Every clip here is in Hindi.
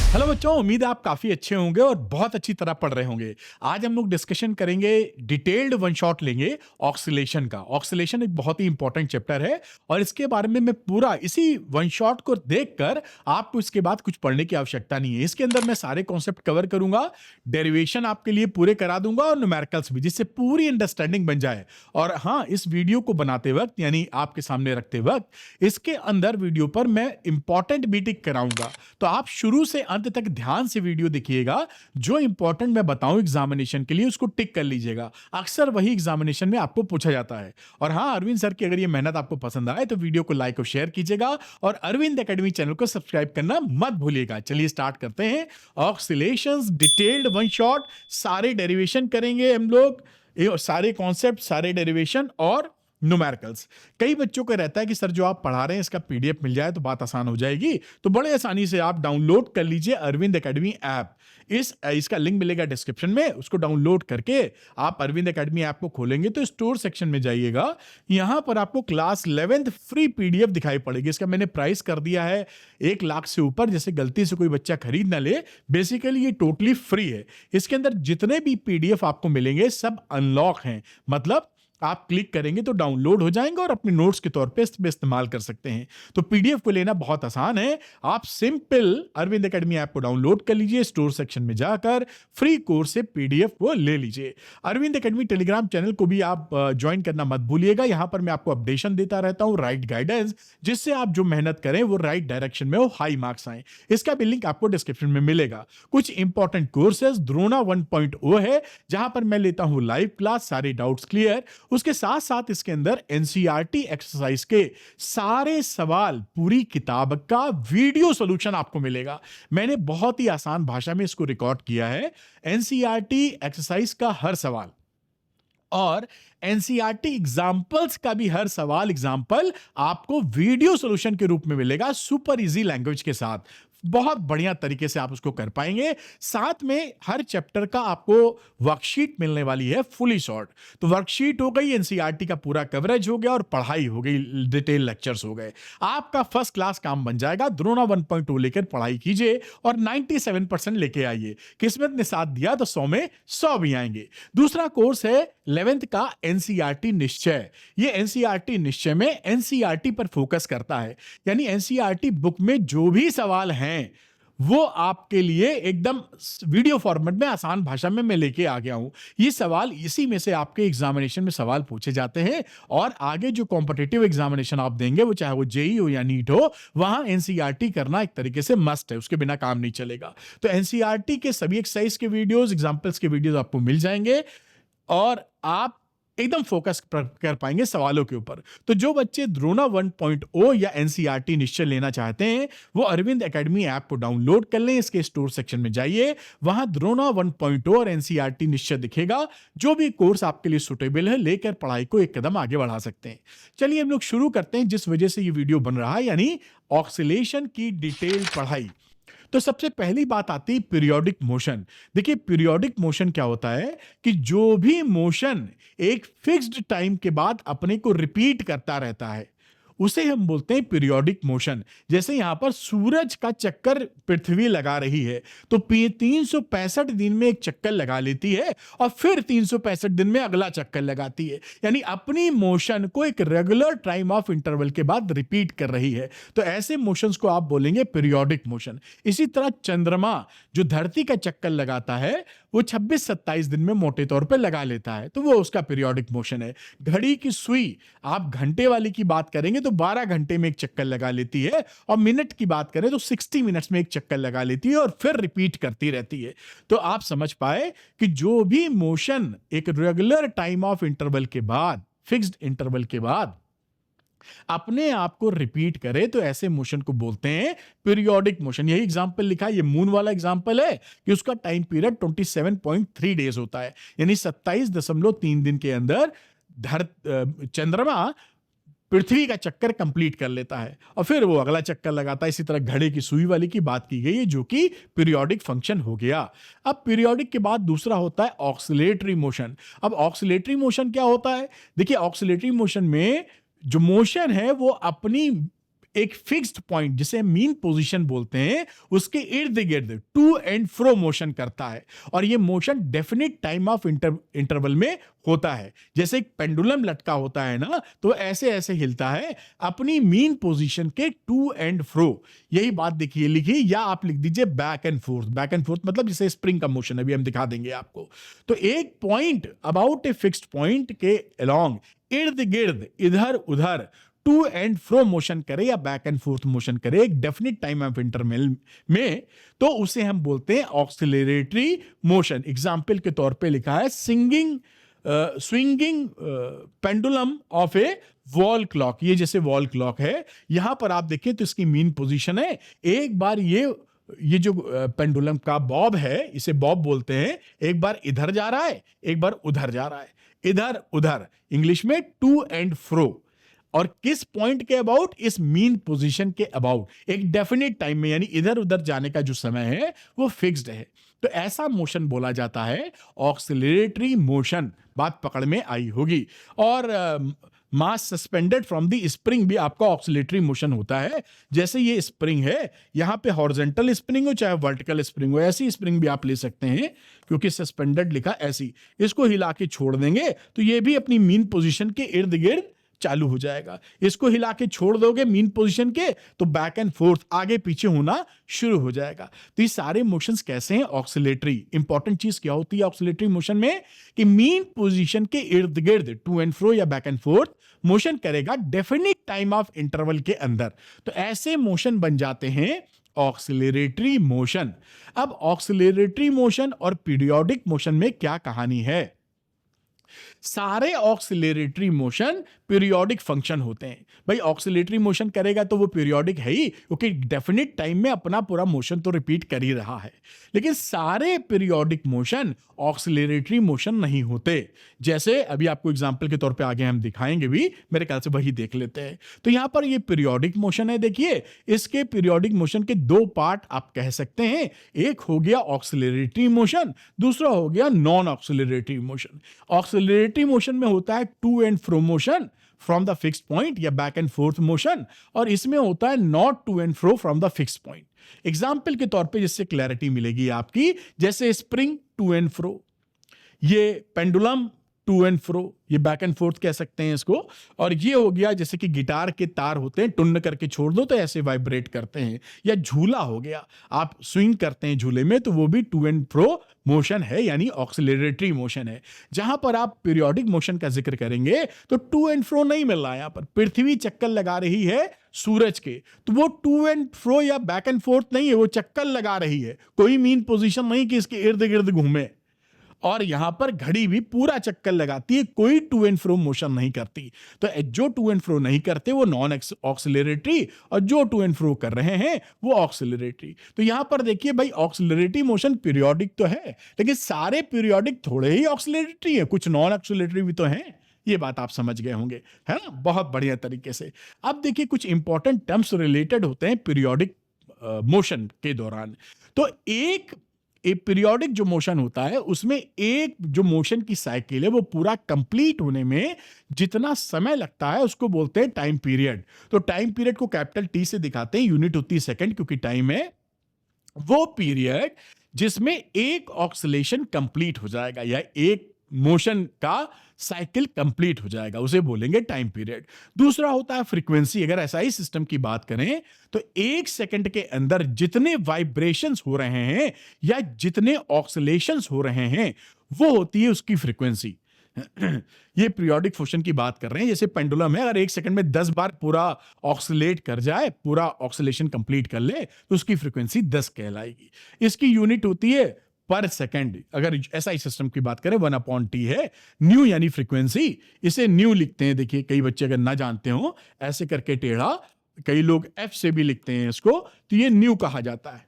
हेलो बच्चों, उम्मीद है आप काफी अच्छे होंगे और बहुत अच्छी तरह पढ़ रहे होंगे। आज हम लोग डिस्कशन करेंगे, डिटेल्ड वन शॉट लेंगे ऑक्सीलेशन का। ऑक्सीलेशन एक बहुत ही इंपॉर्टेंट चैप्टर है और इसके बारे में मैं पूरा इसी वन शॉट को देखकर आपको इसके बाद कुछ पढ़ने की आवश्यकता नहीं है। इसके अंदर मैं सारे कॉन्सेप्ट कवर करूंगा, डेरिवेशन आपके लिए पूरे करा दूंगा और न्यूमेरिकल्स भी, जिससे पूरी अंडरस्टैंडिंग बन जाए। और हाँ, इस वीडियो को बनाते वक्त यानी आपके सामने रखते वक्त इसके अंदर वीडियो पर मैं इंपॉर्टेंट भी टिक कराऊंगा, तो आप शुरू से अंत तक ध्यान से वीडियो देखिएगा। जो इंपॉर्टेंट मैं बताऊं एग्जामिनेशन के लिए उसको टिक कर लीजिएगा। अक्सर वही एग्जामिनेशन में आपको पूछा जाता है। और हाँ, अरविंद सर की अगर ये मेहनत आपको पसंद आए तो वीडियो को लाइक और शेयर कीजिएगा और अरविंद एकेडमी चैनल को सब्सक्राइब करना मत भूलिएगा। चलिए स्टार्ट करते हैं। ऑक्सीलेशंस डिटेल्ड वन शॉट, सारे डेरिवेशन करेंगे हम लोग, सारे कॉन्सेप्ट, सारे डेरिवेशन और न्यूमेरिकल्स। कई बच्चों को रहता है कि सर जो आप पढ़ा रहे हैं इसका पीडीएफ मिल जाए तो बात आसान हो जाएगी। तो बड़े आसानी से आप डाउनलोड कर लीजिए अरविंद एकेडमी ऐप। इसका लिंक मिलेगा डिस्क्रिप्शन में, उसको डाउनलोड करके आप अरविंद एकेडमी ऐप को खोलेंगे तो स्टोर सेक्शन में जाइएगा। यहां पर आपको क्लास 11th फ्री पीडीएफ दिखाई पड़ेगी। इसका मैंने प्राइस कर दिया है 1 लाख से ऊपर, जैसे गलती से कोई बच्चा खरीद ना ले। बेसिकली ये टोटली फ्री है। इसके अंदर जितने भी पीडीएफ आपको मिलेंगे सब अनलॉक हैं, मतलब आप क्लिक करेंगे तो डाउनलोड हो जाएंगे और अपने नोट्स के तौर पे इस्तेमाल कर सकते हैं। तो पीडीएफ को लेना बहुत आसान है। आप सिंपल अरविंद एकेडमी ऐप को डाउनलोड कर लीजिए, स्टोर सेक्शन में जाकर फ्री कोर्स से पीडीएफ को ले लीजिए। अरविंद एकेडमी टेलीग्राम चैनल को भी आप ज्वाइन करना मत भूलिएगा। यहां पर मैं आपको अपडेशन देता रहता हूं, राइट गाइडेंस, जिससे आप जो मेहनत करें वो राइट डायरेक्शन में, वो हाई मार्क्स आए। इसका भी लिंक आपको डिस्क्रिप्शन में मिलेगा। कुछ इंपॉर्टेंट कोर्सेज द्रोणा 1.0 है, जहां पर मैं लेता हूं लाइव क्लास, सारे डाउट्स क्लियर। उसके साथ साथ इसके अंदर एनसीईआरटी एक्सरसाइज के सारे सवाल, पूरी किताब का वीडियो सॉल्यूशन आपको मिलेगा। मैंने बहुत ही आसान भाषा में इसको रिकॉर्ड किया है। एनसीईआरटी एक्सरसाइज का हर सवाल और एनसीईआरटी एग्जाम्पल्स का भी हर सवाल एग्जाम्पल आपको वीडियो सॉल्यूशन के रूप में मिलेगा, सुपर इजी लैंग्वेज के साथ। बहुत बढ़िया तरीके से आप उसको कर पाएंगे। साथ में हर चैप्टर का आपको वर्कशीट मिलने वाली है, फुली शॉर्ट। तो वर्कशीट हो गई, एनसीईआरटी का पूरा कवरेज हो गया और पढ़ाई हो गई, डिटेल लेक्चर्स हो गए। आपका फर्स्ट क्लास काम बन जाएगा। द्रोणा 1.0 लेकर पढ़ाई कीजिए और 97% लेके आइए। किस्मत ने साथ दिया तो 100 में 100 भी आएंगे। दूसरा कोर्स है 11th का एनसीईआरटी निश्चय। ये एनसीईआरटी निश्चय में एनसीईआरटी पर फोकस करता है, यानी एनसीईआरटी बुक में जो भी सवाल हैं वो आपके लिए एकदम वीडियो फॉर्मेट में आसान भाषा में मैं लेके आ गया हूं। ये सवाल इसी में से आपके एग्जामिनेशन में सवाल पूछे जाते हैं और आगे जो कॉम्पिटिटिव एग्जामिनेशन आप देंगे, वो चाहे वो जेई हो या नीट हो, वहां एनसीईआरटी करना एक तरीके से मस्ट है, उसके बिना काम नहीं चलेगा। तो एनसीईआरटी के सभी एक्सरसाइज के वीडियोस, एग्जांपल्स के वीडियोस आपको मिल जाएंगे और आप एकदम फोकस कर पाएंगे सवालों के ऊपर। तो जो बच्चे द्रोणा 1.0 या एनसीईआरटी निश्चय लेना चाहते हैं वो अरविंद एकेडमी ऐप को डाउनलोड कर लें। इसके स्टोर सेक्शन में जाइए, वहां द्रोणा 1.0 और एनसीईआरटी निश्चय दिखेगा। जो भी कोर्स आपके लिए सुटेबल है, लेकर पढ़ाई को एक कदम आगे बढ़ा सकते हैं। चलिए हम लोग शुरू करते हैं जिस वजह से ये वीडियो बन रहा है, यानी ऑक्सीलेशन की डिटेल पढ़ाई। तो सबसे पहली बात आती है पीरियोडिक मोशन। देखिए पीरियोडिक मोशन क्या होता है कि जो भी मोशन एक फिक्स्ड टाइम के बाद अपने को रिपीट करता रहता है उसे हम बोलते हैं पीरियोडिक मोशन। जैसे यहां पर सूरज का चक्कर पृथ्वी लगा रही है तो 365 दिन में एक चक्कर लगा लेती है और फिर 365 दिन में अगला चक्कर लगाती है, यानी अपनी मोशन को एक रेगुलर टाइम ऑफ इंटरवल के बाद रिपीट कर रही है। तो ऐसे मोशंस को आप बोलेंगे पीरियोडिक मोशन। इसी तरह चंद्रमा जो धरती का चक्कर लगाता है वो 26-27 दिन में मोटे तौर पे लगा लेता है, तो वो उसका पीरियोडिक मोशन है। घड़ी की सुई, आप घंटे वाली की बात करेंगे तो 12 घंटे में एक चक्कर लगा लेती है और मिनट की बात करें तो 60 मिनट्स में एक चक्कर लगा लेती है और फिर रिपीट करती रहती है। तो आप समझ पाए कि जो भी मोशन एक रेगुलर टाइम ऑफ इंटरवल के बाद, फिक्स्ड इंटरवल के बाद अपने आप को रिपीट करे तो ऐसे मोशन को बोलते हैं पीरियोडिक मोशन। यही एग्जांपल लिखा है, ये मून वाला एग्जांपल है कि उसका टाइम पीरियड 27.3 डेज होता है, यानी 27.3 दिन के अंदर चंद्रमा पृथ्वी का चक्कर कंप्लीट कर लेता है और फिर वो अगला चक्कर लगाता है। इसी तरह घड़े की सुई वाली की बात की गई है जो कि पीरियोडिक फंक्शन हो गया। अब पीरियोडिक के बाद दूसरा होता है ऑक्सीलेटरी मोशन। अब ऑक्सीलेटरी मोशन क्या होता है? देखिए ऑक्सीलेटरी मोशन में जो मोशन है वो अपनी एक फिक्स्ड पॉइंट जिसे मीन पोजीशन बोलते हैं उसके इर्द गिर्द टू एंड फ्रो मोशन करता है, और ये motion definite time of interval में होता है। जैसे एक पेंडुलम लटका होता है ना, तो ऐसे ऐसे हिलता है अपनी मीन पोजीशन के टू एंड फ्रो। यही बात देखिए लिखी, या आप लिख दीजिए back and fourth. Back and fourth मतलब जैसे स्प्रिंग का मोशन, अभी हम दिखा देंगे आपको। तो एक point about a fixed point के अलोंग इर्द गिर्द इधर उधर टू एंड फ्रो मोशन करे या बैक एंड फोर्थ मोशन करे एक डेफिनेट टाइम ऑफ इंटरवल में, तो उसे हम बोलते हैं ऑक्सिलरेटरी मोशन। एग्जाम्पल के तौर पे लिखा है swinging pendulum of A wall clock. ये जैसे वॉल क्लॉक है, यहां पर आप देखें तो इसकी मीन पोजीशन है, एक बार ये जो पेंडुलम का बॉब है, इसे बॉब बोलते हैं, एक बार इधर जा रहा है, एक बार उधर जा रहा है, इधर उधर, इंग्लिश में टू एंड फ्रो। और किस पॉइंट के अबाउट? इस मीन पोजीशन के अबाउट, एक डेफिनेट टाइम में, यानी इधर उधर जाने का जो समय है वो फिक्स्ड है। तो ऐसा मोशन बोला जाता है ऑक्सिलरेटरी मोशन। बात पकड़ में आई होगी। और मास सस्पेंडेड फ्रॉम द स्प्रिंग भी आपका ऑक्सिलेटरी मोशन होता है। जैसे ये स्प्रिंग है, यहां पे हॉरिजॉन्टल स्प्रिंग हो चाहे वर्टिकल स्प्रिंग हो, ऐसी स्प्रिंग भी आप ले सकते हैं, क्योंकि सस्पेंडेड लिखा ऐसी। इसको हिला के छोड़ देंगे तो ये भी अपनी मीन पोजीशन के इर्द गिर्द चालू हो जाएगा। इसको हिला के छोड़ दोगे मीन पोजीशन के, तो बैक एंड फोर्थ, आगे पीछे होना शुरू हो जाएगा। तो ये सारे मोशंस कैसे हैं? ऑक्सिलेटरी। इंपॉर्टेंट चीज क्या होती है ऑक्सिलेटरी मोशन में? कि मीन पोजीशन के इर्द गिर्द टू एंड फ्रो या बैक एंड फोर्थ मोशन करेगा डेफिनिट टाइम ऑफ इंटरवल के अंदर। तो ऐसे मोशन बन जाते हैं ऑक्सिलरेटरी मोशन। अब ऑक्सिलरेटरी मोशन और पीरियोडिक मोशन में क्या कहानी है? सारे ऑक्सिलरेटरी मोशन पीरियोडिक फंक्शन होते हैं। भाई ऑक्सिलरेटरी मोशन करेगा तो वो पीरियोडिक है ही, क्योंकि डेफिनेट टाइम में अपना पूरा मोशन तो रिपीट कर ही रहा है। लेकिन सारे पीरियोडिक मोशन ऑक्सिलरेटरी मोशन नहीं होते। जैसे अभी आपको एग्जांपल के तौर पे आगे हम दिखाएंगे भी, मेरे ख्याल से वही देख लेते हैं। तो यहां पर ये पीरियोडिक मोशन है, देखिए इसके पीरियोडिक मोशन के दो पार्ट आप कह सकते हैं। एक हो गया ऑक्सिलरेटरी मोशन, दूसरा हो गया non oscillatory motion. Oscillatory motion में होता है to and fro motion from the fixed point या बैक एंड फोर्थ मोशन, और इसमें होता है not to and fro from the fixed point. Example के तौर पे जिससे क्लैरिटी मिलेगी आपकी, जैसे स्प्रिंग टू एंड फ्रो, ये पेंडुलम टू एंड फ्रो, ये बैक एंड फोर्थ कह सकते हैं इसको। और ये हो गया जैसे कि गिटार के तार होते हैं, टुन्न करके छोड़ दो तो ऐसे वाइब्रेट करते हैं। या झूला हो गया, आप स्विंग करते हैं झूले में, तो वो भी टू एंड फ्रो मोशन है, यानी ऑक्सिलरेटरी मोशन है। जहां पर आप पीरियोडिक मोशन का जिक्र करेंगे तो टू एंड फ्रो नहीं मिल रहा है। यहां पर पृथ्वी चक्कर लगा रही है सूरज के, तो वो टू एंड फ्रो या बैक एंड फोर्थ नहीं है, वो चक्कर लगा रही है, कोई मीन पोजीशन नहीं कि इसके इर्द गिर्द घूमे। और यहां पर घड़ी भी पूरा चक्कर लगाती है, कोई टू एंड फ्रो मोशन नहीं करती। तो जो टू एंड फ्रो नहीं करते वो नॉन ऑक्सिलरेटरी, और जो टू एंड फ्रो कर रहे हैं वो ऑक्सिलरेटरी। तो यहां पर देखिए भाई, ऑक्सिलरेटरी मोशन पीरियोडिक तो है, लेकिन सारे पीरियोडिक थोड़े ही ऑक्सिलरेटरी है, कुछ नॉन ऑक्सिलरेटरी भी तो हैं। ये बात आप समझ गए होंगे, है ना, बहुत बढ़िया तरीके से। अब देखिए कुछ इंपॉर्टेंट टर्म्स रिलेटेड होते हैं पीरियोडिक मोशन के दौरान। तो एक पीरियोडिक जो मोशन होता है उसमें एक जो मोशन की साइकिल है वो पूरा कंप्लीट होने में जितना समय लगता है उसको बोलते हैं टाइम पीरियड। तो टाइम पीरियड को कैपिटल टी से दिखाते हैं, यूनिट होती है सेकंड, क्योंकि टाइम है वो पीरियड जिसमें एक ऑक्सिलेशन कंप्लीट हो जाएगा या एक मोशन का साइकिल कंप्लीट हो जाएगा, उसे बोलेंगे टाइम पीरियड। दूसरा होता है फ्रीक्वेंसी। अगर एसआई सिस्टम की बात करें तो एक सेकंड के अंदर जितने वाइब्रेशंस हो रहे हैं या जितने ऑक्सिलेशंस हो रहे हैं वो होती है उसकी फ्रीक्वेंसी। ये पीरियोडिक मोशन की बात कर रहे हैं। जैसे पेंडुलम है, अगर एक सेकंड में 10 बार पूरा ऑक्सिलेट कर जाए, पूरा ऑक्सिलेशन कंप्लीट कर ले, तो उसकी फ्रीक्वेंसी 10 कहलाएगी। इसकी यूनिट होती है पर सेकंड। अगर एसआई सिस्टम की बात करें 1/t है। न्यू यानी फ्रीक्वेंसी, इसे न्यू लिखते हैं। देखिए कई बच्चे अगर ना जानते हो, ऐसे करके टेढ़ा, कई लोग एफ से भी लिखते हैं इसको, तो ये न्यू कहा जाता है,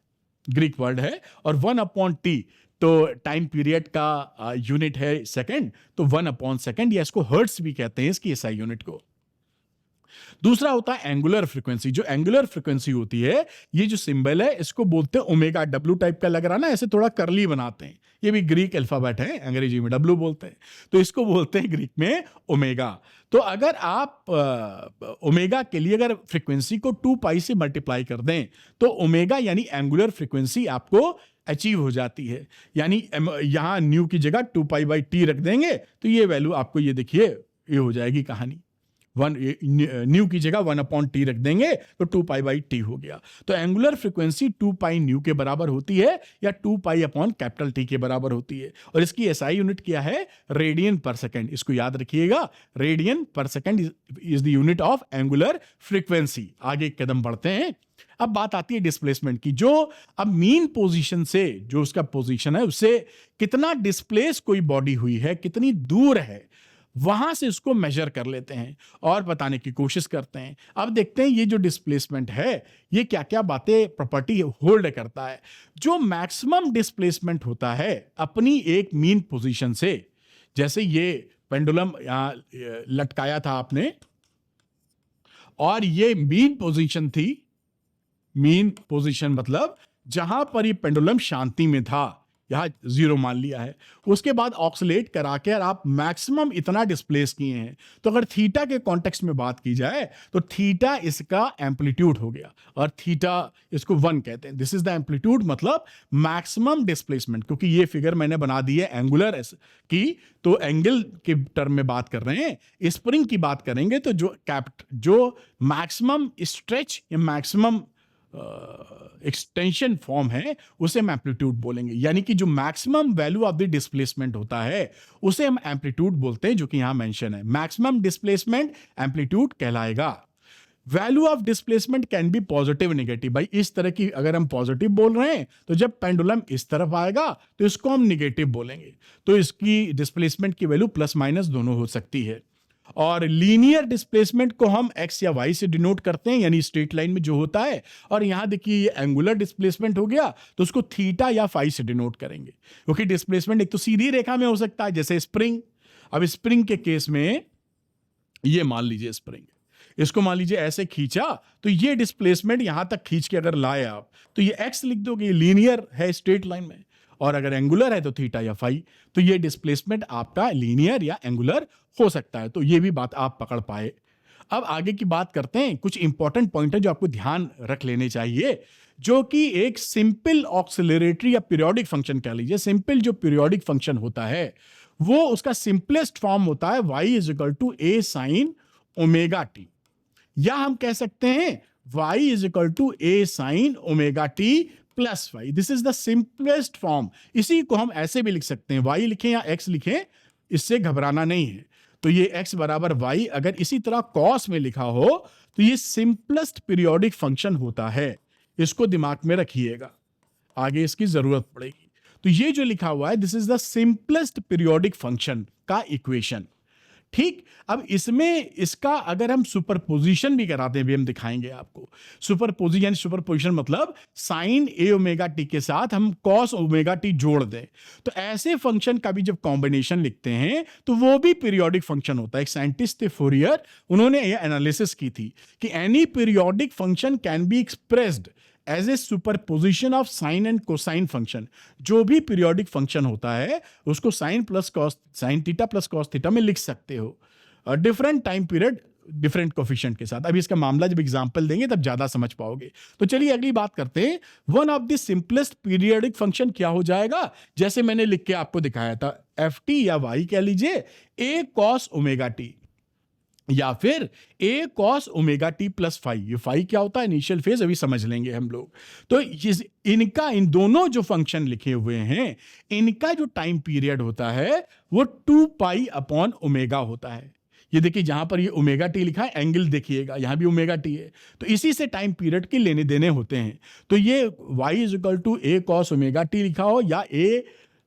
ग्रीक वर्ड है। और 1/t तो टाइम पीरियड का यूनिट है सेकंड, तो 1/सेकंड, या इसको हर्ट्स भी कहते हैं इसकी एसआई यूनिट को। दूसरा होता है एंगुलर फ्रीक्वेंसी। जो एंगुलर फ्रीक्वेंसी होती है, ये जो सिंबल है इसको बोलते हैं ओमेगा। डब्लू टाइप का लग रहा है ना, ऐसे थोड़ा करली बनाते हैं, ये भी ग्रीक अल्फाबेट है, अंग्रेजी में डब्लू बोलते हैं, तो इसको बोलते हैं ग्रीक में ओमेगा। तो अगर आप ओमेगा के लिए अगर फ्रीक्वेंसी को 2 पाई से मल्टीप्लाई कर दें तो ओमेगा यानी एंगुलर फ्रीक्वेंसी आपको अचीव हो जाती है। यानी यहां न्यू की जगह 2 पाई बाई टी रख देंगे तो ये वैल्यू आपको, ये देखिए, ये हो जाएगी कहानी। न्यू की जगह 1/t रख देंगे तो 2 पाई बाई टी हो गया। तो एंगुलर फ्रीक्वेंसी 2 पाई न्यू के बराबर होती है या 2 पाई अपॉन कैपिटल टी के बराबर होती है। और इसकी एसआई यूनिट क्या है? रेडियन पर सेकंड। इसको याद रखिएगा, रेडियन पर second is the unit of angular frequency. आगे एक कदम बढ़ते हैं। अब बात आती है डिस्प्लेसमेंट की। जो अब मीन पोजीशन से, जो उसका पोजीशन है, उससे कितना डिस्प्लेस कोई बॉडी हुई है, कितनी दूर है, वहां से उसको मेजर कर लेते हैं और बताने की कोशिश करते हैं। अब देखते हैं ये जो डिस्प्लेसमेंट है ये क्या क्या बातें, प्रॉपर्टी होल्ड करता है। जो मैक्सिमम डिस्प्लेसमेंट होता है अपनी एक मीन पोजीशन से, जैसे ये पेंडुलम यहां लटकाया था आपने और ये मीन पोजीशन थी। मीन पोजीशन मतलब जहां पर ये पेंडुलम शांति में था, यहां 0 मान लिया है। उसके बाद ऑक्सीलेट करा के आप मैक्सिमम इतना डिस्प्लेस किए हैं। तो अगर थीटा के कॉन्टेक्स्ट में बात की जाए तो थीटा इसका एम्पलीट्यूड हो गया और थीटा इसको 1 कहते हैं। दिस इज द एम्पलीट्यूड, मतलब मैक्सिमम डिस्प्लेसमेंट। क्योंकि ये फिगर मैंने बना दी है एंगुलर की, तो एंगल के टर्म में बात कर रहे हैं। स्प्रिंग की बात करेंगे तो जो मैक्सिमम स्ट्रेच या मैक्सिमम एक्सटेंशन फॉर्म है उसे हम एम्पलीट्यूड बोलेंगे। यानी कि जो maximum value of the displacement होता है उसे हम एम्पलीट्यूड बोलते हैं, जो कि यहां मेंशन है। मैक्सिमम डिस्प्लेसमेंट एम्पलीट्यूड कहलाएगा। Value of displacement can be positive negative. भाई इस तरह की अगर हम पॉजिटिव बोल रहे हैं तो जब पेंडुलम इस तरफ आएगा तो इसको हम नेगेटिव बोलेंगे। तो इसकी डिस्प्लेसमेंट की वैल्यू प्लस माइनस दोनों हो सकती है। और लीनियर डिस्प्लेसमेंट को हम एक्स या वाई से डिनोट करते हैं, यानी स्ट्रेट लाइन में जो होता है। और यहां देखिए ये एंगुलर डिस्प्लेसमेंट हो गया तो उसको थीटा या फाई से डिनोट करेंगे। क्योंकि डिस्प्लेसमेंट एक तो सीधी रेखा में हो सकता है, जैसे स्प्रिंग। अब स्प्रिंग के केस में ये मान लीजिए स्प्रिंग, इसको मान लीजिए ऐसे खींचा तो ये डिस्प्लेसमेंट यहां तक खींच के अगर लाए आप तो ये एक्स लिख दोगे, ये लीनियर है स्ट्रेट लाइन में। और अगर एंगुलर है तो थीटा या फाई। तो ये डिस्प्लेसमेंट आपका लीनियर या एंगुलर हो सकता है। तो ये भी बात आप पकड़ पाए। अब आगे की बात करते हैं। कुछ इंपॉर्टेंट पॉइंट है जो आपको ध्यान रख लेने चाहिए, जो कि एक सिंपल ऑक्सिलरेटरी या पीरियोडिक फंक्शन कह लीजिए। सिंपल जो पीरियोडिक फंक्शन होता है वो उसका सिंपलेस्ट फॉर्म होता है y is equal to a sine omega t, या हम कह सकते हैं y is equal to a sine omega t plus y. This is the simplest form. इसी को हम ऐसे भी लिख सकते हैं, y लिखें या x लिखें, इससे घबराना नहीं है। तो ये x बराबर y अगर इसी तरह कॉस में लिखा हो तो ये सिंपलेस्ट पीरियोडिक फंक्शन होता है। इसको दिमाग में रखिएगा, आगे इसकी जरूरत पड़ेगी। तो ये जो लिखा हुआ है this is the simplest periodic function का इक्वेशन। ठीक, अब इसमें इसका अगर हम सुपरपोजिशन भी कराते हैं, भी हम दिखाएंगे आपको। सुपरपोजिशन मतलब साइन ए ओमेगा टी के साथ हम कॉस ओमेगा टी जोड़ दें, तो ऐसे फंक्शन का भी जब कॉम्बिनेशन लिखते हैं तो वो भी पीरियोडिक फंक्शन होता है। एक साइंटिस्ट थे फोरियर, उन्होंने ये एनालिसिस की थी कि any periodic function can be expressed as a superposition of sine and cosine function. जो भी पीरियोडिक फंक्शन होता है उसको sine plus cos, sine theta plus cos theta में लिख सकते हो, different time period different coefficient के साथ। अभी इसका मामला जब एग्जांपल देंगे तब ज्यादा समझ पाओगे। तो चलिए अगली बात करते हैं। One of the simplest periodic function क्या हो जाएगा, जैसे मैंने लिख के आपको दिखाया था, एफ टी या वाई कह लीजिए ए कॉस ओमेगा टी, या फिर a cos omega t plus phi. ये फाई क्या होता है, इनिशियल फेज, अभी समझ लेंगे हम लोग। तो इनका, इन दोनों जो फंक्शन लिखे हुए हैं, इनका जो टाइम पीरियड होता है वो 2 पाई अपॉन ओमेगा होता है। ये देखिए जहां पर ये ओमेगा टी लिखा है, एंगल देखिएगा यहां भी ओमेगा टी है, तो इसी से टाइम पीरियड के लेने देने होते हैं। तो ये y is equal to a cos omega t लिखा हो या a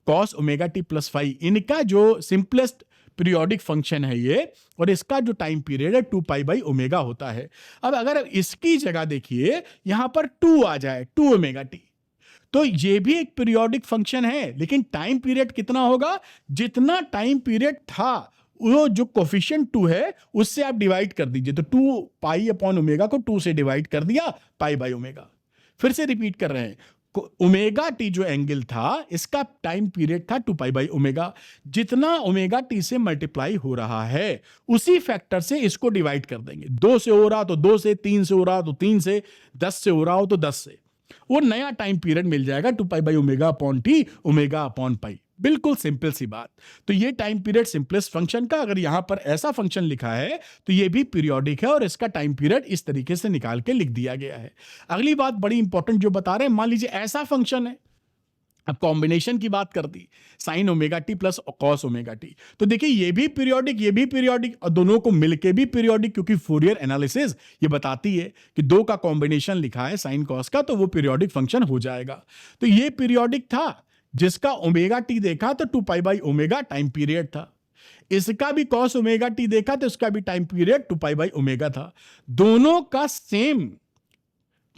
cos omega t plus phi, इनका जो सिंपलेस्ट पीरियोडिक फंक्शन है ये, और इसका जो टाइम पीरियड है 2 पाई बाई ओमेगा होता है। अब अगर इसकी जगह देखिए यहां पर 2 आ जाए, 2 ओमेगा टी, तो ये भी एक पीरियोडिक फंक्शन है, लेकिन टाइम पीरियड कितना होगा, जितना टाइम पीरियड था वो जो कोफिशिएंट 2 है उससे आप डिवाइड कर दीजिए, तो 2 पाई अपॉन ओमेगा को 2 से डिवाइड कर दिया, पाई बाई ओमेगा। फिर से रिपीट कर रहे हैं, ओमेगा टी जो एंगल था इसका टाइम पीरियड था 2 पाई बाई ओमेगा। जितना ओमेगा टी से मल्टीप्लाई हो रहा है उसी फैक्टर से इसको डिवाइड कर देंगे। 2 से हो रहा तो 2 से, 3 से हो रहा तो 3 से, 10 से हो रहा हो तो 10 से, वो नया टाइम पीरियड मिल जाएगा 2 pi by omega upon T, omega upon pi. बिल्कुल सिंपल सी बात। तो ये टाइम पीरियड सिंपलेस्ट फंक्शन का, अगर यहां पर ऐसा फंक्शन लिखा है तो ये भी पीरियोडिक है और इसका टाइम पीरियड इस तरीके से निकाल के लिख दिया गया है। अगली बात बड़ी इंपॉर्टेंट जो बता रहे हैं, मान लीजिए ऐसा फंक्शन है, अब कॉम्बिनेशन की बात कर दी, sine omega t plus cos omega t, तो देखिए ये भी पीरियोडिक, ये भी पीरियोडिक, और दोनों को मिलके भी पीरियोडिक, क्योंकि फोरियर एनालिसिस ये बताती है कि दो का कॉम्बिनेशन लिखा है साइन कॉस का तो वो पीरियोडिक फंक्शन हो जाएगा। तो ये पीरियोडिक था, जिसका ओमेगा टी देखा तो 2 pi by omega time period था। इसका भी कॉस ओमेगा टी देखा तो इसका भी time period 2 pi by omega था। दोनों का सेम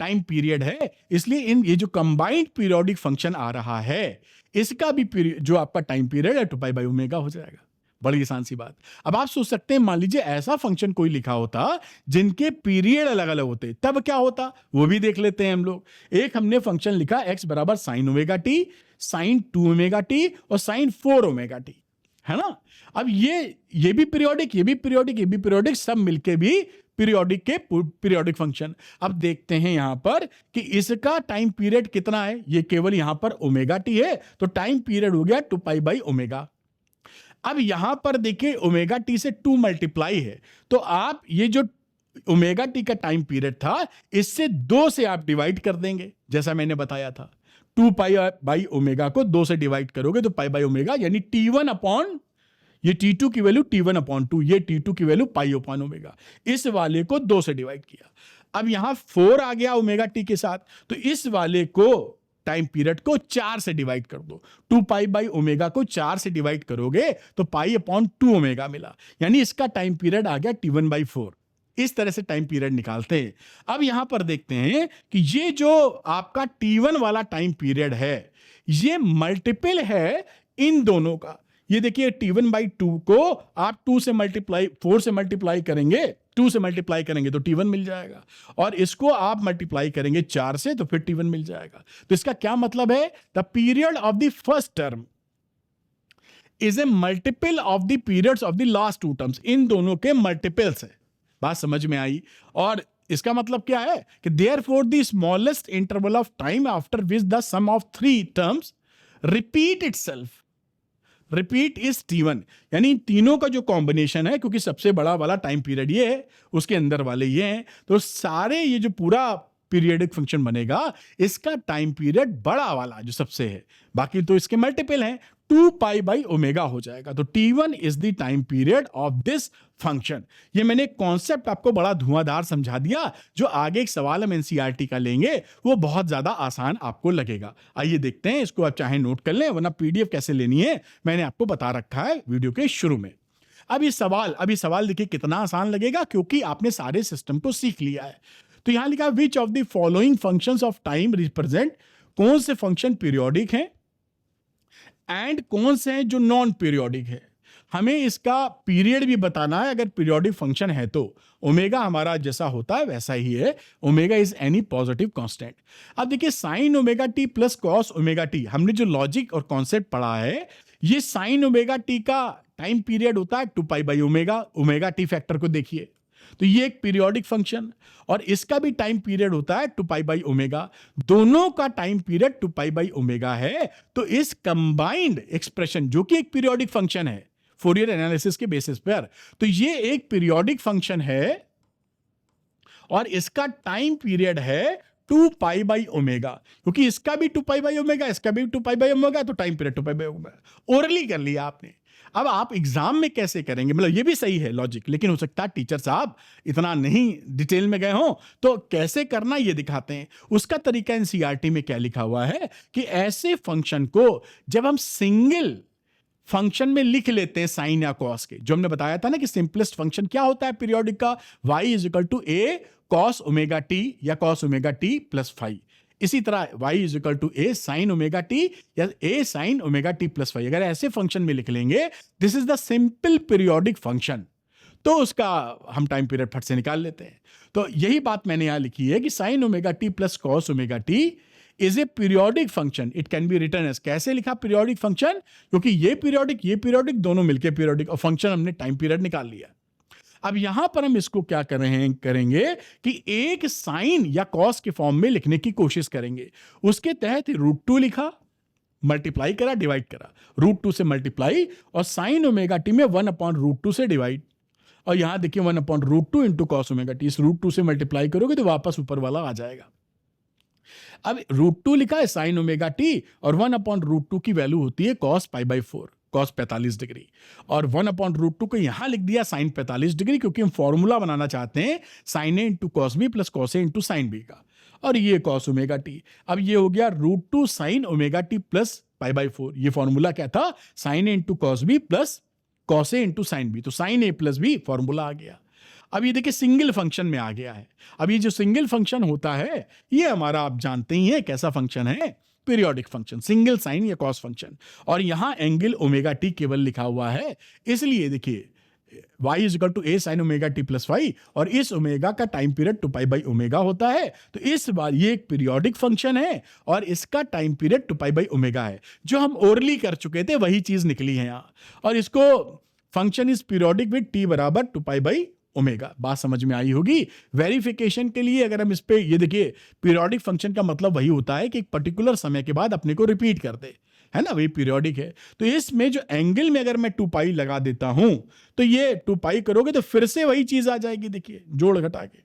टाइम पीरियड है, इसलिए इन ये जो कंबाइंड पीरियोडिक फंक्शन आ रहा है इसका भी जो आपका टाइम पीरियड है 2 पाई बाई ओमेगा हो जाएगा। बड़ी आसान सी बात। अब आप सोच सकते हैं, मान लीजिए ऐसा फंक्शन कोई लिखा होता जिनके पीरियड अलग अलग होते, तब क्या होता वो भी देख लेते हैं हम लोग। एक हमने फंक्शन लिखा x बराबर sine omega t, sine 2 omega t और साइन 4 ओमेगा टी, है ना। अब ये भी पीरियोडिक, ये भी पीरियोडिक, ये भी पीरियोडिक, सब मिलके भी पीरियोडिक के पीरियोडिक फंक्शन। अब देखते हैं यहां पर कि इसका टाइम पीरियड कितना है, ये केवल यहां पर ओमेगा टी है तो टाइम पीरियड हो गया 2 पाई बाई ओमेगा। अब यहां पर देखिए ओमेगा टी से 2 मल्टीप्लाई है, तो आप ये जो ओमेगा टी का टाइम पीरियड था इससे 2 से आप डिवाइड कर देंगे, जैसा मैंने बताया था। 2 पाई बाई ओमेगा को 2 से डिवाइड करोगे तो पाई बाई ओमेगा, यानी T1 अपॉन ये T2 की वैल्यू T1 अपॉन 2, ये T2 की वैल्यू पाई अपॉन ओमेगा, इस वाले को 2 से डिवाइड किया। अब यहां 4 आ गया ओमेगा टी के साथ, तो इस वाले को टाइम पीरियड को 4 से डिवाइड कर दो। 2 पाई बाई ओमेगा को 4 से डिवाइड करोगे तो पाई अपॉन 2 ओमेगा मिला, यानी इसका टाइम पीरियड आ गया T1 बाई 4। इस तरह से टाइम पीरियड निकालते हैं। अब यहां पर देखते हैं कि ये जो आपका T1 वाला टाइम पीरियड है ये मल्टीपल है इन दोनों का। ये देखिए T1 बाई 2 को आप 2 से मल्टीप्लाई 4 से मल्टीप्लाई करेंगे, 2 से मल्टीप्लाई करेंगे तो T1 मिल जाएगा, और इसको आप मल्टीप्लाई करेंगे 4 से तो फिर T1 मिल जाएगा। तो इसका क्या मतलब है, the period of the first term is a multiple of the periods of the last 2 terms. इन दोनों के मल्टीपल्स है। बात समझ में आई। और इसका मतलब क्या है कि therefore the smallest interval of time after which the sum of 3 terms repeat itself, repeat is T1, यानी तीनों का जो कॉम्बिनेशन है, क्योंकि सबसे बड़ा वाला टाइम पीरियड ये है, उसके अंदर वाले ये हैं, तो सारे ये जो पूरा पीरियडिक फंक्शन बनेगा इसका टाइम पीरियड बड़ा वाला जो सबसे है, बाकी तो इसके मल्टीपल हैं, 2 पाई बाई ओमेगा हो जाएगा। तो T1 is the time period of this function. ये मैंने कॉन्सेप्ट आपको बड़ा धुआंधार समझा दिया, जो आगे एक सवाल हम एनसीईआरटी का लेंगे वो बहुत ज्यादा आसान आपको लगेगा। आइए देखते हैं, इसको आप चाहे नोट कर लें, वरना पीडीएफ कैसे लेनी है मैंने आपको बता रखा है वीडियो के शुरू में। अब ये सवाल देखिए कितना आसान लगेगा, क्योंकि आपने सारे सिस्टम को सीख लिया है। तो यहां लिखा which of the following functions of time represent, कौन से फंक्शन पीरियोडिक हैं एंड कौन से हैं जो नॉन पीरियोडिक है। हमें इसका पीरियड भी बताना है, अगर पीरियोडिक फंक्शन है तो ओमेगा हमारा जैसा होता है वैसा ही है, omega is any positive constant. अब देखिए sign omega t plus cos omega T, हमने जो लॉजिक और कॉन्सेप्ट पढ़ा है, ये साइन ओमेगा टी का टाइम पीरियड होता है 2 pi by omega, omega T factor को देखिए, तो ये एक पीरियोडिक फंक्शन, और इसका भी टाइम पीरियड होता है 2 पाई बाई ओमेगा, दोनों का time period 2 pi by omega है। तो इस कंबाइंड एक्सप्रेशन जो कि एक पीरियोडिक फंक्शन है फोरियर एनालिसिस के बेसिस पर, तो ये एक पीरियोडिक फंक्शन है और इसका टाइम पीरियड है 2 पाई बाई ओमेगा, क्योंकि इसका भी 2 पाई बाई ओमेगा, इसका भी 2 पाई बाई ओमेगा, तो time period 2 pi by omega. Orally कर लिया आपने। अब आप एग्जाम में कैसे करेंगे, मतलब ये भी सही है लॉजिक, लेकिन हो सकता है टीचर साहब इतना नहीं डिटेल में गए हों, तो कैसे करना ये दिखाते हैं। उसका तरीका एनसीईआरटी में क्या लिखा हुआ है कि ऐसे फंक्शन को जब हम सिंगल फंक्शन में लिख लेते हैं साइन या कॉस के, जो हमने बताया था ना कि सिंपलेस्ट फंक्शन क्या होता है पीरियोडिक का, y is equal to a cos omega t या cos omega t plus five, इसी तरह y is equal to a sin omega t या a sin omega t plus y, अगर ऐसे फंक्शन में लिख लेंगे, this is the simple periodic function, तो उसका हम टाइम पीरियड फट से निकाल लेते हैं। तो यही बात मैंने यहां लिखी है कि sin omega t plus cos omega t is a periodic function, it can be written as, कैसे लिखा पीरियोडिक फंक्शन, क्योंकि ये पीरियोडिक दोनों मिलके पीरियोडिक, और फंक्शन हमने टाइम पीरियड निकाल लिया। अब यहां पर हम इसको क्या कर रहे हैं, करेंगे कि एक साइन या कॉस के फॉर्म में लिखने की कोशिश करेंगे। उसके तहत √2 लिखा, मल्टीप्लाई करा, डिवाइड करा, √2 से मल्टीप्लाई, और साइन ओमेगा टी में 1/√2 से डिवाइड, और यहां देखिए 1/√2 इंटू कॉस ओमेगा टी, इस √2 से मल्टीप्लाई करोगे तो वापस ऊपर वाला आ जाएगा। अब √2 लिखा है साइन ओमेगा टी, और 1/√2 की वैल्यू होती है cos π/4, cos 45 डिग्री, और 1/√2 को यहां लिख दिया साइन 45 डिग्री, क्योंकि हम फॉर्मूला बनाना चाहते हैं sine A into cos B plus cos A into sine B का, और ये cos ओमेगा टी। अब ये हो गया √2 साइन ओमेगा टी प्लस π/4, ये फॉर्मूला क्या था, sine A into cos B plus cos A into sine B, तो sine A plus B formula आ गया। अब ये देखिए सिंगल फंक्शन में आ गया है। अब ये जो सिंगल फंक्शन होता है, ये हमारा आप जानते ही हैं कैसा फंक्शन है, पीरियोडिक फंक्शन, सिंगल साइन या कॉस फंक्शन, और यहां एंगल ओमेगा टी केवल लिखा हुआ है, इसलिए देखिए y is equal to a sin omega t plus y, और इस ओमेगा का टाइम पीरियड 2π/ओमेगा होता है, तो इस बार ये एक पीरियोडिक फंक्शन है और इसका टाइम पीरियड 2π/ओमेगा है। जो हम ओरली कर चुके थे वही चीज निकली है यहां, और इसको function is periodic with t बराबर 2π/ओमेगा। बात समझ में आई होगी। वेरिफिकेशन के लिए अगर हम इस पे, ये देखिए पीरियोडिक फंक्शन का मतलब वही होता है कि एक पर्टिकुलर समय के बाद अपने को रिपीट कर दे, है ना, वही पीरियोडिक है। तो इसमें जो एंगल में अगर मैं 2π लगा देता हूं, तो ये 2π करोगे तो फिर से वही चीज आ जाएगी, देखिए जोड़ घटा के,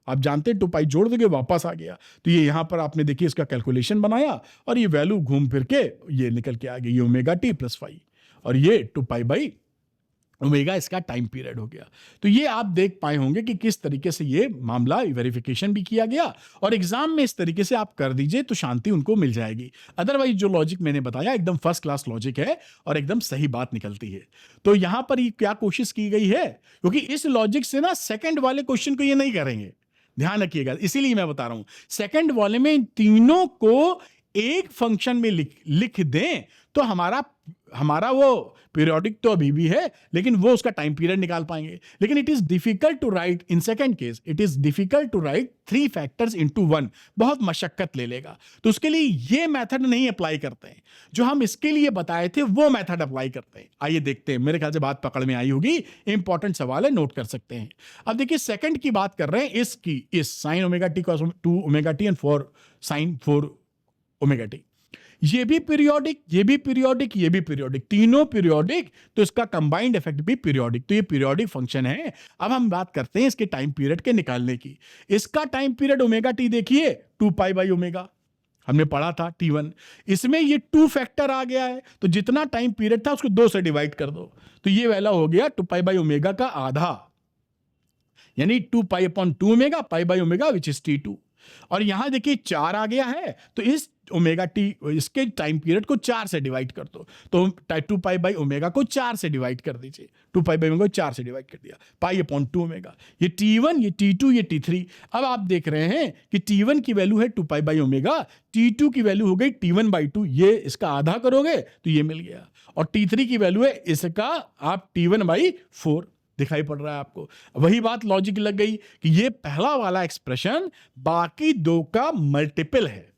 आप जानते हैं 2π जोड़ दोगे वापस आ गया। तो ये यहां पर आपने देखिए इसका कैलकुलेशन बनाया, और ये वैल्यू घूम फिर के ये निकल के आ गई, ये ओमेगा टी प्लस वाई, और ये 2π/ओमेगा इसका टाइम पीरियड हो गया। तो ये आप देख पाए होंगे कि किस तरीके से ये मामला वेरिफिकेशन भी किया गया, और एग्जाम में इस तरीके से आप कर दीजिए तो शांति उनको मिल जाएगी। अदरवाइज जो लॉजिक मैंने बताया एकदम फर्स्ट क्लास लॉजिक है और एकदम सही बात निकलती है। तो यहां पर ये क्या कोशिश की गई है, क्योंकि इस लॉजिक से ना सेकंड वाले क्वेश्चन को ये नहीं करेंगे, ध्यान रखिएगा, इसीलिए मैं बता रहा हूं। सेकंड वाले में इन तीनों को एक फंक्शन में लिख दें तो हमारा वो पीरियोडिक तो अभी भी है, लेकिन वो उसका टाइम पीरियड निकाल पाएंगे। लेकिन it is difficult to write, in second case it is difficult to write 3 factors into 1, बहुत मशक्कत ले लेगा। तो उसके लिए ये मेथड नहीं अप्लाई करते हैं, जो हम इसके लिए बताए थे वो मेथड अप्लाई करते हैं। आइए देखते हैं, मेरे ख्याल से बात पकड़ में आई होगी, इंपॉर्टेंट सवाल है, नोट कर सकते हैं। अब देखिए सेकंड की बात कर रहे हैं, इसकी, इस sign omega T cos 2 omega T and 4 sin 4 omega T, ये भी पीरियोडिक, ये भी पीरियोडिक, ये भी पीरियोडिक, तीनों पीरियोडिक, तो इसका कंबाइंड इफेक्ट भी पीरियोडिक, तो ये पीरियोडिक फंक्शन है। अब हम बात करते हैं इसके टाइम पीरियड के निकालने की। इसका टाइम पीरियड ओमेगा टी देखिए 2π/ओमेगा, हमने पढ़ा था T1, इसमें ये 2 फैक्टर आ गया है, तो जितना टाइम पीरियड था उसको 2 से डिवाइड कर दो, तो ये वाला हो गया 2π/ओमेगा का आधा, यानी 2π/2 ओमेगा, π/ओमेगा विच इज T2। और यहां देखिए 4 आ गया है, तो इस ओमेगा टी, इसके टाइम पीरियड को 4 से डिवाइड कर दो, तो 2π/ओमेगा को 4 से डिवाइड कर दीजिए, 2π/ओमेगा को 4 से डिवाइड कर दिया, π/2 ओमेगा, ये T1, ये T2, ये T3। अब आप देख रहे हैं कि T1 की वैल्यू है 2π/ओमेगा, T2 की वैल्यू हो गई T1/2, ये इसका आधा करोगे तो ये मिल गया, और T3 की वैल्यू है इसका आप T1/4, दिखाई पड़ रहा है आपको। वही बात लॉजिक लग गई कि ये पहला वाला एक्सप्रेशन बाकी दो का मल्टीपल है,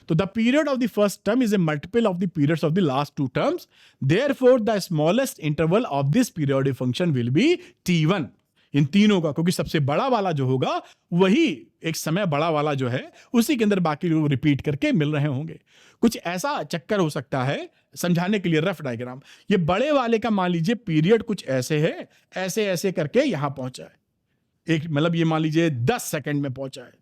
तो the period of the first term is a multiple of the periods of the last two terms, therefore the smallest interval of this periodic function will be T1, इन तीनों का, क्योंकि सबसे बड़ा वाला जो होगा वही एक समय बड़ा वाला जो है उसी के अंदर बाकी लोग रिपीट करके मिल रहे होंगे। कुछ ऐसा चक्कर हो सकता है, समझाने के लिए रफ डायग्राम, ये बड़े वाले का मान लीजिए पीरियड कुछ ऐसे है, ऐसे ऐसे करके यहां पहुंचा है, एक मतलब ये मान लीजिए 10 सेकंड में पहुंचा है,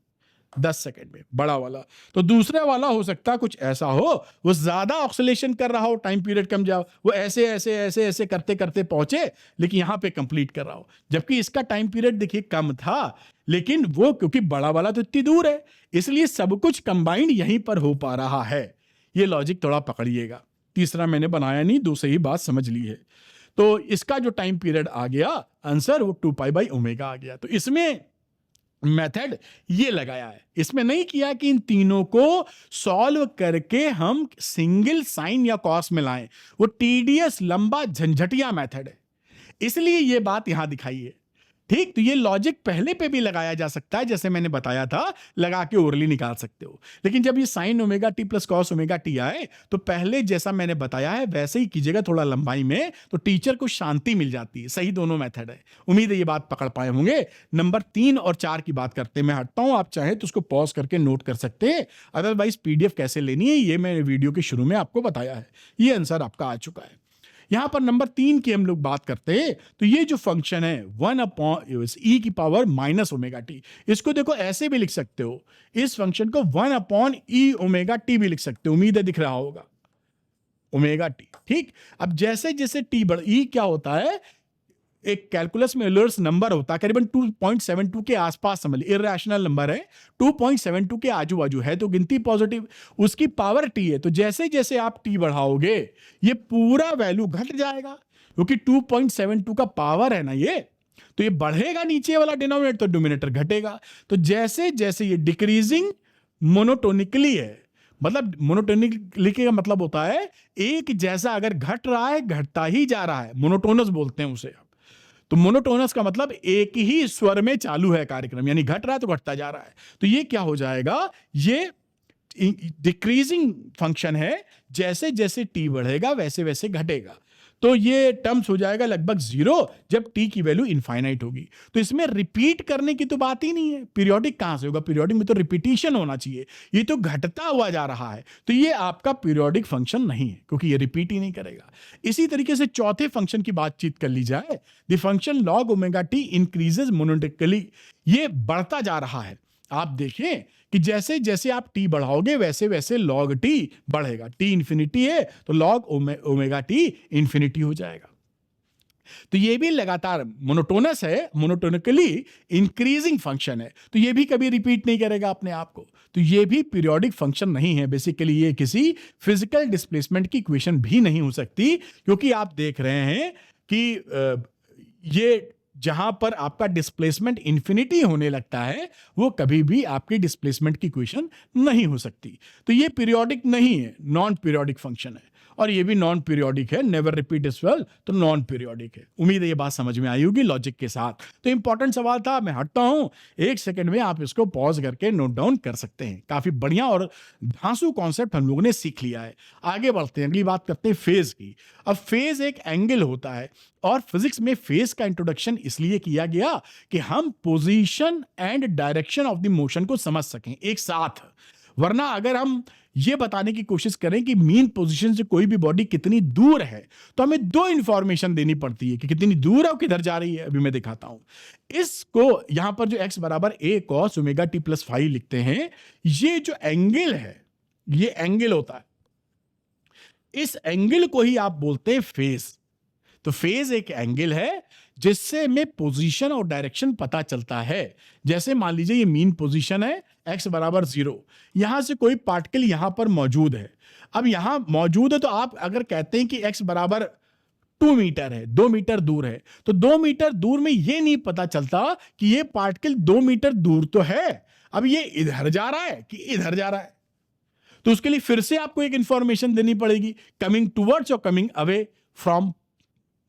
10 सेकंड में बड़ा वाला। तो दूसरा वाला हो सकता है कुछ ऐसा हो, वो ज्यादा ऑक्सीलेशन कर रहा हो, टाइम पीरियड कम जाओ, वो ऐसे ऐसे ऐसे ऐसे करते करते पहुंचे, लेकिन यहां पे कंप्लीट कर रहा हो, जबकि इसका टाइम पीरियड देखिए कम था, लेकिन वो क्योंकि बड़ा वाला तो इतनी दूर है, इसलिए सब कुछ कंबाइंड यहीं पर हो पा रहा है। ये लॉजिक थोड़ा पकड़िएगा। तीसरा मैंने बनाया नहीं, दो से ही बात समझ ली है। तो इसका जो टाइम पीरियड आ गया आंसर, वो 2π/ओमेगा आ गया। तो इसमें मेथड ये लगाया है। इसमें नहीं किया कि इन तीनों को सॉल्व करके हम सिंगल साइन या कॉस में लाएं। वो टीडियस लंबा झंझटिया मेथड है, इसलिए ये बात यहां दिखाई है। ठीक, तो ये लॉजिक पहले पे भी लगाया जा सकता है, जैसे मैंने बताया था, लगा के ओरली निकाल सकते हो। लेकिन जब ये sign omega t plus cos omega T आए, तो पहले जैसा मैंने बताया है वैसे ही कीजिएगा थोड़ा लंबाई में, तो टीचर को शांति मिल जाती है। सही दोनों मेथड है। उम्मीद है ये बात पकड़ पाए होंगे। नंबर 3 और 4 की बात करते हैं। मैं हटता हूं, आप चाहे तो उसको पॉज करके नोट कर सकते हैं। अदरवाइज पीडीएफ कैसे लेनी है ये मैंने वीडियो के शुरू में आपको बताया है। ये आंसर आपका आ चुका है। यहां पर नंबर 3 की हम लोग बात करते हैं, तो ये जो फंक्शन है 1/e की पावर माइनस ओमेगा टी, इसको देखो ऐसे भी लिख सकते हो। इस फंक्शन को 1/e ओमेगा टी भी लिख सकते हो। उम्मीद है दिख रहा होगा, ओमेगा टी। ठीक, अब जैसे जैसे टी बढ़, ई क्या होता है, एक कैलकुलस में एलर्स नंबर होता है, करीबन 2.72 के आसपास, समझ लीजिए इररेशनल नंबर है, 2.72 के आजू बाजू है, तो गिनती पॉजिटिव, उसकी पावर टी है। तो जैसे जैसे आप टी बढ़ाओगे ये पूरा वैल्यू घट जाएगा, क्योंकि 2.72 का पावर है ना ये, तो ये बढ़ेगा नीचे वाला डिनोमिनेटर, तो डिनोमिनेटर घटेगा। तो जैसे जैसे ये डिक्रीजिंग मोनोटोनिकली है, मतलब मोनोटोनिकली का मतलब होता है एक जैसा अगर घट रहा है घटता ही जा रहा है, मोनोटोनस बोलते हैं उसे। तो मोनोटोनस का मतलब एक ही स्वर में चालू है कार्यक्रम, यानी घट रहा है तो घटता जा रहा है। तो ये क्या हो जाएगा, ये डिक्रीजिंग फंक्शन है, जैसे जैसे टी बढ़ेगा वैसे वैसे घटेगा। तो ये टर्म्स हो जाएगा लगभग 0 जब टी की वैल्यू इनफाइनाइट होगी। तो इसमें रिपीट करने की तो बात ही नहीं है। पीरियोडिक कहां से होगा, पीरियोडिक में तो रिपीटिशन होना चाहिए। ये तो घटता हुआ जा रहा है, तो ये आपका पीरियोडिक फंक्शन नहीं है, क्योंकि ये रिपीट ही नहीं करेगा। इसी तरीके से चौथे फंक्शन की बातचीत कर ली जाए, the function log omega T increases monotonically, ये बढ़ता जा रहा है। आप देखें कि जैसे जैसे आप टी बढ़ाओगे वैसे वैसे लॉग टी बढ़ेगा। टी इंफिनिटी है तो लॉग ओमेगा टी इंफिनिटी हो जाएगा। तो ये भी लगातार मोनोटोनस है, मोनोटोनिकली इंक्रीजिंग फंक्शन है, तो ये भी कभी रिपीट नहीं करेगा अपने आप को। तो ये भी पीरियोडिक फंक्शन नहीं है। बेसिकली ये किसी फिजिकल डिस्प्लेसमेंट की इक्वेशन भी नहीं हो सकती, क्योंकि आप देख रहे हैं कि ये जहां पर आपका डिस्प्लेसमेंट इंफिनिटी होने लगता है, वो कभी भी आपकी डिस्प्लेसमेंट की इक्वेशन नहीं हो सकती। तो ये पीरियोडिक नहीं है, नॉन पीरियोडिक फंक्शन है। और ये भी नॉन पीरियोडिक है, नेवर रिपीट इज वेल, तो नॉन पीरियोडिक है। उम्मीद है ये बात समझ में आई होगी लॉजिक के साथ। तो इंपॉर्टेंट सवाल था, मैं हटता हूं, 1 सेकंड में आप इसको पॉज करके नोट डाउन कर सकते हैं। काफी बढ़िया और धांसू कॉन्सेप्ट हम लोगों ने सीख लिया है। आगे बढ़ते हैं, अगली बात करते हैं फेज की। अब फेज एक एंगल होता है, और फिजिक्स में फेज का इंट्रोडक्शन इसलिए किया गया कि हम position and direction of the motion को समझ सकें एक साथ। वरना अगर हम ये बताने की कोशिश करें कि मीन पोजीशन से कोई भी बॉडी कितनी दूर है, तो हमें 2 इंफॉर्मेशन देनी पड़ती है कि कितनी दूर है और किधर जा रही है। अभी मैं दिखाता हूं इसको। यहां पर जो x बराबर a cos omega t plus 5 लिखते हैं, ये जो एंगल है, ये एंगल होता है, इस एंगल को ही आप बोलते हैं फेज। तो फेज एक एंगल है जिससे हमें पोजीशन और डायरेक्शन पता चलता है। जैसे मान लीजिए ये मीन पोजीशन है, x बराबर 0, यहां से कोई पार्टिकल यहां पर मौजूद है। अब यहां मौजूद है, तो आप अगर कहते हैं कि x बराबर 2 मीटर है, 2 मीटर दूर है, तो 2 मीटर दूर में ये नहीं पता चलता कि ये पार्टिकल 2 मीटर दूर तो है, अब ये इधर जा रहा है कि इधर जा रहा है। तो उसके लिए फिर से आपको एक इंफॉर्मेशन देनी पड़ेगी, कमिंग टूवर्ड्स और coming away from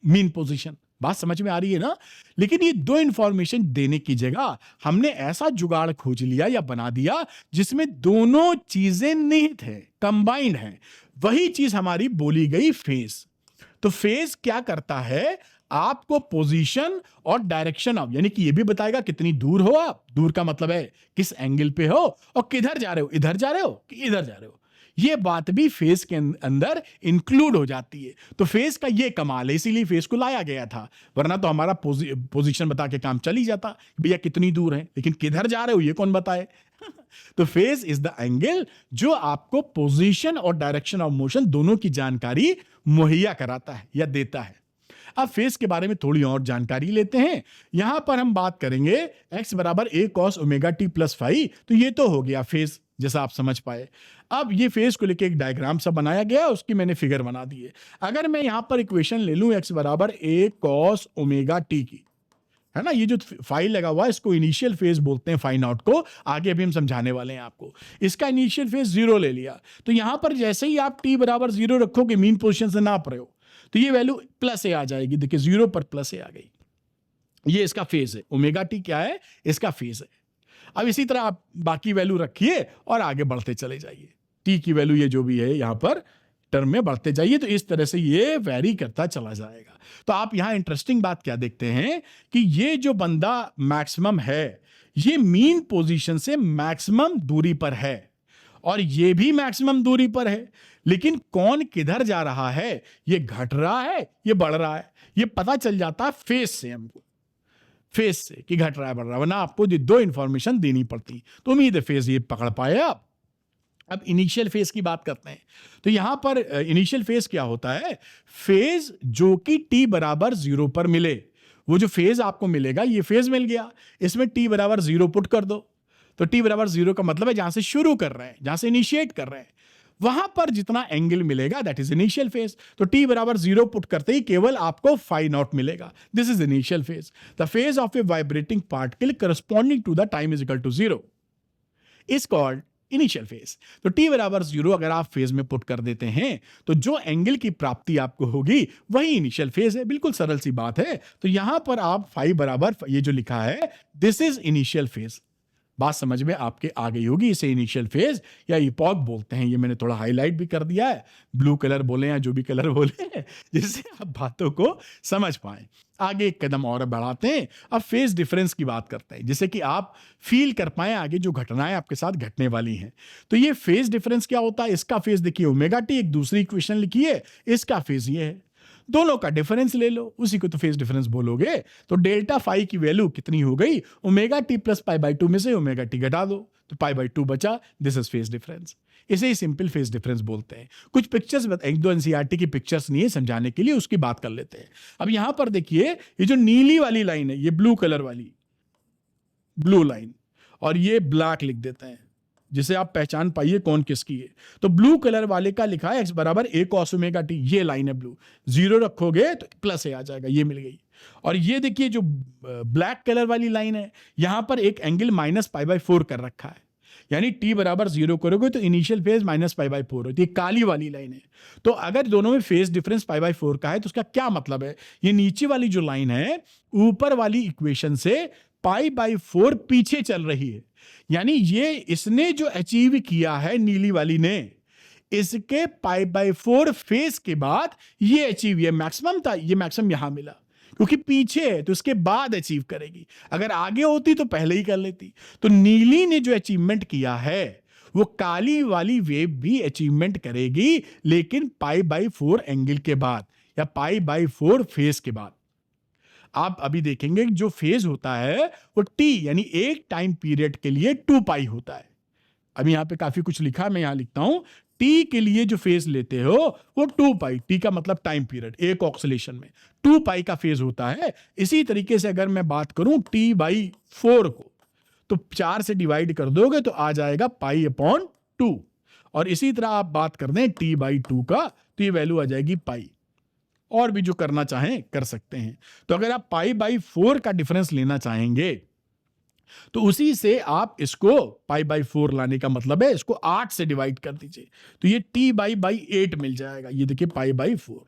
mean position. बात समझ में आ रही है ना। लेकिन ये 2 इंफॉर्मेशन देने की जगह हमने ऐसा जुगाड़ खोज लिया या बना दिया जिसमें दोनों चीजें निहित है, कंबाइंड है। वही चीज हमारी बोली गई फेज। तो फेज क्या करता है, आपको पोजीशन और डायरेक्शन ऑफ, यानी कि ये भी बताएगा कितनी दूर हो आप, दूर का मतलब है किस एंगल पे हो, और किधर जा रहे हो, इधर जा रहे हो कि इधर जा रहे हो, ये बात भी फेज के अंदर इंक्लूड हो जाती है। तो फेज का ये कमाल है, इसीलिए फेज को लाया गया था। वरना तो हमारा पोजीशन बता के काम चल ही जाता, भैया कितनी दूर है, लेकिन किधर जा रहे हो ये कौन बताए। तो फेज इज द एंगल जो आपको पोजीशन और डायरेक्शन ऑफ मोशन दोनों की जानकारी मुहैया कराता है या देता है। अब फेज के बारे में थोड़ी और जानकारी लेते हैं। यहां पर हम बात करेंगे x बराबर a cos omega t plus 5, तो ये तो हो गया फेज, जैसा आप समझ पाए। अब ये फेज को लेके एक डायग्राम सा बनाया गया, उसकी मैंने फिगर बना दी है। अगर मैं यहां पर इक्वेशन ले लूं x बराबर a cos ओमेगा t की, है ना। ये जो फाई लगा हुआ है इसको इनिशियल फेज बोलते हैं, फाई नॉट को आगे अभी हम समझाने वाले हैं आपको। इसका इनिशियल फेज 0 ले लिया, तो यहां पर जैसे ही आप t बराबर 0 रखोगे, मीन पोजीशन से नाप रहे हो, तो ये वैल्यू प्लस ए आ जाएगी। देखिए 0 पर प्लस ए आ गई, ये इसका फेज है। ओमेगा टी क्या है, इसका फेज है। अब इसी तरह आप बाकी वैल्यू रखिए और आगे बढ़ते चले जाइए। टी की वैल्यू ये जो भी है यहां पर टर्म में बढ़ते जाइए, तो इस तरह से ये वेरी करता चला जाएगा। तो आप यहां इंटरेस्टिंग बात क्या देखते हैं कि ये जो बंदा मैक्सिमम है, ये मीन पोजीशन से मैक्सिमम दूरी पर है और ये भी मैक्सिमम दूरी पर है, लेकिन कौन किधर जा रहा है, ये घट रहा है, ये बढ़ रहा है, ये पता चल जाता है फेस से, हमको फेस से कि घट रहा है बढ़ रहा है, वरना आपको ये दो इंफॉर्मेशन देनी पड़ती। तो उम्मीद है फेस ये पकड़ पाए आप। अब इनिशियल फेज की बात करते हैं, तो यहां पर इनिशियल फेज क्या होता है, फेज जो कि t बराबर 0 पर मिले। वो जो फेज आपको मिलेगा, ये फेज मिल गया, इसमें t बराबर 0 पुट कर दो, तो t बराबर 0 का मतलब है जहां से शुरू कर रहे हैं, जहां से इनिशिएट कर रहे हैं, वहां पर जितना एंगल मिलेगा दैट इज इनिशियल फेज। तो t बराबर 0 पुट करते ही केवल आपको फाई नॉट मिलेगा, this is initial phase. The phase of a vibrating particle corresponding to the time is equal to 0 is called initial phase. तो t बराबर 0 अगर आप फेज में पुट कर देते हैं, तो जो एंगल की प्राप्ति आपको होगी वही इनिशियल फेज है। बिल्कुल सरल सी बात है। तो यहां पर आप फाई बराबर ये जो लिखा है, दिस इज इनिशियल फेज। बात समझ में आपके आ गई होगी। इसे इनिशियल फेज या इपॉक बोलते हैं। ये मैंने थोड़ा हाईलाइट भी कर दिया है, ब्लू कलर बोले या जो भी कलर बोले, जिससे आप बातों को समझ पाएं। आगे एक कदम और बढ़ाते हैं, अब फेज डिफरेंस की बात करते हैं, जिससे कि आप फील कर पाएं आगे जो घटनाएं आपके साथ घटने वाली हैं। तो ये फेज डिफरेंस क्या होता है, इसका फेज देखिए ओमेगा टी, एक दूसरी इक्वेशन लिखिए, इसका फेज ये है, दोनों का डिफरेंस ले लो, उसी को तो फेज डिफरेंस बोलोगे। तो डेल्टा फाई की वैल्यू कितनी हो गई, omega t plus pi by 2 में से ओमेगा टी घटा दो तो पाई बाई 2 बचा, दिस इज फेज डिफरेंस। इसे ही सिंपल फेज डिफरेंस बोलते हैं। कुछ पिक्चर्स, एक दो एनसीईआरटी की पिक्चर्स नहीं है समझाने के लिए, उसकी बात कर लेते हैं। अब यहां पर देखिए, ये जो नीली वाली लाइन है, ये ब्लू कलर वाली ब्लू लाइन, और ये ब्लैक लिख देते हैं जिसे आप पहचान पाइए कौन किसकी है। तो ब्लू कलर वाले का लिखा है x बराबर a cos ओमेगा टी, ये लाइन है ब्लू, 0 रखोगे तो प्लस a आ जाएगा, ये मिल गई। और ये देखिए जो ब्लैक कलर वाली लाइन है, यहां पर एक एंगल माइनस पाई बाई 4 कर रखा है, यानी t बराबर 0 करोगे तो initial phase minus pi by 4 होती है, काली वाली लाइन है। तो अगर दोनों में फेज डिफरेंस पाई बाई 4 का है, तो उसका क्या मतलब है, ये नीचे वाली जो लाइन है ऊपर वाली इक्वेशन से पाई बाई 4 पीछे चल रही है। यानी ये इसने जो अचीव किया है नीली वाली ने, इसके पाई बाई 4 फेज के बाद ये अचीव, ये मैक्सिमम था, ये मैक्सिमम यहां मिला, क्योंकि पीछे है तो इसके बाद अचीव करेगी। अगर आगे होती तो पहले ही कर लेती। तो नीली ने जो अचीवमेंट किया है वो काली वाली वेव भी अचीवमेंट करेगी, लेकिन पाई बाई 4 एंगल के बाद या पाई बाई 4 फेज के बाद। आप अभी देखेंगे जो फेज होता है वो t यानी एक टाइम पीरियड के लिए 2 पाई होता है। अभी यहां पे काफी कुछ लिखा, मैं यहां लिखता हूं, t के लिए जो फेज लेते हो वो 2 पाई, t का मतलब टाइम पीरियड, एक ऑक्सीलेशन में 2 पाई का फेज होता है। इसी तरीके से अगर मैं बात करूं t बाई 4 को, तो 4 से डिवाइड कर दोगे तो आ जाएगा पाई अपॉन 2। और इसी तरह आप बात कर दें t बाई 2 का, तो ये वैल्यू आ जाएगी पाई। और भी जो करना चाहें कर सकते हैं। तो अगर आप पाई बाई 4 का डिफरेंस लेना चाहेंगे, तो उसी से आप इसको पाई बाई 4 लाने का मतलब है इसको 8 से डिवाइड कर दीजिए, तो ये t बाई 8 मिल जाएगा। ये देखिए पाई बाई 4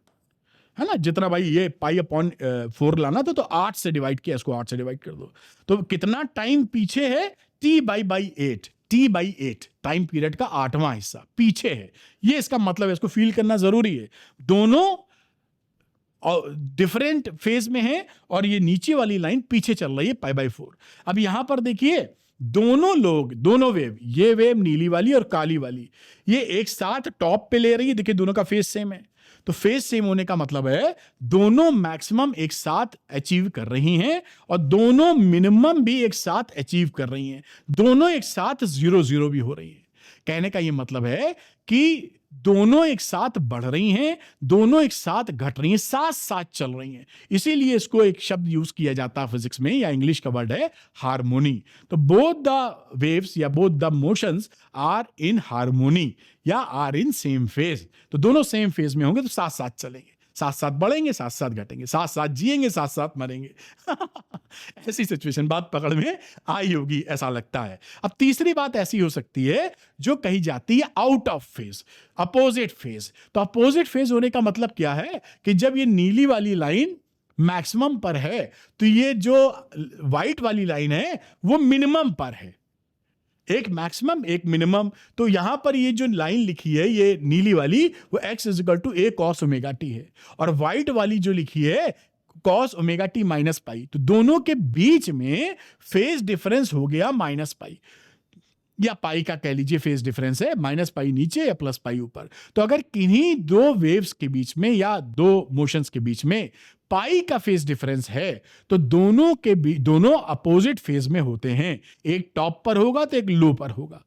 है ना, जितना भाई ये पाई अपॉन 4 लाना था, तो 8 से डिवाइड किया, इसको 8 से डिवाइड कर दो, तो कितना टाइम पीछे है, t by 8, t by 8 time period का 8वां हिस्सा पीछे है। ये इसका मतलब है, इसको फील करना जरूरी है। दोनों डिफरेंट फेज में है और ये नीचे वाली लाइन पीछे चल रही है पाई बाई 4। अब यहां पर देखिए दोनों लोग, दोनों वेव, ये वेव नीली वाली और काली वाली, ये एक साथ टॉप पे ले रही है। देखिए दोनों का फेज सेम है, तो फेज सेम होने का मतलब है दोनों मैक्सिमम एक साथ अचीव कर रही हैं और दोनों मिनिमम भी एक साथ अचीव कर रही हैं, दोनों एक साथ 0-0 भी हो रही है। कहने का यह मतलब है कि दोनों एक साथ बढ़ रही हैं, दोनों एक साथ घट रही हैं, साथ साथ चल रही हैं। इसीलिए इसको एक शब्द यूज किया जाता है फिजिक्स में, या इंग्लिश का वर्ड है हार्मोनी। तो बोथ द वेव्स या both the motions are in harmony या आर इन सेम फेज। तो दोनों सेम फेज में होंगे तो साथ साथ चलेंगे, साथ साथ बढ़ेंगे, साथ साथ घटेंगे, साथ साथ जिएंगे, साथ साथ मरेंगे। ऐसी सिचुएशन बात पकड़ में आई होगी, ऐसा लगता है। अब तीसरी बात ऐसी हो सकती है जो कही जाती है out of phase, opposite phase. तो अपोजिट फेज होने का मतलब क्या है कि जब ये नीली वाली लाइन मैक्सिमम पर है तो ये जो व्हाइट वाली लाइन है वो मिनिमम पर है। एक मैक्सिमम एक मिनिमम। तो यहां पर ये जो लाइन लिखी है ये नीली वाली वो x is equal to a cos omega t है, और व्हाइट वाली जो लिखी है cos omega t minus pi. तो दोनों के बीच में फेज डिफरेंस हो गया माइनस पाई, या पाई का कह लीजिए फेज डिफरेंस है, माइनस पाई नीचे या प्लस पाई ऊपर। तो अगर किन्हीं दो वेव्स के बीच में या दो मोशंस के बीच में पाई का फेज डिफरेंस है तो दोनों अपोजिट फेज में होते हैं। एक टॉप पर होगा तो एक लो पर होगा,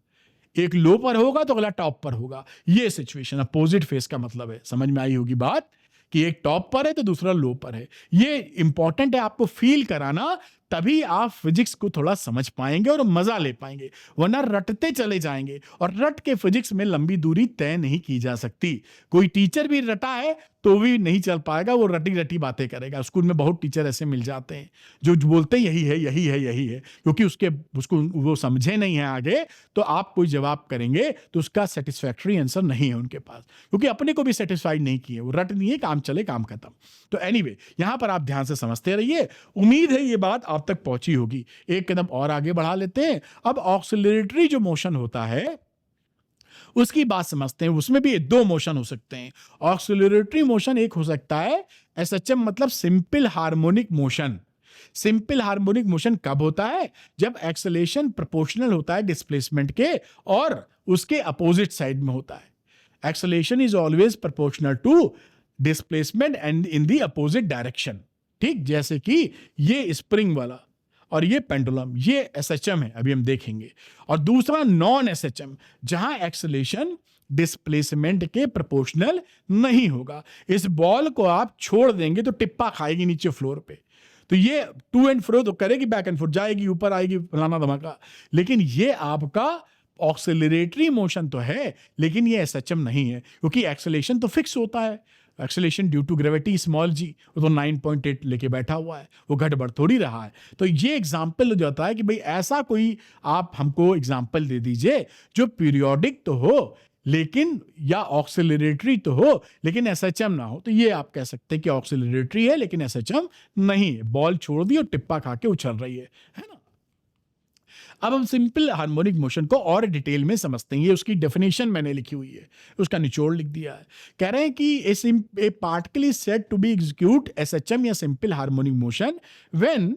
एक लो पर होगा तो अगला टॉप पर होगा। ये सिचुएशन अपोजिट फेज का मतलब है। समझ में आई होगी बात कि एक टॉप पर है तो दूसरा लो पर है। ये इंपॉर्टेंट है आपको फील कराना, तभी आप फिजिक्स को थोड़ा समझ पाएंगे और मजा ले पाएंगे, वरना रटते चले जाएंगे और रट के फिजिक्स में लंबी दूरी तय नहीं की जा सकती। कोई टीचर भी रटा है तो भी नहीं चल पाएगा, वो रटी रटी बातें करेगा। स्कूल में बहुत टीचर ऐसे मिल जाते हैं जो बोलते यही है यही है यही है, क्योंकि उसको वो समझे नहीं है आगे, तो आप कोई जवाब करेंगे तो उसका सेटिस्फैक्टरी आंसर नहीं है उनके पास, क्योंकि अपने को भी सेटिस्फाइड नहीं किए, वो रट नहीं है, काम चले काम खत्म। तो एनीवे यहां पर आप ध्यान से समझते रहिए, उम्मीद है ये बात आप तक पहुंची होगी। एक कदम और आगे बढ़ा लेते हैं। अब ऑक्सिलरेटरी जो मोशन होता है उसकी बात समझते हैं। उसमें भी दो मोशन हो सकते हैं। ऑक्सिलरेटरी मोशन एक हो सकता है एसएचएम, मतलब simple harmonic motion. Simple harmonic motion कब होता है? जब एक्सेलेरेशन प्रोपोर्शनल होता है डिस्प्लेसमेंट के और उसके अपोजिट साइड में होता है। Acceleration is always proportional to displacement and in the opposite direction. ठीक, जैसे कि ये स्प्रिंग वाला और ये पेंडुलम, ये एसएचएम है, अभी हम देखेंगे। और दूसरा नॉन एसएचएम, जहां एक्सेलेरेशन डिस्प्लेसमेंट के प्रोपोर्शनल नहीं होगा। इस बॉल को आप छोड़ देंगे तो टिप्पा खाएगी नीचे फ्लोर पे, तो ये टू एंड फ्रो तो करेगी, बैक एंड फोर्थ जाएगी, ऊपर आएगी, फलाना धमाका। लेकिन ये आपका ऑक्सिलरेटरी मोशन तो है, लेकिन ये एसएचएम नहीं है, क्योंकि एक्सेलेरेशन तो फिक्स होता है। Acceleration due to gravity small G, वो तो 9.8 लेके बैठा हुआ है, वो घट बढ़ थोड़ी रहा है। तो ये एग्जाम्पल हो जाता है कि भाई ऐसा कोई आप हमको एग्जाम्पल दे दीजिए जो पीरियोडिक तो हो लेकिन, या ऑक्सिलरेटरी तो हो लेकिन एसएचएम ना हो। तो ये आप कह सकते हैं कि ऑक्सिलरेटरी है लेकिन एसएचएम नहीं है। बॉल छोड़ दी और टिप्पा खा के उछल रही है ना। अब हम सिंपल हार्मोनिक मोशन को और डिटेल में समझते हैं। ये उसकी डेफिनेशन मैंने लिखी हुई है, उसका निचोड़ लिख दिया है। कह रहे हैं कि a particle is said to be execute SHM या simple harmonic motion when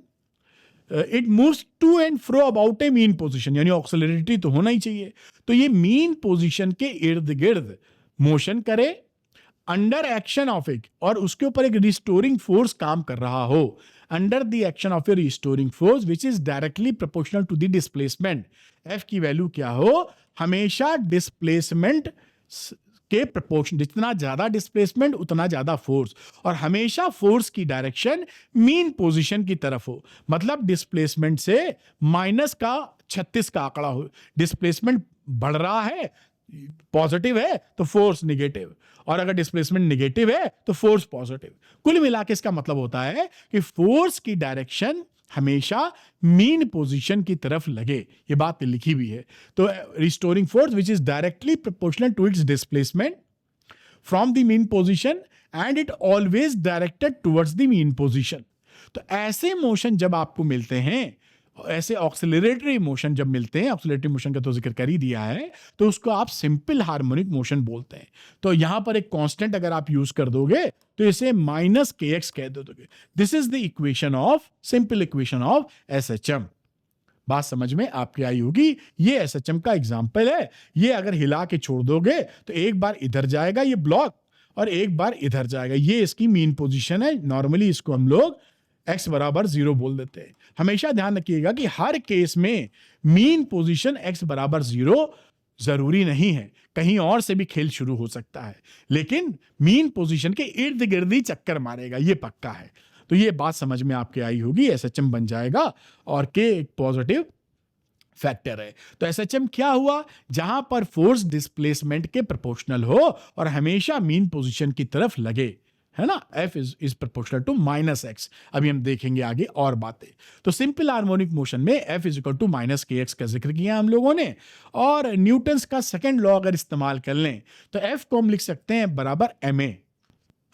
it moves to and fro about a mean position, यानी ऑक्सिलरेटरी तो होना ही चाहिए। तो ये मीन पोजीशन के इर्द गिर्द मोशन करे अंडर एक्शन ऑफ इट, और उसके ऊपर एक रिस्टोरिंग फोर्स काम कर रहा हो। Under the action of a restoring force which is directly proportional to the displacement. F की वैल्यू क्या हो? हमेशा डिस्प्लेसमेंट के प्रोपोर्शन, जितना ज्यादा डिस्प्लेसमेंट उतना ज्यादा फोर्स, और हमेशा फोर्स की डायरेक्शन मीन पोजीशन की तरफ हो। मतलब डिस्प्लेसमेंट से माइनस का 36 का आंकड़ा हो। डिस्प्लेसमेंट बढ़ रहा है, पॉजिटिव है तो फोर्स निगेटिव, और अगर डिस्प्लेसमेंट निगेटिव है तो फोर्स पॉजिटिव। कुल मिलाकर इसका मतलब होता है कि फोर्स की डायरेक्शन हमेशा मीन पोजीशन की तरफ लगे। ये बात लिखी भी है। तो restoring force which is directly proportional to its displacement from the mean position and it always directed towards the mean position. तो ऐसे मोशन जब आपको मिलते हैं, ऐसे ऑक्सिलरेटरी मोशन जब मिलते हैं, ऑक्सिलरेटरी मोशन का तो जिक्र कर ही दिया है, तो उसको आप सिंपल हार्मोनिक मोशन बोलते हैं। तो यहां पर एक कांस्टेंट अगर आप यूज कर दोगे तो इसे माइनस के एक्स कह दोगे। This is the equation of, simple equation of SHM. बात समझ में आपकी आई होगी। ये एसएचएम का एग्जाम्पल है। ये अगर हिला के छोड़ दोगे तो एक बार इधर जाएगा ये ब्लॉक और एक बार इधर जाएगा। ये इसकी मीन पोजीशन है। नॉर्मली इसको हम लोग x बराबर 0 बोल देते हैं। हमेशा ध्यान रखिएगा कि हर केस में मीन पोजीशन x बराबर 0 जरूरी नहीं है, कहीं और से भी खेल शुरू हो सकता है, लेकिन मीन पोजीशन के इर्द गिर्द ही चक्कर मारेगा, ये पक्का है। तो ये बात समझ में आपके आई होगी। एसएचएम बन जाएगा और के एक पॉजिटिव फैक्टर है। तो एसएचएम क्या हुआ? जहां पर फोर्स डिस्प्लेसमेंट के प्रोपोर्शनल हो और हमेशा मीन पोजीशन की तरफ लगे, है ना, f is proportional to minus x. अभी हम देखेंगे आगे और बातें। तो सिंपल हार्मोनिक मोशन में f is equal to minus के एक्स का जिक्र किया हम लोगों ने, और न्यूटन्स का सेकंड लॉ अगर इस्तेमाल कर लें तो f को हम लिख सकते हैं बराबर ma,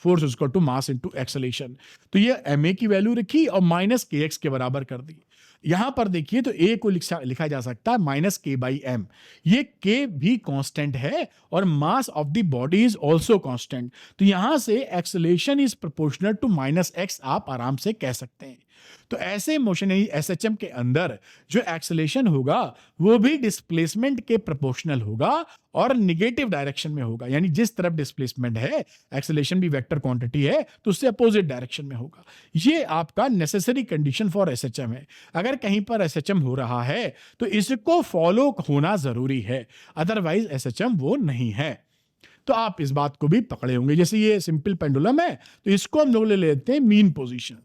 force is equal to mass into acceleration. तो ये ma की वैल्यू रखी और माइनस के एक्स के बराबर कर दी। यहां पर देखिए तो a को लिखा जा सकता है माइनस के बाई एम। ये k भी कांस्टेंट है और mass of the body is also constant. तो यहां से acceleration is proportional to minus x आप आराम से कह सकते हैं। तो ऐसे मोशन यानी एसएचएम के अंदर जो एक्सेलरेशन होगा वो भी डिस्प्लेसमेंट के प्रोपोर्शनल होगा और निगेटिव डायरेक्शन में होगा, यानी जिस तरफ डिस्प्लेसमेंट है एक्सेलरेशन भी वेक्टर क्वांटिटी है तो उससे अपोजिट डायरेक्शन में होगा। ये आपका नेसेसरी कंडीशन फॉर एसएचएम है। अगर कहीं पर एसएचएम हो रहा है तो इसको फॉलो होना जरूरी है, अदरवाइज एसएचएम वो नहीं है। तो आप इस बात को भी पकड़े होंगे। जैसे ये सिंपल पेंडुलम है तो इसको हम लोग ले लेते हैं मीन पोजीशन,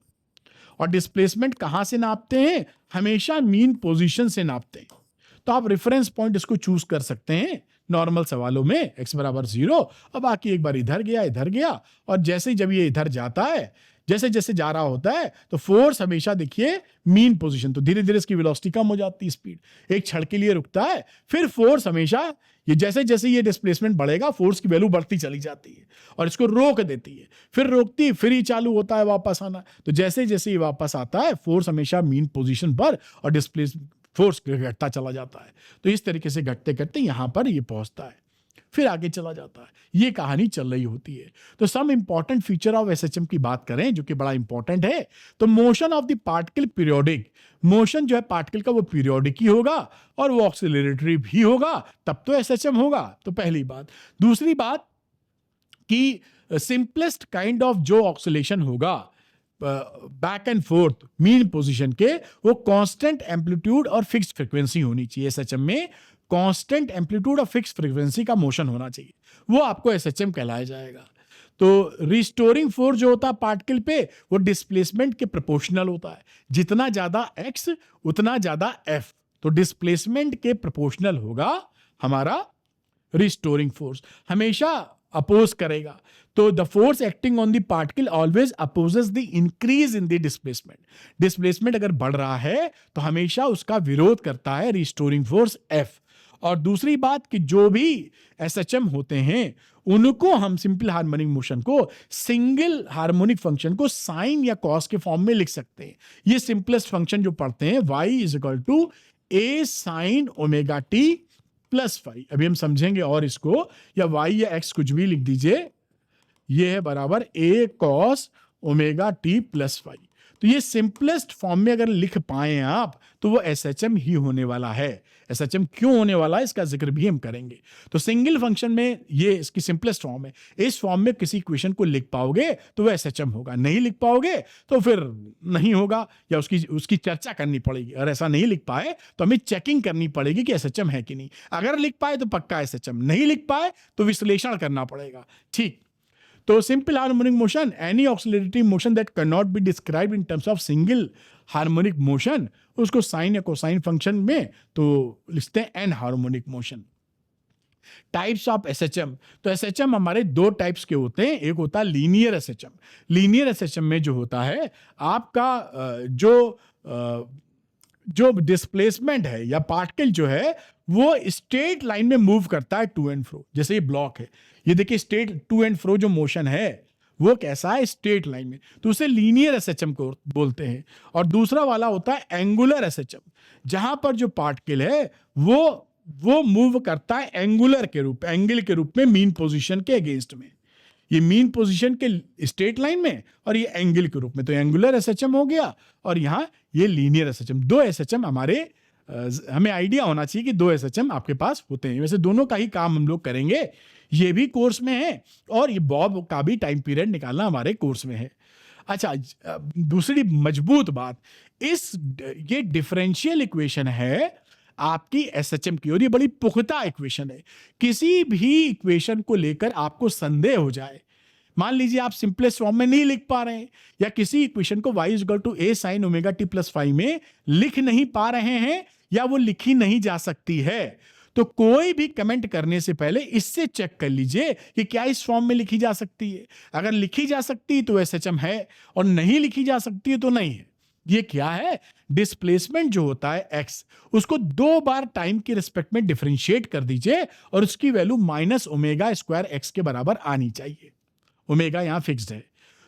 और डिस्प्लेसमेंट कहां से नापते हैं, हमेशा मीन पोजीशन से नापते हैं। तो आप रेफरेंस पॉइंट इसको चूज कर सकते हैं नॉर्मल सवालों में x बराबर 0, और बाकी एक बार इधर गया, और जैसे जब ये इधर जाता है, जैसे जैसे जा रहा होता है तो फोर्स हमेशा देखिए मीन पोजीशन, तो धीरे धीरे इसकी वेलोसिटी कम हो जाती है, स्पीड एक क्षण के लिए रुकता है, फिर फोर्स हमेशा ये जैसे जैसे ये डिस्प्लेसमेंट बढ़ेगा फोर्स की वैल्यू बढ़ती चली जाती है और इसको रोक देती है, फिर रोकती फिर ही चालू होता है वापस आना। तो जैसे जैसे ये वापस आता है फोर्स हमेशा मीन पोजीशन पर और डिस्प्लेस फोर्स घटता चला जाता है। तो इस तरीके से घटते घटते यहां पर ये पहुंचता है, फिर आगे चला जाता है। ये कहानी चल रही होती है। तो some important feature of SHM की बात करें जो कि बड़ा इंपॉर्टेंट है, तो motion of the particle periodic, motion जो है पार्टिकल का वो पीरियोडिक ही होगा और वो ऑक्सिलरेटरी भी होगा, तब तो एसएचएम होगा। तो पहली बात। दूसरी बात कि सिंपलेस्ट काइंड ऑफ जो ऑक्सिलेशन होगा back and fourth mean position के, वो कांस्टेंट एम्पलीट्यूड और फिक्स्ड फ्रीक्वेंसी होनी चाहिए। एसएचएम में कांस्टेंट एम्पलीट्यूड और फिक्स्ड फ्रीक्वेंसी का मोशन होना चाहिए, वो आपको एसएचएम कहलाया जाएगा। तो रिस्टोरिंग फोर्स जो होता है पार्टिकल पे वो डिस्प्लेसमेंट के प्रोपोर्शनल होता है, जितना ज्यादा एक्स उतना ज्यादा एफ। तो डिस्प्लेसमेंट के प्रोपोर्शनल होगा हमारा रिस्टोरिंग फोर्स, हमेशा अपोज करेगा। तो the force acting on the particle always opposes the increase in the displacement. Displacement अगर बढ़ रहा है तो हमेशा उसका विरोध करता है रिस्टोरिंग फोर्स एफ। और दूसरी बात कि जो भी एसएचएम होते हैं उनको हम सिंपल हार्मोनिक मोशन को सिंगल हार्मोनिक फंक्शन को साइन या कॉस के फॉर्म में लिख सकते हैं। ये सिंपलेस्ट फंक्शन जो पढ़ते हैं y is equal to a sin omega t plus five. अभी हम समझेंगे और इसको, या y या x कुछ भी लिख दीजिए, ये है बराबर a cos omega t plus five. तो ये सिंपलेस्ट फॉर्म में अगर लिख पाए आप तो वो एसएचएम ही होने वाला है। एसएचएम क्यों होने वाला है इसका जिक्र भी हम करेंगे। तो सिंगल फंक्शन में ये इसकी सिंपलेस्ट फॉर्म है। इस फॉर्म में किसी इक्वेशन को लिख पाओगे तो वो एसएचएम होगा, नहीं लिख पाओगे तो फिर नहीं होगा, या उसकी चर्चा करनी पड़ेगी। और ऐसा नहीं लिख पाए तो हमें चेकिंग करनी पड़ेगी कि एसएचएम है कि नहीं। अगर लिख पाए तो पक्का एसएचएम, नहीं लिख पाए तो विश्लेषण करना पड़ेगा। ठीक। तो simple harmonic motion, any oscillatory motion that can not be described in terms of single harmonic motion, उसको साइन या कोसाइन फंक्शन में तो लिखते हैं anharmonic motion. Types of SHM, तो एसएचएम हमारे दो टाइप्स के होते हैं। एक होता है लीनियर एसएचएम। लीनियर एसएचएम में जो होता है आपका जो डिस्प्लेसमेंट है या पार्टिकल जो है वो स्ट्रेट लाइन में मूव करता है टू एंड फ्रो। जैसे ये ब्लॉक है, ये देखिए स्ट्रेट टू एंड फ्रो जो मोशन है वो कैसा है, स्ट्रेट लाइन में, तो उसे लीनियर एसएचएम को बोलते हैं। और दूसरा वाला होता है एंगुलर एसएचएम, जहां पर जो पार्टिकल है वो मूव करता है एंगुलर के रूप, एंगल के रूप में मीन पोजीशन के अगेंस्ट में। ये मीन पोजीशन के स्ट्रेट लाइन में और ये एंगल के रूप में, तो एंगुलर एसएचएम हो गया और यहां ये लीनियर एसएचएम। दो एसएचएम हमारे हमें आइडिया होना चाहिए कि दो एसएचएम आपके पास होते हैं। वैसे दोनों का ही काम हम लोग करेंगे, ये भी कोर्स में है और ये बॉब का भी टाइम पीरियड निकालना हमारे कोर्स में है। अच्छा, दूसरी मजबूत बात, ये डिफरेंशियल इक्वेशन है आपकी एसएचएम की, और ये बड़ी पुख्ता इक्वेशन है। किसी भी इक्वेशन को लेकर आपको संदेह हो जाए, मान लीजिए आप सिंपलेस्ट फॉर्म में नहीं लिख पा रहे हैं, या किसी इक्वेशन को y equal to a sin omega t plus five में लिख नहीं पा रहे हैं, या वो लिखी नहीं जा सकती है, तो कोई भी कमेंट करने से पहले इससे चेक कर लीजिए कि क्या इस फॉर्म में लिखी जा सकती है। अगर लिखी जा सकती है तो एसएचएम है, और नहीं लिखी जा सकती है तो नहीं है। ये क्या है? डिस्प्लेसमेंट जो होता है एक्स, उसको 2 बार टाइम के रिस्पेक्ट में डिफरेंशिएट कर दीजिए और उसकी value minus omega square x के बराबर आनी चाहिए। ओमेगा यहां फिक्स्ड है,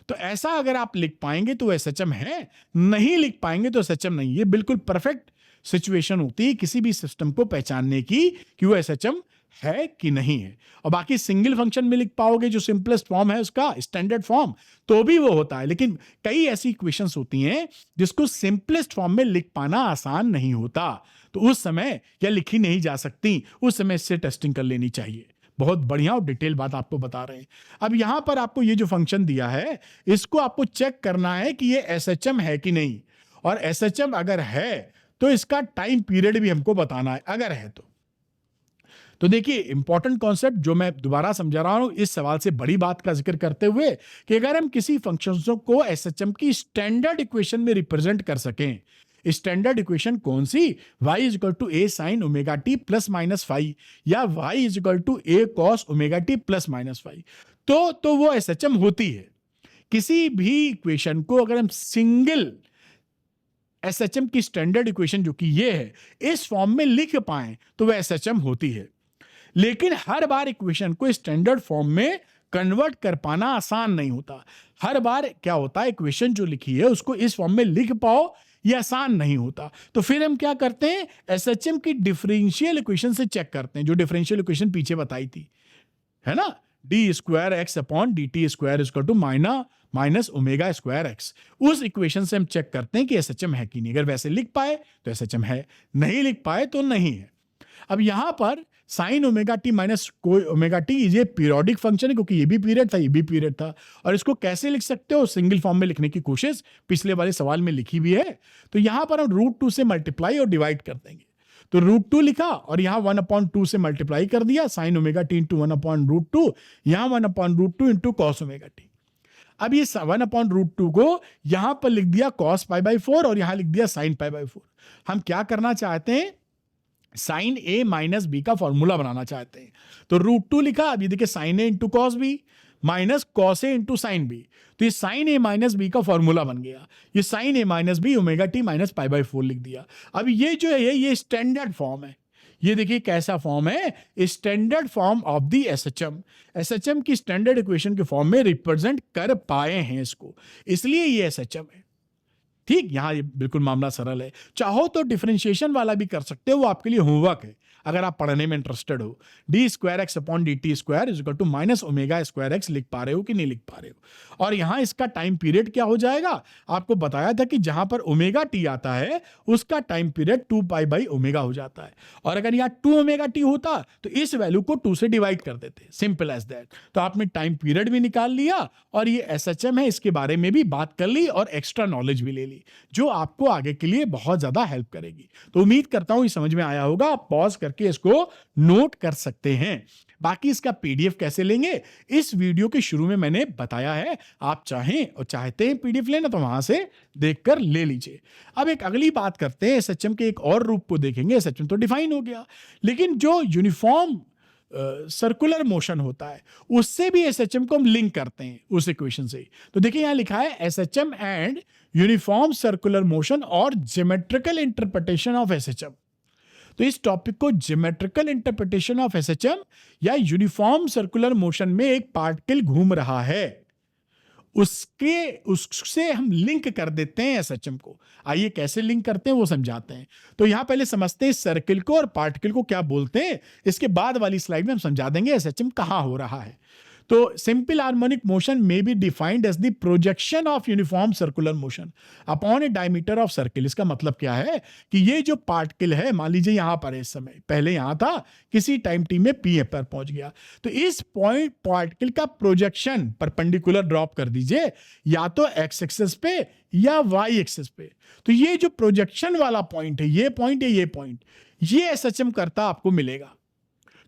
तो ऐसा अगर आप लिख पाएंगे तो एसएचएम है, नहीं लिख पाएंगे तो एसएचएम नहीं। ये बिल्कुल परफेक्ट सिचुएशन होती है किसी भी सिस्टम को पहचानने की कि वो एसएचएम है कि नहीं है। और बाकी सिंगल फंक्शन में लिख पाओगे जो सिंपलेस्ट फॉर्म है उसका स्टैंडर्ड फॉर्म, तो भी वो होता है। लेकिन कई ऐसी इक्वेशंस होती हैं जिसको सिंपलेस्ट फॉर्म में लिख पाना आसान नहीं होता, तो उस समय या लिखी नहीं जा सकती, उस समय इससे टेस्टिंग कर लेनी चाहिए। बहुत बढ़िया और डिटेल बात आपको बता रहे हैं। अब यहां पर आपको ये जो फंक्शन दिया है इसको आपको चेक करना है कि ये एसएचएम है कि नहीं, और एसएचएम अगर है तो इसका टाइम पीरियड भी हमको बताना है अगर है तो देखिए इंपॉर्टेंट कॉन्सेप्ट जो मैं दोबारा समझा रहा हूं इस सवाल से बड़ी बात का जिक्र करते हुए कि अगर हम किसी फंक्शन को एसएचएम की स्टैंडर्ड इक्वेशन में रिप्रेजेंट कर सकें, स्टैंडर्ड इक्वेशन कौन सी? y is equal to a sine omega t plus minus five या y is equal to A cos omega t plus minus five, तो वो एसएचएम होती है। किसी भी इक्वेशन को अगर हम सिंगल एसएचएम की स्टैंडर्ड इक्वेशन जो कि ये है इस फॉर्म में लिख पाएं तो वह एसएचएम होती है। लेकिन हर बार इक्वेशन को स्टैंडर्ड फॉर्म में कन्वर्ट कर पाना आसान नहीं होता। हर बार क्या होता है, इक्वेशन जो लिखी है उसको इस फॉर्म में लिख पाओ ये आसान नहीं होता। तो फिर हम क्या करते हैं, एसएचएम की डिफरेंशियल इक्वेशन से चेक करते हैं, जो डिफरेंशियल इक्वेशन पीछे बताई थी, है ना, d square x upon d t square equal to minus omega square x. उस इक्वेशन से हम चेक करते हैं कि एसएचएम है कि नहीं। अगर वैसे लिख पाए तो एसएचएम है, नहीं लिख पाए तो नहीं है। अब यहां पर sign omega t minus omega T ये पीरियोडिक फंक्शन है, क्योंकि ये भी पीरियड था ये भी पीरियड था। और इसको कैसे लिख सकते हो, सिंगल फॉर्म में लिखने की कोशिश पिछले वाले सवाल में लिखी भी है। तो यहां पर हम √2 से मल्टीप्लाई और डिवाइड कर देंगे। तो √2 लिखा और यहां 1/2 से मल्टीप्लाई कर दिया, साइन ओमेगा टी इंटू 1/√2, यहां 1/√2 इंटू कॉस ओमेगा टी। अब ये 1/√2 को यहां पर लिख दिया cos π/4 और यहां लिख दिया sin π/4। हम क्या करना चाहते हैं, साइन ए माइनस बी का फॉर्मूला बनाना चाहते हैं। तो √2 लिखा, अब ये देखिए sine A into cos B minus cos A into sine B, तो ये साइन ए माइनस बी का फॉर्मूला बन गया। ये sine A minus B omega t minus π/4 लिख दिया। अब ये जो है ये स्टैंडर्ड फॉर्म है। ये देखिए कैसा फॉर्म है, standard form of the SHM. SHM की स्टैंडर्ड इक्वेशन के फॉर्म में रिप्रेजेंट कर पाए हैं इसको, इसलिए ये एसएचएम है। ठीक, यहां ये बिल्कुल मामला सरल है। चाहो तो डिफरेंशिएशन वाला भी कर सकते हो, वो आपके लिए होमवर्क है अगर आप पढ़ने में इंटरेस्टेड हो। D square x upon d t square is equal to minus omega square x लिख पा रहे हो कि नहीं लिख पा रहे हो। और यहां इसका टाइम पीरियड क्या हो जाएगा, आपको बताया था कि जहां पर ओमेगा टी आता है उसका टाइम पीरियड 2π/ओमेगा हो जाता है। और अगर यहाँ 2 ओमेगा टी होता तो इस वैल्यू को 2 से डिवाइड कर देते, सिंपल एज दैट। तो आपने टाइम पीरियड भी निकाल लिया और ये एसएचएम है इसके बारे में भी बात कर ली और एक्स्ट्रा नॉलेज भी ले ली, जो आपको आगे के लिए बहुत ज्यादा हेल्प करेगी। तो उम्मीद करता हूं ये समझ में आया होगा। आप पॉज करके इसको नोट कर सकते हैं। बाकी इसका पीडीएफ कैसे लेंगे, इस वीडियो के शुरू में मैंने बताया है। आप चाहें और चाहते हैं पीडीएफ लेना तो वहां से देखकर ले लीजिए। अब एक अगली बात करते हैं, एसएचएम के एक और रूप को देखेंगे। एसएचएम तो डिफाइन हो गया, लेकिन जो यूनिफॉर्म सर्कुलर मोशन होता है उससे भी एसएचएम को हम लिंक करते हैं उस इक्वेशन से। तो देखिए यहां लिखा है SHM and uniform circular motion और ज्योमेट्रिकल इंटरप्रिटेशन ऑफ एसएचएम। तो इस टॉपिक को ज्योमेट्रिकल इंटरप्रिटेशन ऑफ एसएचएम या यूनिफॉर्म सर्कुलर मोशन में एक पार्टिकल घूम रहा है उससे हम लिंक कर देते हैं एसएचएम को। आइए कैसे लिंक करते हैं वो समझाते हैं। तो यहां पहले समझते हैं सर्किल को और पार्टिकल को क्या बोलते हैं, इसके बाद वाली स्लाइड में हम समझा देंगे एसएचएम कहां हो रहा है। तो सिंपल हार्मोनिक मोशन में be defined as the projection of uniform circular motion upon a diameter of circle. इसका मतलब क्या है कि ये जो पार्टिकल है, मान लीजिए यहां पर इस समय पहले यहां था, किसी टाइम टी में पी पर पहुंच गया, तो इस पॉइंट पार्टिकल का प्रोजेक्शन परपेंडिकुलर ड्रॉप कर दीजिए, या तो एक्स एक्सिस पे या वाई एक्सिस पे। तो ये जो प्रोजेक्शन वाला पॉइंट है, ये पॉइंट है, ये पॉइंट, ये एसएचएम करता आपको मिलेगा।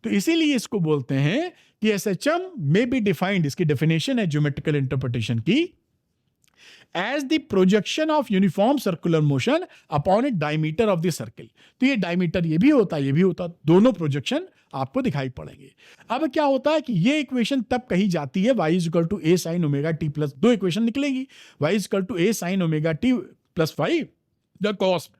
तो इसीलिए इसको बोलते हैं कि एसएचएम में बी डिफाइंड, इसकी डेफिनेशन है ज्योमेट्रिकल इंटरप्रिटेशन की, as the projection of uniform circular motion upon a diameter of the circle. तो ये डायमीटर ये भी होता है, ये भी होता है, दोनों प्रोजेक्शन आपको दिखाई पड़ेंगे। अब क्या होता है कि ये इक्वेशन तब कही जाती है y equal to a sine omega t plus, दो इक्वेशन निकलेगी, y equal to a sine omega t plus five the cos,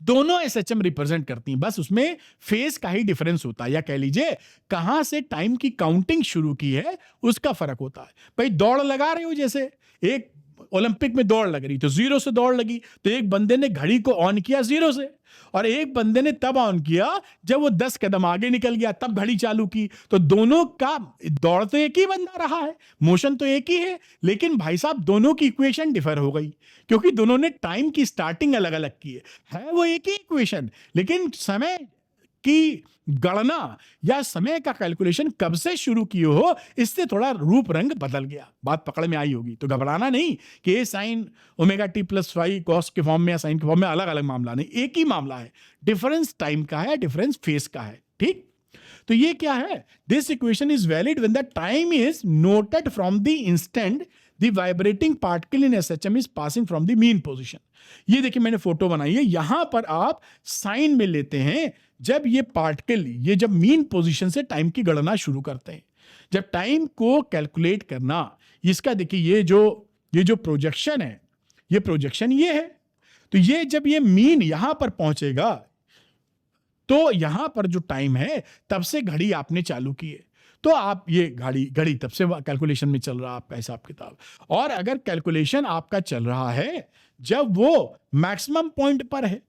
दोनों एसएचएम रिप्रेजेंट करती हैं, बस उसमें फेज का ही डिफरेंस होता है, या कह लीजिए कहां से टाइम की काउंटिंग शुरू की है उसका फर्क होता है। भाई दौड़ लगा रहे हो, जैसे एक ओलंपिक में दौड़ लग रही तो जीरो से दौड़ लगी, तो एक बंदे ने घड़ी को ऑन किया जीरो से, और एक बंदे ने तब ऑन किया जब वो 10 कदम आगे निकल गया, तब घड़ी चालू की। तो दोनों का दौड़ तो एक ही बंदा रहा है, मोशन तो एक ही है, लेकिन भाई साहब दोनों की इक्वेशन डिफर हो गई, क्योंकि दोनों ने टाइम की स्टार्टिंग अलग अलग की है वो एक ही इक्वेशन, लेकिन समय की गणना या समय का कैलकुलेशन कब से शुरू किए हो, इससे थोड़ा रूप रंग बदल गया। बात पकड़ में आई होगी, तो घबराना नहीं कि A sine omega t plus five cos के फॉर्म में या साइन के फॉर्म में अलग अलग मामला नहीं, एक ही मामला है, डिफरेंस टाइम का है, डिफरेंस फेस का है। ठीक, तो ये क्या है, this equation is valid when the time is noted from the instant the vibrating particle in SHM is passing from the mean position. ये देखिए मैंने फोटो बनाई है, यहां पर आप साइन में लेते हैं जब ये पार्टिकल, ये जब मीन पोजीशन से टाइम की गणना शुरू करते हैं, जब टाइम को कैलकुलेट करना, इसका देखिए ये जो प्रोजेक्शन है, ये प्रोजेक्शन ये है, तो ये जब ये मीन यहां पर पहुंचेगा तो यहां पर जो टाइम है तब से घड़ी आपने चालू की है, तो आप ये घड़ी तब से कैलकुलेशन में चल रहा है आपका हिसाब किताब। और अगर कैलकुलेशन आपका चल रहा है जब वो मैक्सिमम पॉइंट पर है,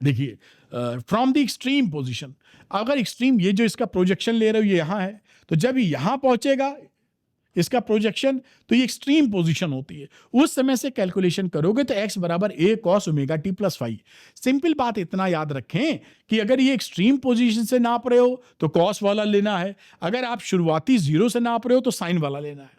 देखिए फ्रॉम द एक्सट्रीम पोजीशन, अगर एक्सट्रीम ये जो इसका प्रोजेक्शन ले रहे हो ये यहां है, तो जब ये यहां पहुंचेगा इसका प्रोजेक्शन, तो ये एक्सट्रीम पोजीशन होती है, उस समय से कैलकुलेशन करोगे तो x बराबर a cos omega t plus five. Simple बात इतना याद रखें कि अगर ये एक्सट्रीम पोजीशन से नाप रहे हो तो cos वाला लेना है, अगर आप शुरुआती जीरो से नाप रहे हो तो साइन वाला लेना है।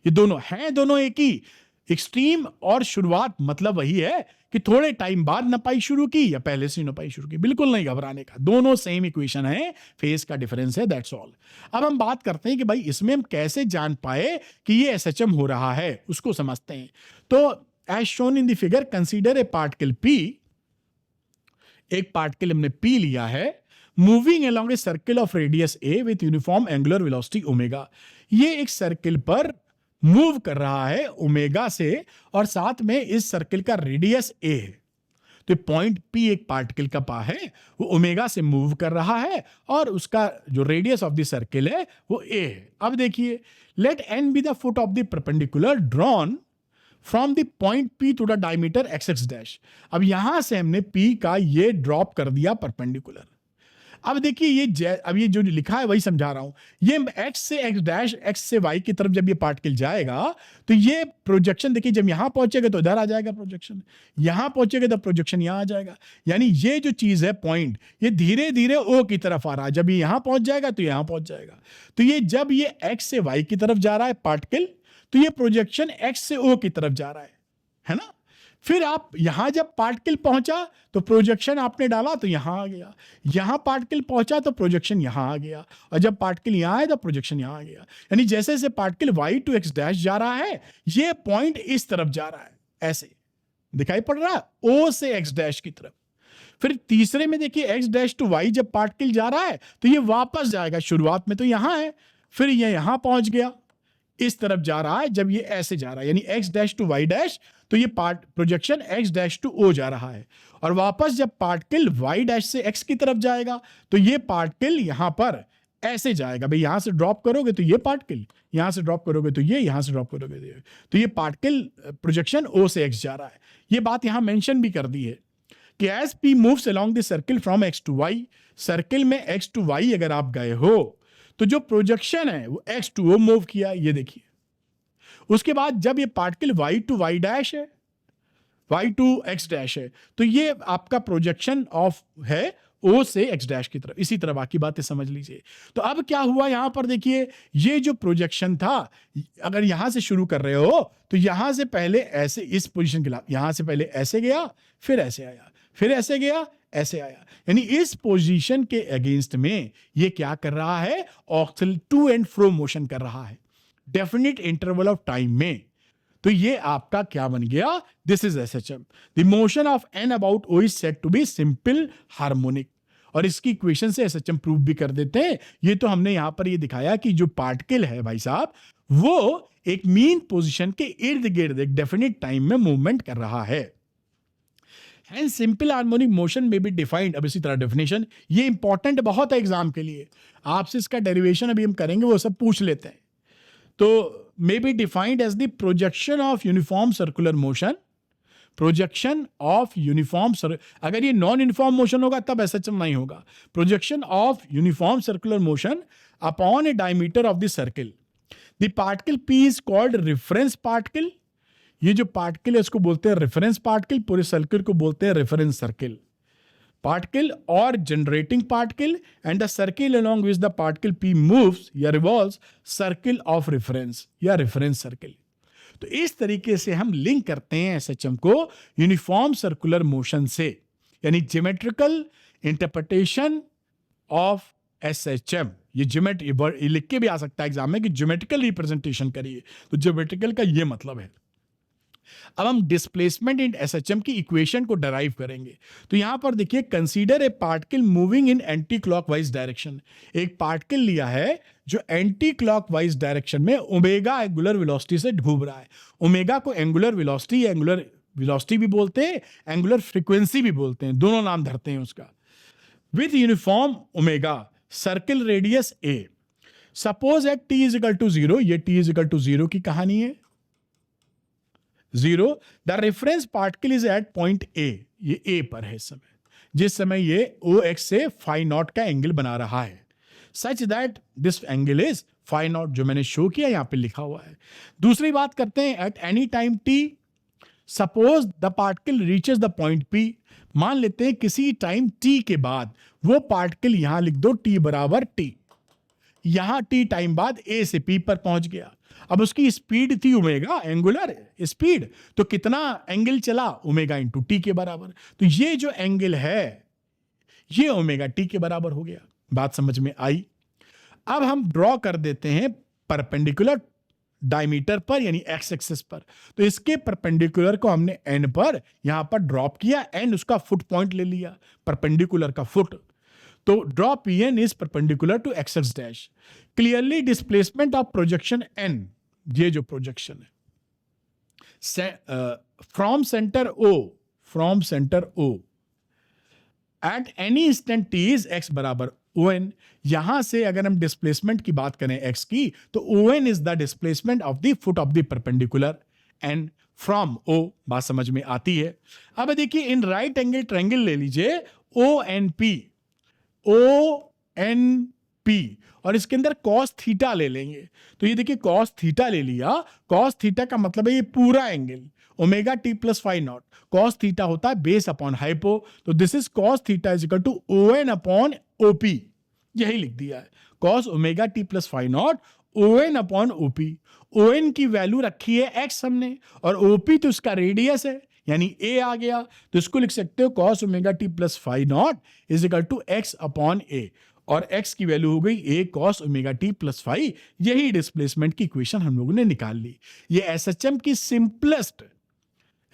ये दोनों हैं, दोनों एक ही, एक्सट्रीम और शुरुआत मतलब वही है कि थोड़े टाइम बाद नपाई शुरू की या पहले से नपाई शुरू की, बिल्कुल नहीं घबराने का, दोनों सेम इक्वेशन है, फेज का डिफरेंस है, दैट्स ऑल। अब हम बात करते हैं कि भाई इसमें हम कैसे जान पाए कि ये एसएचएम हो रहा है, उसको समझते हैं। तो as shown in the figure, consider a particle P, एक पार्टिकल हमने P लिया है, moving along a circle of radius a with uniform angular velocity omega. ये एक सर्किल पर मूव कर रहा है ओमेगा से, और साथ में इस सर्किल का रेडियस a है, तो पॉइंट P एक पार्टिकल का पा है, वो ओमेगा से मूव कर रहा है और उसका जो रेडियस ऑफ द सर्किल है वो a है। अब देखिए, let n be the foot of the perpendicular drawn from the point P to the diameter xx dash. अब यहां से हमने P का ये ड्रॉप कर दिया परपेंडिकुलर। अब देखिए अब ये जो लिखा है वही समझा रहा हूं, ये x से x डैश, x से y की तरफ जब ये पार्टिकल जाएगा तो ये प्रोजेक्शन देखिए, जब यहां पहुंचेगा तो इधर आ जाएगा प्रोजेक्शन, यहां पहुंचेगा तो प्रोजेक्शन यहां आ जाएगा, यानी ये जो चीज है पॉइंट, ये धीरे धीरे o की तरफ आ रहा है, जब ये यहां पहुंच जाएगा तो यहां पहुंच जाएगा। तो ये जब ये x से y की तरफ जा रहा है पार्टिकल, तो ये प्रोजेक्शन x से o की तरफ जा रहा है ना। फिर आप यहां जब पार्टिकल पहुंचा तो प्रोजेक्शन आपने डाला तो यहां आ गया, यहां पार्टिकल पहुंचा तो प्रोजेक्शन यहां आ गया, और जब पार्टिकल यहां आया तो प्रोजेक्शन यहां आ गया। यानी जैसे जैसे particle y to x dash जा रहा है, ये पॉइंट इस तरफ जा रहा है, ऐसे दिखाई पड़ रहा है, o से x डैश की तरफ। फिर तीसरे में देखिए x डैश टू y, जब पार्टिकल जा रहा है तो ये वापस जाएगा, शुरुआत में तो यहां है, फिर ये यहां पहुंच गया, इस तरफ जा रहा है, जब ये ऐसे जा रहा है यानी x dash to y dash, तो ये projection x dash to o जा रहा है, और वापस जब पार्टिकल y डैश से x की तरफ जाएगा तो ये पार्टिकल यहां पर ऐसे जाएगा। भाई यहां से ड्रॉप करोगे तो ये पार्टिकल, यहां से ड्रॉप करोगे तो ये, यहां से ड्रॉप करोगे तो ये पार्टिकल प्रोजेक्शन o से x जा रहा है। ये बात यहां मेंशन भी कर दी है कि as p moves along the circle from x to y, circle में x टू y अगर आप गए हो तो जो प्रोजेक्शन है वो x टू o मूव किया, ये देखिए। उसके बाद जब ये particle y to y dash है, y टू x डैश है, तो ये आपका प्रोजेक्शन ऑफ है o से x डैश की तरफ। इसी तरह बाकी बातें समझ लीजिए। तो अब क्या हुआ यहां पर देखिए, ये जो प्रोजेक्शन था, अगर यहां से शुरू कर रहे हो तो यहां से पहले ऐसे इस पोजीशन के खिलाफ, यहां से पहले ऐसे गया, फिर ऐसे आया, फिर ऐसे गया, ऐसे आया, यानी इस पोजीशन के अगेंस्ट में ये क्या कर रहा है, ऑक्सिल टू एंड फ्रो मोशन कर रहा है डेफिनेट इंटरवल ऑफ टाइम में। तो ये आपका क्या बन गया, this is SHM. The motion of n about o is said to be simple harmonic. और इसकी इक्वेशन से एसएचएम प्रूव भी कर देते हैं। ये तो हमने यहां पर ये दिखाया कि जो पार्टिकल है भाई साहब, वो एक मीन पोजीशन के इर्द गिर्द एक डेफिनेट टाइम में मूवमेंट कर रहा है। Hence simple harmonic motion may be defined, अब इसी तरह डेफिनेशन, ये इंपॉर्टेंट बहुत है एग्जाम के लिए, आपसे इसका डेरिवेशन अभी हम करेंगे, वो सब पूछ लेते हैं। तो may be defined as the projection of uniform circular motion, projection of uniform, अगर ये नॉन यूनिफॉर्म मोशन होगा तब एसएचएम नहीं होगा। Projection of uniform circular motion upon a diameter of the circle. The particle P is called reference particle. ये जो पार्टिकल है उसको बोलते हैं रेफरेंस पार्टिकल, पूरे सर्किल को बोलते हैं रेफरेंस सर्किल पार्टिकल और generating particle, and the circle along which the particle P moves या रिवॉल्व्स सर्किल ऑफ रेफरेंस या रेफरेंस सर्किल। तो इस तरीके से हम लिंक करते हैं एसएचएम को यूनिफॉर्म सर्कुलर मोशन से, यानी ज्योमेट्रिकल इंटरप्रिटेशन ऑफ एसएचएम। ये ज्योमेट्री लिख के भी आ सकता है एग्जाम में कि ज्योमेट्रिकल रिप्रेजेंटेशन करिए, तो ज्योमेट्रिकल का ये मतलब है। अब हम डिस्प्लेसमेंट इन एसएचएम की इक्वेशन को डराइव करेंगे। तो यहां पर देखिए, consider a particle moving in anti clockwise direction. एक पार्टिकल लिया है जो एंटी क्लॉकवाइज डायरेक्शन में ओमेगा एंगुलर वेलोसिटी से घूम रहा है। ओमेगा को एंगुलर वेलोसिटी भी बोलते हैं, एंगुलर फ्रीक्वेंसी भी बोलते हैं, दोनों नाम धरते हैं उसका। With uniform omega circle radius a, suppose at t is equal to 0, ये टी इज इक्वल टू 0 की कहानी है, 0, the reference particle is at point a, ये ए पर है इस समय, जिस समय ये ओ एक्स से फाई नॉट का एंगल बना रहा है, such that this angle is phi naught, जो मैंने शो किया यहां पे लिखा हुआ है। दूसरी बात करते हैं, at any time T, suppose the particle reaches the point P. मान लेते हैं किसी टाइम टी के बाद वो पार्टिकल, यहां लिख दो टी बराबर टी, यहां टी टाइम बाद ए से पी पर पहुंच गया। अब उसकी स्पीड थी ओमेगा, एंगुलर स्पीड, तो कितना एंगल चला, ओमेगा इंटू टी के बराबर। तो ये जो एंगल है ये ओमेगा टी के बराबर हो गया। बात समझ में आई। अब हम ड्रॉ कर देते हैं परपेंडिकुलर डायमीटर पर, यानी एक्स एक्सिस पर। तो इसके परपेंडिकुलर को हमने एन पर यहां पर ड्रॉप किया, एन उसका फुट पॉइंट ले लिया, परपेंडिकुलर का फुट। तो draw p n is perpendicular to x x dash. Clearly displacement of projection n, ये जो प्रोजेक्शन है from centre o at any instant t is x बराबर ओ एन। यहां से अगर हम डिस्प्लेसमेंट की बात करें एक्स की, तो o n is the displacement of the foot of the perpendicular n from o. बात समझ में आती है। अब देखिए, इन राइट एंगल ट्रायंगल ले लीजिए ओ एन पी, और इसके अंदर कॉस थीटा ले लेंगे। तो ये देखिए कॉस थीटा ले लिया, कॉस थीटा का मतलब है ये पूरा angle omega t plus phi naught. Cos theta होता है बेस अपॉन हाइपो, तो this is cos theta is equal to o n upon OP, यही लिख दिया है, cos omega t plus phi naught o n upon OP. O n की वैल्यू रखी है एक्स हमने, और ओपी तो उसका रेडियस है, यानी ए आ गया, तो इसको लिख सकते हो cos omega t plus phi not is equal to X upon A, और x की वैल्यू हो गई a cos omega t plus phi. यही डिस्प्लेसमेंट की इक्वेशन हम लोगों ने निकाल ली। ये एसएचएम की सिंपलेस्ट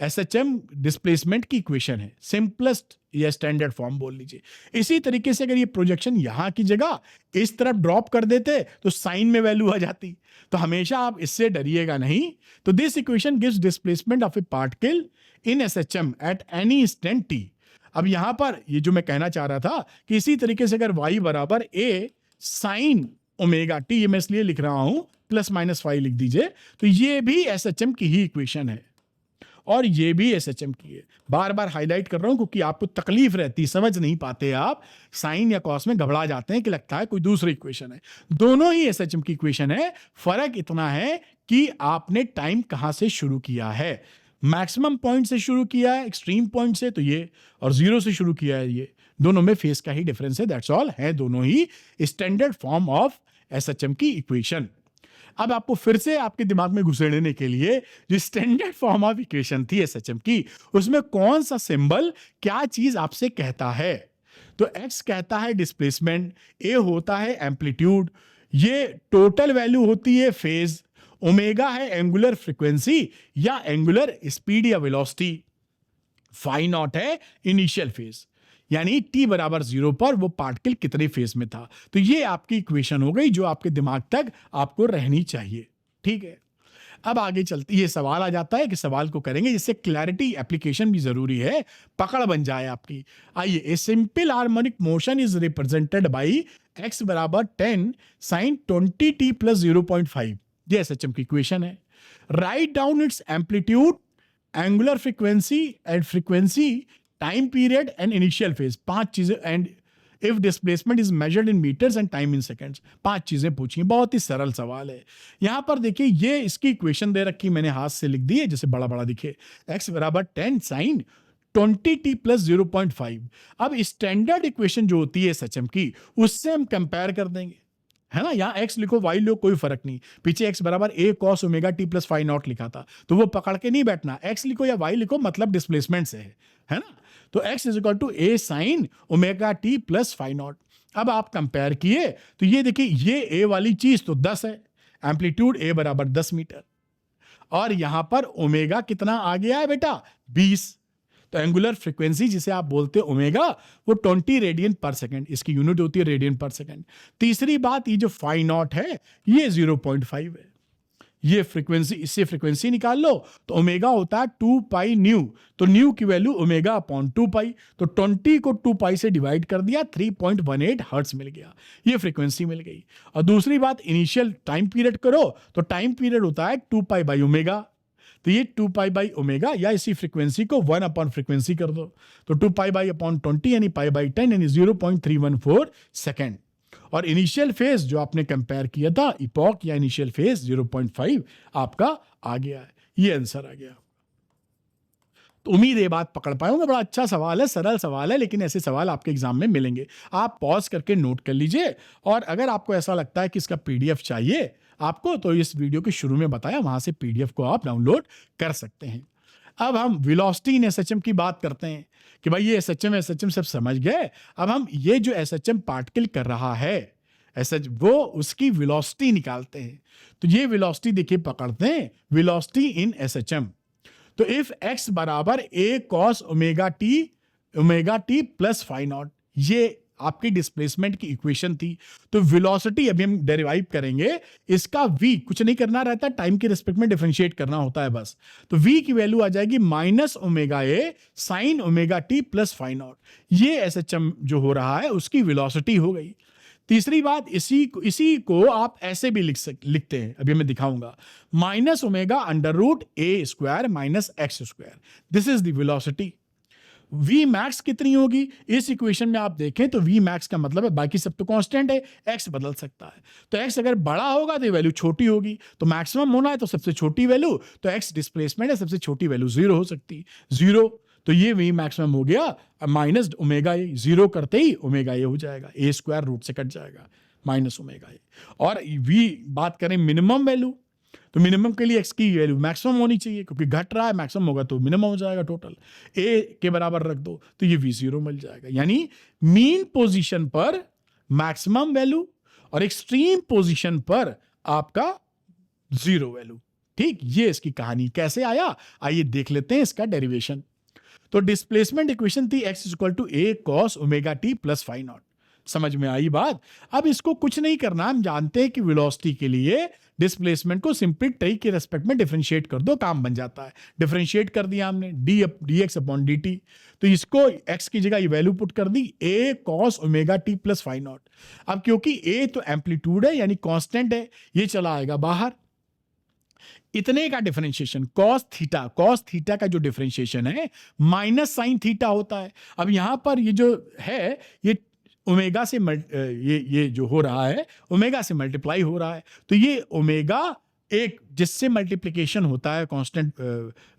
एसएचएम डिस्प्लेसमेंट की इक्वेशन है, सिंपलेस्ट या स्टैंडर्ड फॉर्म बोल लीजिए। इसी तरीके से अगर ये प्रोजेक्शन यहां की जगह इस तरफ ड्रॉप कर देते तो साइन में वैल्यू आ जाती। तो हमेशा आप इससे डरिएगा नहीं। तो this equation gives displacement of a particle in SHM eight any instant T. अब यहां पर ये जो मैं कहना चाह रहा था कि इसी तरीके से अगर y बराबर a साइन ओमेगा टी, ये मैं इसलिए लिख रहा हूं प्लस माइनस फाई लिख दीजिए, तो ये भी एसएचएम की ही इक्वेशन है और ये भी एसएचएम की है। बार बार हाईलाइट कर रहा हूं क्योंकि आपको तकलीफ रहती, समझ नहीं पाते आप, साइन या कॉस में घबरा जाते हैं कि लगता है कोई दूसरी इक्वेशन है। दोनों ही एसएचएम की इक्वेशन है, फर्क इतना है कि आपने टाइम कहां से शुरू किया है। मैक्सिमम पॉइंट से शुरू किया है, एक्सट्रीम पॉइंट से, तो ये, और जीरो से शुरू किया है ये, दोनों में फेस का ही डिफरेंस है, दैट्स ऑल। है दोनों ही स्टैंडर्ड फॉर्म ऑफ एसएचएम की इक्वेशन। अब आपको फिर से आपके दिमाग में घुसेड़ने के लिए, जो स्टैंडर्ड फॉर्म ऑफ इक्वेशन थी एसएचएम की, उसमें कौन सा सिंबल क्या चीज आपसे कहता है। तो एक्स कहता है डिस्प्लेसमेंट, ए होता है एम्पलीट्यूड, ये टोटल वैल्यू होती है फेज, ओमेगा है एंगुलर फ्रीक्वेंसी या एंगुलर स्पीड या वेलोसिटी, फाई नॉट है इनिशियल फेज, यानी t बराबर 0 पर वो पार्टिकल कितने फेज में था। तो ये आपकी इक्वेशन हो गई जो आपके दिमाग तक आपको रहनी चाहिए। ठीक है, अब आगे चलते ये सवाल आ जाता है कि सवाल को करेंगे जिससे क्लैरिटी एप्लीकेशन भी जरूरी है, पकड़ बन जाए आपकी। आइए, a simple harmonic motion is represented by x बराबर 10 sin 20t plus 0.5, ये एसएचएम की इक्वेशन है। Write down its amplitude, angular frequency and frequency, time period and initial phase, 5 चीजें, and if displacement is measured in metres and time in seconds, 5 चीजें पूछी। बहुत ही सरल सवाल है। यहां पर देखिए, ये इसकी इक्वेशन दे रखी, मैंने हाथ से लिख दी है जैसे बड़ा बड़ा दिखे, x बराबर 10 sin 20t plus 0.5। अब स्टैंडर्ड इक्वेशन जो होती है एसएचएम की, उससे हम कंपेयर कर देंगे, है ना। यहाँ x लिखो y लो, कोई फर्क नहीं। पीछे x बराबर a cos omega t plus phi naught लिखा था, तो वो पकड़ के नहीं बैठना, x लिखो या y लिखो, मतलब डिस्प्लेसमेंट से है ना। तो x is equal to a sine omega t plus phi naught. अब आप कंपेयर किए तो ये देखिए, ये a वाली चीज तो 10 है, एम्पलीट्यूड a बराबर 10 मीटर, और यहां पर ओमेगा कितना आ गया है बेटा, 20। तो एंगुलर फ्रीक्वेंसी जिसे आप बोलते हैं ओमेगा, वो 20 रेडियन पर सेकंड, इसकी यूनिट होती है रेडियन पर सेकंड। तीसरी बात, ये जो फाई नॉट है ये 0.5 है, ये फ्रीक्वेंसी, इससे फ्रीक्वेंसी निकाल लो तो ओमेगा होता है 2 पाई न्यू, तो न्यू की वैल्यू ओमेगा अपॉन 2 पाई, तो 20 को 2 पाई से डिवाइड कर दिया, 3.18 हर्ट्ज मिल गया, ये फ्रीक्वेंसी मिल गई। और दूसरी बात, इनिशियल टाइम पीरियड करो तो टाइम पीरियड होता है 2 पाई बाई ओमेगा, तो ये 2 पाई बाई ओमेगा, या इसी फ्रीक्वेंसी को 1 अपॉन फ्रीक्वेंसी कर दो, तो 2 पाई बाई अपॉन 20 यानी पाई बाई 10 यानी 0.314 सेकेंड। और इनिशियल फेज जो आपने कंपेयर किया था, इपॉक या इनिशियल फेज 0.5 आपका आ गया है, ये आंसर आ गया। तो उम्मीद है बात पकड़ पाए होंगे। बड़ा अच्छा सवाल है, सरल सवाल है, लेकिन ऐसे सवाल आपके एग्जाम में मिलेंगे। आप पॉज करके नोट कर लीजिए, और अगर आपको ऐसा लगता है कि इसका पीडीएफ चाहिए आपको, तो इस वीडियो के शुरू में बताया, वहां से पीडीएफ को आप डाउनलोड कर सकते हैं। अब हम वेलोसिटी इन एसएचएम की बात करते हैं कि भाई ये एसएचएम सब समझ गए। अब हम ये जो एसएचएम पार्टिकल कर रहा है एसएच, वो उसकी वेलोसिटी निकालते हैं। तो ये वेलोसिटी देखिए, पकड़ते हैं वेलोसिटी इन एसएचएम। तो इफ x बराबर a cos omega t plus phi not, ये आपकी डिस्प्लेसमेंट की इक्वेशन थी। तो वेलोसिटी अभी हम डेरिवाइव करेंगे, इसका v कुछ नहीं करना रहता, टाइम के रिस्पेक्ट में डिफरेंशिएट करना होता है बस। तो v की वैल्यू आ जाएगी minus omega A sine omega t plus phi not, ये एसएचएम जो हो रहा है उसकी वेलोसिटी हो गई। तीसरी बात, इसी को आप ऐसे भी लिखते हैं, अभी मैं दिखाऊंगा, minus omega under root a square minus x square, this is the velocity. V max कितनी होगी इस इक्वेशन में आप देखें तो वी मैक्स का मतलब है बाकी सब तो कांस्टेंट है, एक्स बदल सकता है, तो एक्स अगर बड़ा होगा तो वैल्यू छोटी होगी, तो मैक्सिमम होना है तो सबसे छोटी वैल्यू, तो एक्स डिस्प्लेसमेंट है, सबसे छोटी वैल्यू 0 हो सकती, 0। तो ये वी मैक्सिमम हो गया, माइनस ओमेगा ए, 0 करते ही ओमेगा ए हो जाएगा, ए स्क्वायर रूट से कट जाएगा, माइनस ओमेगा ए। और वी बात करें मिनिमम वैल्यू, तो मिनिमम के लिए एक्स की वैल्यू मैक्सिमम होनी चाहिए, क्योंकि घट रहा है, मैक्सिमम होगा तो मिनिमम हो जाएगा टोटल, ए के बराबर रख दो तो ये v0 मिल जाएगा। यानी मीन पोजीशन पर मैक्सिमम वैल्यू और एक्सट्रीम पोजीशन पर आपका 0 वैल्यू। ठीक, ये इसकी कहानी। कैसे आया, आइए देख लेते हैं इसका डेरिवेशन। तो डिस्प्लेसमेंट इक्वेशन थी x is equal to a cos omega t plus phi naught, समझ में आई बात। अब इसको कुछ नहीं करना, हम जानते हैं कि वेलोसिटी के लिए डिस्प्लेसमेंट को सिंपली टी के रेस्पेक्ट में डिफरेंशिएट कर दो, काम बन जाता है। डिफरेंशिएट कर दिया हमने dx अपॉन dt, तो इसको x की जगह ये वैल्यू पुट कर दी a cos omega t plus phi naught. अब क्योंकि a तो एम्पलीट्यूड है यानी कांस्टेंट है, ये चला आएगा बाहर, इतने का डिफरेंशिएशन cos थीटा का जो डिफरेंशिएशन है माइनस साइन थीटा होता है। अब यहां पर ये जो है ये ओमेगा से ये जो हो रहा है ओमेगा से मल्टीप्लाई हो रहा है, तो ये ओमेगा एक जिससे मल्टीप्लिकेशन होता है कांस्टेंट,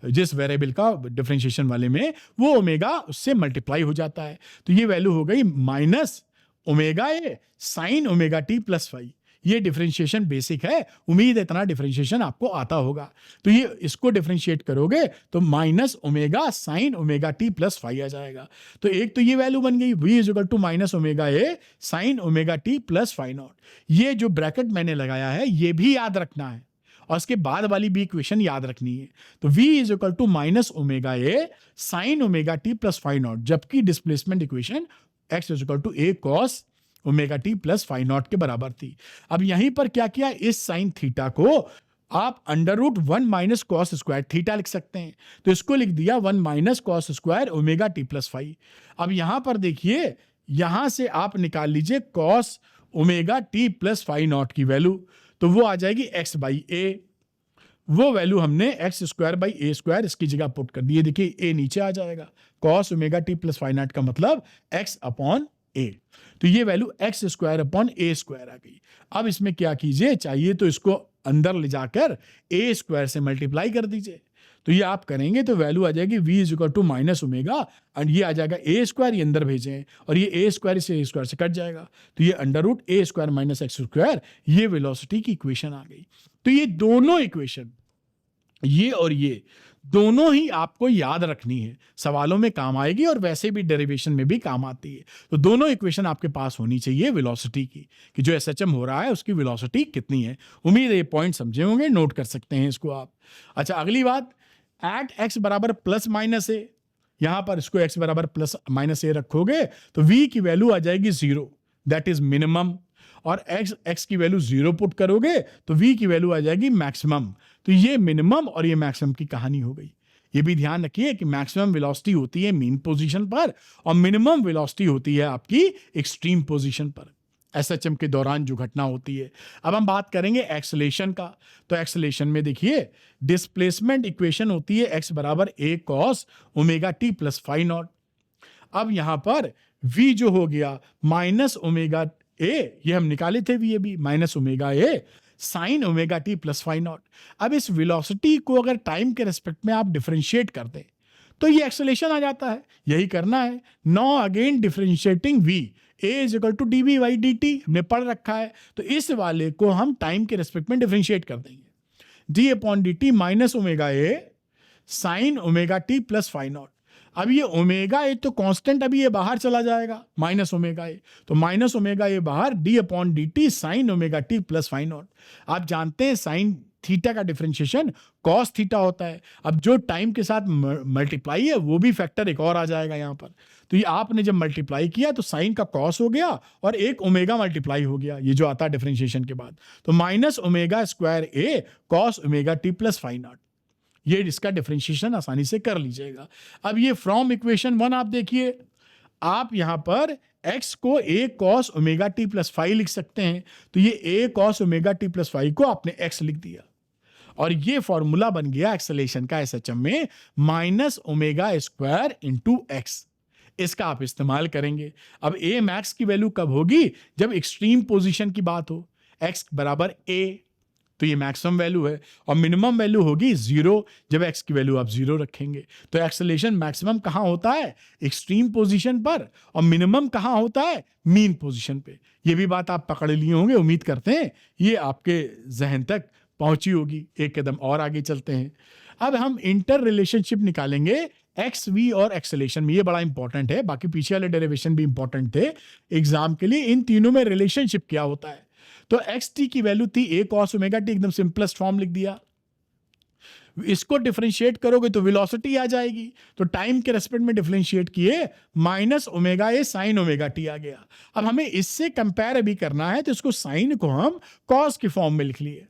जिस वेरिएबल का डिफरेंशिएशन वाले में, वो ओमेगा उससे मल्टीप्लाई हो जाता है, तो ये वैल्यू हो गई माइनस ओमेगा ए sine omega t plus phi. ये डिफरेंशिएशन बेसिक है, उम्मीद है इतना डिफरेंशिएशन आपको आता होगा। तो ये इसको डिफरेंशिएट करोगे तो minus omega sine omega t plus phi आ जाएगा। तो एक तो ये वैल्यू बन गई v is equal to minus omega A sine omega t plus phi not. ये जो ब्रैकेट मैंने लगाया है ये भी याद रखना है, और उसके बाद वाली भी इक्वेशन याद रखनी है। तो v is equal to minus omega A sine omega t plus phi not, जबकि displacement equation x is equal to A cos omega t plus phi not के बराबर थी। अब यहीं पर क्या किया, इस साइन थीटा को आप under root 1 minus cos square theta लिख सकते हैं, तो इसको लिख दिया 1 minus cos square omega t plus phi. अब यहां पर देखिए, यहां से आप निकाल लीजिए cos omega t plus phi naught की वैल्यू, तो वो आ जाएगी x बाई ए। वो वैल्यू हमने x square by A square इसकी जगह पुट कर दी है। देखिए ए नीचे आ जाएगा, cos omega t plus phi naught का मतलब एक्स अपॉन ए, तो ये value x square upon a square आ गई। अब इसमें क्या कीजिए, चाहिए तो इसको अंदर ले जाकर ए स्क्वायर से मल्टीप्लाई कर दीजिए, तो ये आप करेंगे तो वैल्यू आ जाएगी v is equal to minus omega, and ये आ जाएगा ए स्क्वायर, ये अंदर भेजें और ये ए स्क्वायर से ए स्क्वायर से कट जाएगा, तो ये under root a square minus x square, ये वेलोसिटी की इक्वेशन आ गई। तो ये दोनों इक्वेशन, ये और ये दोनों ही आपको याद रखनी है, सवालों में काम आएगी और वैसे भी डेरिवेशन में भी काम आती है। तो दोनों इक्वेशन आपके पास होनी चाहिए वेलोसिटी की, कि जो एसएचएम हो रहा है उसकी वेलोसिटी कितनी है। उम्मीद है ये पॉइंट समझे होंगे, नोट कर सकते हैं इसको आप। अच्छा, अगली बात, एट एक्स बराबर प्लस माइनस ए, यहां पर इसको एक्स बराबर प्लस माइनस ए रखोगे तो v की वैल्यू आ जाएगी 0, दैट इज मिनिमम, और x की वैल्यू 0 पुट करोगे तो v की वैल्यू आ जाएगी मैक्सिमम। तो ये मिनिमम और ये मैक्सिमम की कहानी हो गई। ये भी ध्यान रखिए कि मैक्सिमम वेलोसिटी होती है मीन पोजीशन पर और मिनिमम वेलोसिटी होती है आपकी एक्सट्रीम पोजीशन पर, एसएचएम के दौरान जो घटना होती है। अब हम बात करेंगे एक्सेलेरेशन का। तो एक्सेलेरेशन में देखिए, डिस्प्लेसमेंट इक्वेशन होती है x बराबर a cos omega t plus phi naught. अब यहां पर v जो हो गया माइनस ओमेगा ए, ये हम निकाले थे v, ये भी माइनस ओमेगा ए sine omega t plus phi naught. अब इस वेलोसिटी को अगर टाइम के रेस्पेक्ट में आप डिफरेंशिएट कर दें तो ये एक्सेलेरेशन आ जाता है, यही करना है। Now again differentiating v, a is equal to d v by d t, हमने पढ़ रखा है, तो इस वाले को हम टाइम के रेस्पेक्ट में डिफरेंशिएट कर देंगे, d upon d t minus omega ए sine omega t plus phi naught. अब ये ओमेगा ए तो कांस्टेंट, अभी ये बाहर चला जाएगा माइनस ओमेगा ए, तो माइनस ओमेगा ए बाहर, d upon d t sine omega t plus phi naught. आप जानते हैं साइन थीटा का डिफरेंशिएशन कॉस थीटा होता है। अब जो टाइम के साथ मल्टीप्लाई है वो भी फैक्टर एक और आ जाएगा यहाँ पर, तो ये आपने जब मल्टीप्लाई किया तो साइन का कॉस हो गया और एक ओमेगा मल्टीप्लाई हो गया, ये जो आता है डिफरेंशिएशन के बाद, तो minus omega square a cos omega t plus phi not. ये इसका डिफरेंशिएशन आसानी से कर लीजिएगा। अब ये फ्रॉम इक्वेशन 1 आप देखिए, आप यहां पर x को a cos omega t plus phi लिख सकते हैं, तो ये a cos omega t plus phi को आपने x लिख दिया और ये फॉर्मूला बन गया एक्सेलेरेशन का एसएचएम में minus omega square into x. इसका आप इस्तेमाल करेंगे। अब a मैक्स की वैल्यू कब होगी, जब एक्सट्रीम पोजीशन की बात हो, x बराबर a, तो ये मैक्सिमम वैल्यू है, और मिनिमम वैल्यू होगी 0 जब x की वैल्यू आप 0 रखेंगे। तो एक्सेलेरेशन मैक्सिमम कहाँ होता है, एक्सट्रीम पोजीशन पर, और मिनिमम कहाँ होता है, मीन पोजीशन पे। ये भी बात आप पकड़ लिए होंगे, उम्मीद करते हैं ये आपके जहन तक पहुंची होगी। एक कदम और आगे चलते हैं। अब हम इंटर रिलेशनशिप निकालेंगे एक्स वी और एक्सेलेरेशन में, ये बड़ा इंपॉर्टेंट है, बाकी पीछे वाले डेरिवेशन भी इंपॉर्टेंट थे एग्जाम के लिए। इन तीनों में रिलेशनशिप क्या होता है, तो एक्स टी की वैल्यू थी a cos ओमेगा टी, एकदम सिंपलेस्ट फॉर्म लिख दिया। इसको डिफरेंशिएट करोगे तो वेलोसिटी आ जाएगी, तो टाइम के रेस्पेक्ट में डिफरेंशिएट किए माइनस ओमेगा ए साइन ओमेगा टी आ गया। अब हमें इससे कंपेयर भी करना है, तो इसको साइन को हम कॉस के फॉर्म में लिख लिए।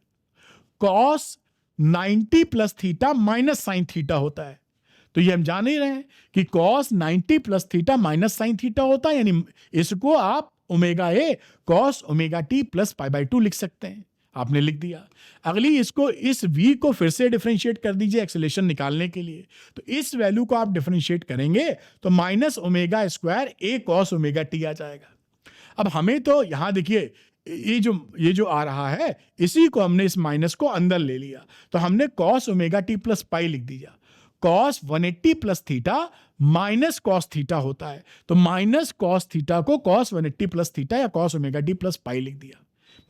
Cos 90 plus theta minus sine theta होता है, तो ये हम जान ही रहे हैं कि cos 90 plus theta minus sine theta होता है, यानी इसको आप omega A cos omega t plus pi by 2 लिख सकते हैं, आपने लिख दिया। अगली इसको, इस v को फिर से डिफरेंशिएट कर दीजिए एक्सेलेरेशन निकालने के लिए, तो इस वैल्यू को आप डिफरेंशिएट करेंगे तो minus omega square a cos omega t आ जाएगा। अब हमें तो यहां देखिए, ये जो आ रहा है इसी को हमने इस माइनस को अंदर ले लिया, तो हमने कॉस ओमेगा टी प्लस पाई लिख दिया। Cos 180 plus theta minus cos theta होता है, तो माइनस कॉस थीटा को कॉस 180 प्लस थीटा या कॉस ओमेगा टी प्लस पाई लिख दिया,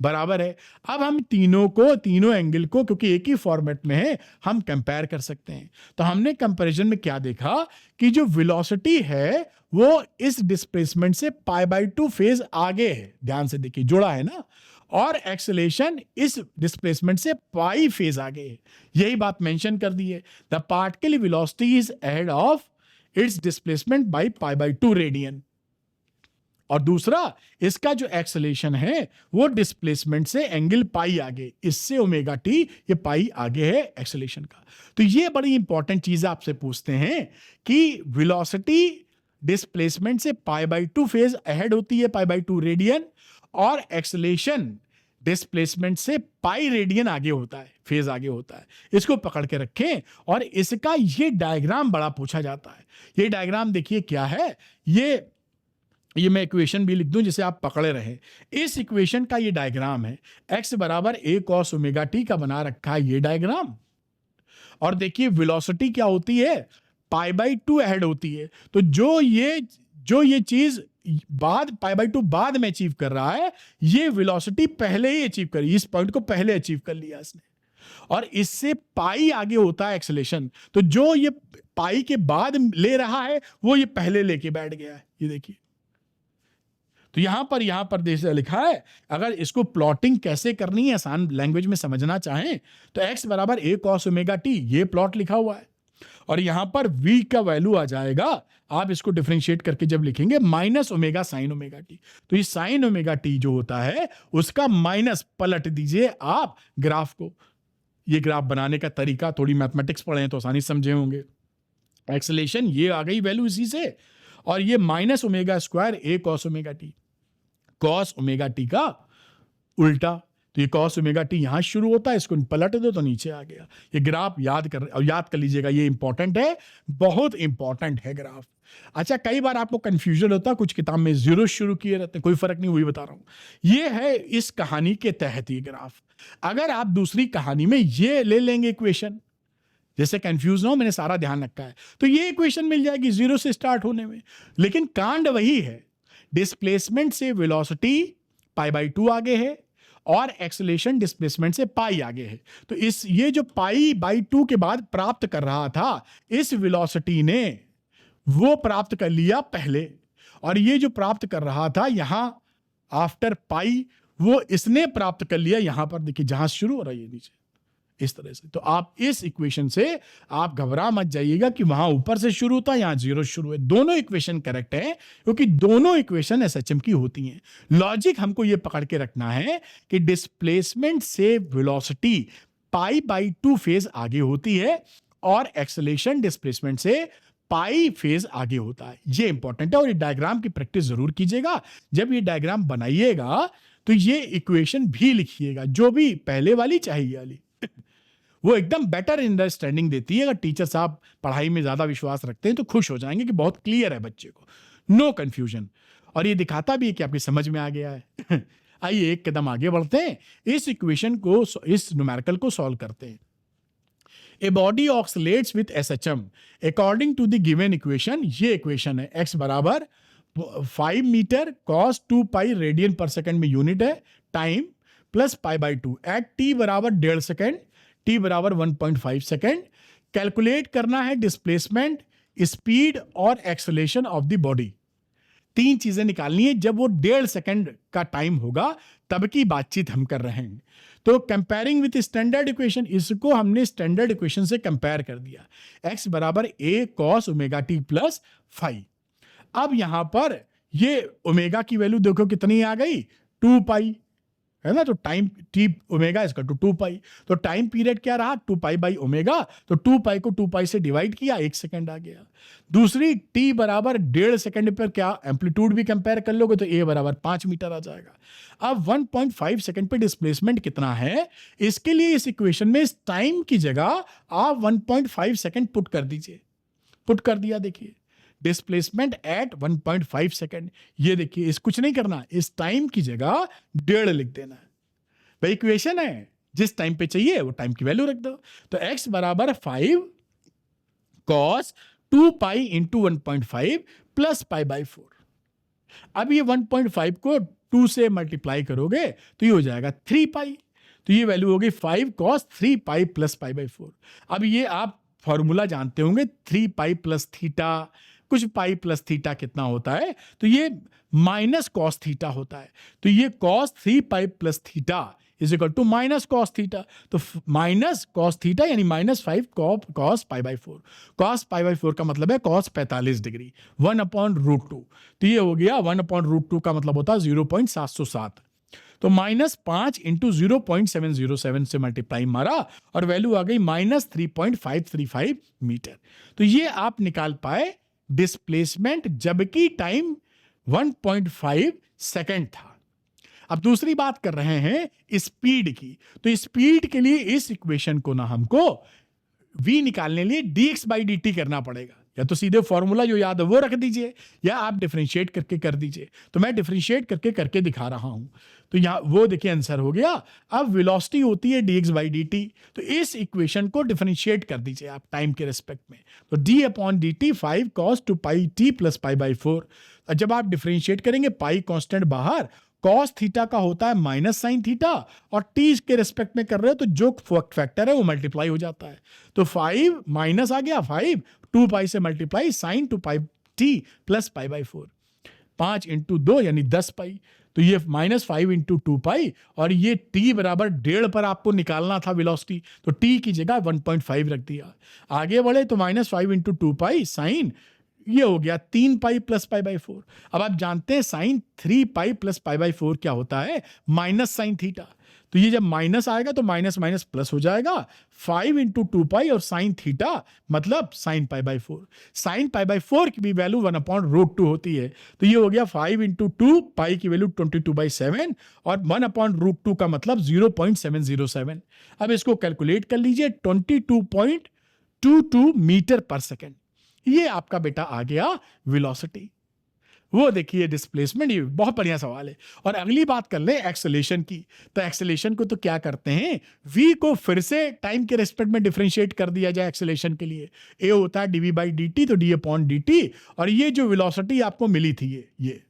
बराबर है। अब हम तीनों एंगल को, क्योंकि एक ही फॉर्मेट में है, हम कंपेयर कर सकते हैं। तो हमने कंपैरिजन में क्या देखा कि जो वेलोसिटी है वो इस डिस्प्लेसमेंट से पाई बाई 2 फेज आगे है, ध्यान से देखिए, जुड़ा है ना, और एक्सेलेरेशन इस डिस्प्लेसमेंट से पाई फेज आगे है। यही बात मेंशन कर दी है, the particle velocity is ahead of its displacement by pi by 2 radian. और दूसरा, इसका जो एक्सेलेरेशन है वो डिस्प्लेसमेंट से एंगल पाई आगे, इससे ओमेगा टी, ये पाई आगे है एक्सेलेरेशन का। तो ये बड़ी इंपॉर्टेंट चीज आपसे पूछते हैं कि वेलोसिटी डिस्प्लेसमेंट से पाई बाय 2 फेज अहेड होती है, पाई बाय 2 रेडियन, और एक्सेलेरेशन डिस्प्लेसमेंट से पाई रेडियन आगे होता है, फेज आगे होता है। इसको पकड़ के रखें। और इसका ये डायग्राम बड़ा पूछा जाता है। ये डायग्राम देखिए क्या है, ये मैं इक्वेशन भी लिख दूं जिसे आप पकड़े रहे। इस इक्वेशन का ये डायग्राम है, x बराबर a cos ओमेगा टी का बना रखा है ये डायग्राम। और देखिए वेलोसिटी क्या होती है, पाई बाई 2 अहेड होती है। तो जो ये चीज बाद पाई बाई 2 बाद में अचीव कर रहा है, ये वेलोसिटी पहले ही अचीव करी, इस पॉइंट को पहले अचीव कर लिया इसने। और इससे पाई आगे होता है एक्सेलेरेशन। तो जो ये पाई के बाद ले रहा है वो ये पहले लेके बैठ गया है, ये देखिए। तो यहां पर जैसे लिखा है, अगर इसको प्लॉटिंग कैसे करनी है आसान लैंग्वेज में समझना चाहें तो x बराबर a cos ओमेगा टी, ये प्लॉट लिखा हुआ है। और यहां पर v का वैल्यू आ जाएगा, आप इसको डिफरेंशिएट करके जब लिखेंगे minus omega sine omega t. तो ये साइन ओमेगा टी जो होता है उसका माइनस पलट दीजिए आप ग्राफ को। ये ग्राफ बनाने का तरीका, थोड़ी मैथमेटिक्स पढ़े हैं तो आसानी समझे होंगे। एक्सेलेरेशन ये आ गई वैल्यू इसी से, और ये minus omega square a cos omega T, cos omega T का उल्टा। तो ये कॉस ओमेगा टी यहां शुरू होता है, इसको पलट दो तो नीचे आ गया। ये ग्राफ याद कर लीजिएगा, ये इंपॉर्टेंट है, बहुत इंपॉर्टेंट है ग्राफ। अच्छा, कई बार आपको कंफ्यूजन होता है, कुछ किताब में जीरो शुरू किए रहते हैं, कोई फर्क नहीं, वही बता रहा हूं। ये है इस कहानी के तहत ये ग्राफ। अगर आप दूसरी कहानी में ये ले लेंगे इक्वेशन, जैसे कंफ्यूज ना हो, मैंने सारा ध्यान रखा है, तो ये इक्वेशन मिल जाएगी जीरो से स्टार्ट होने में। लेकिन कांड वही है, डिस्प्लेसमेंट से वेलोसिटी पाई बाई 2 आगे है और एक्सेलेरेशन डिस्प्लेसमेंट से पाई आगे है। तो ये जो पाई बाई 2 के बाद प्राप्त कर रहा था, इस वेलोसिटी ने वो प्राप्त कर लिया पहले, और ये जो प्राप्त कर रहा था यहां आफ्टर पाई, वो इसने प्राप्त कर लिया यहां पर। देखिए जहां शुरू हो रहा है नीचे, इस तरह से। तो आप इस इक्वेशन से आप घबरा मत जाइएगा कि वहां ऊपर से शुरू होता, यहां जीरो शुरू है। दोनों इक्वेशन करेक्ट है, क्योंकि दोनों इक्वेशन एसएचएम की होती हैं। लॉजिक हमको ये पकड़ के रखना है कि डिस्प्लेसमेंट से वेलोसिटी पाई बाई 2 फेज आगे होती है और एक्सेलेरेशन डिस्प्लेसमेंट से पाई फेज आगे होता है। ये इंपॉर्टेंट है, और ये डायग्राम की प्रैक्टिस जरूर कीजिएगा। जब ये डायग्राम बनाइएगा तो ये इक्वेशन भी लिखिएगा, जो भी पहले वाली चाहिए वाली, वो एकदम बेटर अंडरस्टैंडिंग देती है। अगर टीचर साहब पढ़ाई में ज्यादा विश्वास रखते हैं तो खुश हो जाएंगे कि बहुत क्लियर है बच्चे को, नो कंफ्यूजन। और ये दिखाता भी है कि आपकी समझ में आ गया है। आइए एक कदम आगे बढ़ते हैं, इस इक्वेशन को, इस न्यूमेरिकल को सॉल्व करते हैं। A body oscillates with SHM according to the given equation. ये इक्वेशन है, x बराबर 5 मीटर cos 2 पाई रेडियन पर सेकंड में यूनिट है, time plus pi by 2 at t बराबर 1.5 सेकेंड, t बराबर 1.5 सेकेंड। कैलकुलेट करना है डिस्प्लेसमेंट, स्पीड और एक्सेलेरेशन ऑफ द बॉडी। 3 चीजें निकालनी है। जब वो 1.5 सेकेंड का टाइम होगा तब की बातचीत हम कर रहे हैं। तो कंपेयरिंग विथ स्टैंडर्ड इक्वेशन, इसको हमने स्टैंडर्ड इक्वेशन से कंपेयर कर दिया। x बराबर a cos omega t plus 5। अब यहां पर ये ओमेगा की वैल्यू देखो कितनी आ गई, 2 पाई है ना। तो टाइम t ओमेगा इसका 2 पाई, तो टाइम पीरियड क्या रहा, 2 पाई बाई ओमेगा। तो 2 पाई को 2 पाई से डिवाइड किया, 1 सेकंड आ गया। दूसरी t बराबर 1.5 सेकंड पर क्या एम्पलीट्यूड भी कंपेयर कर लोगे तो a बराबर 5 मीटर आ जाएगा। अब 1.5 सेकंड पे डिस्प्लेसमेंट कितना है, इसके लिए इस इक्वेशन में इस टाइम की जगह आप 1.5 सेकंड पुट कर दीजिए। पुट कर दिया, देखिए डिस्प्लेसमेंट एट 1.5 सेकंड। ये देखिए, इस कुछ नहीं करना, इस टाइम की जगह 1.5 लिख देना है। भाई इक्वेशन है, जिस टाइम पे चाहिए वो टाइम की वैल्यू रख दो। तो x बराबर 5 cos 2 pi into 1.5 plus pi by 4। अब ये 1.5 को 2 से मल्टीप्लाई करोगे तो ये हो जाएगा 3 पाई। तो ये वैल्यू होगी 5 cos 3 pi plus pi by 4। अब ये आप फॉर्मूला जानते होंगे, 3 पाई प्लस थीटा कुछ पाई प्लस थीटा कितना होता है, तो ये माइनस कॉस थीटा होता है। तो ये cos 3 pi plus theta is equal to minus cos theta. तो माइनस कॉस थीटा यानी -5 cos pi by 4। Cos pi by 4 का मतलब है कॉस 45 डिग्री 1/√2। तो ये हो गया 1/√2 का मतलब होता है 0.707। तो -5 इंटू 0.707 से मल्टीप्लाई मारा और वैल्यू आ गई -3.535 मीटर। तो ये आप निकाल पाए डिस्प्लेसमेंट जबकि टाइम 1.5 सेकेंड था। अब दूसरी बात कर रहे हैं स्पीड की। तो स्पीड के लिए इस इक्वेशन को ना हमको v निकालने लिए dx बाई dt करना पड़ेगा। या तो सीधे फॉर्मूला जो याद है वो रख दीजिए, या आप डिफरेंशिएट करके कर दीजिए। तो मैं डिफरेंशिएट करके दिखा रहा हूं। तो यहाँ वो देखिए आंसर हो गया। अब वेलोसिटी होती है dx बाई dt, तो इस इक्वेशन को डिफरेंशिएट कर दीजिए आप टाइम के रिस्पेक्ट में। तो d/dt 5 cos 2 pi t plus pi by 4। जब आप डिफरेंशिएट करेंगे पाई कांस्टेंट बाहर, कॉस थीटा का होता है माइनस साइन थीटा, और टी के रिस्पेक्ट में कर रहे हो तो जो फैक्टर है वो मल्टीप्लाई हो जाता है। तो 5 माइनस आ गया 5, 2 पाई से multiply sine 2 pi t plus pi by 4, 5 into 2 यानी 10 पाई। तो ये -5 इंटू 2 पाई, और ये t बराबर 1.5 पर आपको निकालना था वेलोसिटी, तो t की जगह 1.5 रख दिया। आगे बढ़े तो -5 इंटू 2 पाई साइन, ये हो गया 3 पाई प्लस पाई बाई 4। अब आप जानते हैं sine 3 pi plus pi by 4 क्या होता है, माइनस साइन थीटा। तो ये जब माइनस आएगा तो माइनस माइनस प्लस हो जाएगा, 5 इंटू 2 पाई और साइन थीटा मतलब sine pi by 4। Sine pi by 4 की भी वैल्यू 1/√2 होती है। तो ये हो गया 5 इंटू 2 पाई की वैल्यू 22/7 और 1/√2 का मतलब 0.707। अब इसको कैलकुलेट कर लीजिए, 22.22 मीटर पर सेकेंड। ये आपका बेटा आ गया वेलोसिटी। वो देखिए डिस्प्लेसमेंट, ये बहुत बढ़िया सवाल है। और अगली बात कर ले एक्सेलेरेशन की। तो एक्सेलेरेशन को तो क्या करते हैं, v को फिर से टाइम के रेस्पेक्ट में डिफरेंशिएट कर दिया जाए एक्सेलेरेशन के लिए। a होता है dv बाई dt, तो d/dt, और ये जो वेलोसिटी आपको मिली थी ये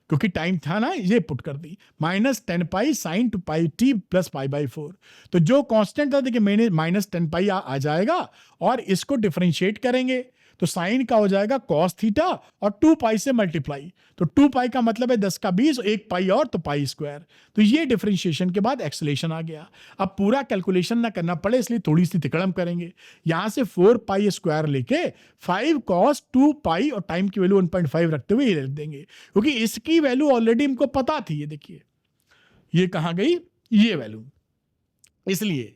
क्योंकि टाइम था ना, ये पुट कर दी -10 pi sine 2 pi t plus pi by 4। तो जो कांस्टेंट था देखिए मैंने -10 पाई आ जाएगा, और इसको डिफरेंशिएट करेंगे तो साइन का हो जाएगा कॉस थीटा और 2 पाई से मल्टीप्लाई। तो 2 पाई का मतलब है 10 का 20, 1 पाई और तो पाई स्क्वायर। तो ये डिफरेंशिएशन के बाद एक्सेलेरेशन आ गया। अब पूरा कैलकुलेशन ना करना पड़े इसलिए थोड़ी सी तिकड़म करेंगे। यहां से 4 पाई स्क्वायर लेके 5 कॉस 2 पाई और टाइम की वैल्यू 1.5 रखते हुए ये लिख देंगे, क्योंकि इसकी वैल्यू ऑलरेडी हमको पता थी। ये देखिए ये कहां गई, ये वैल्यू, इसलिए।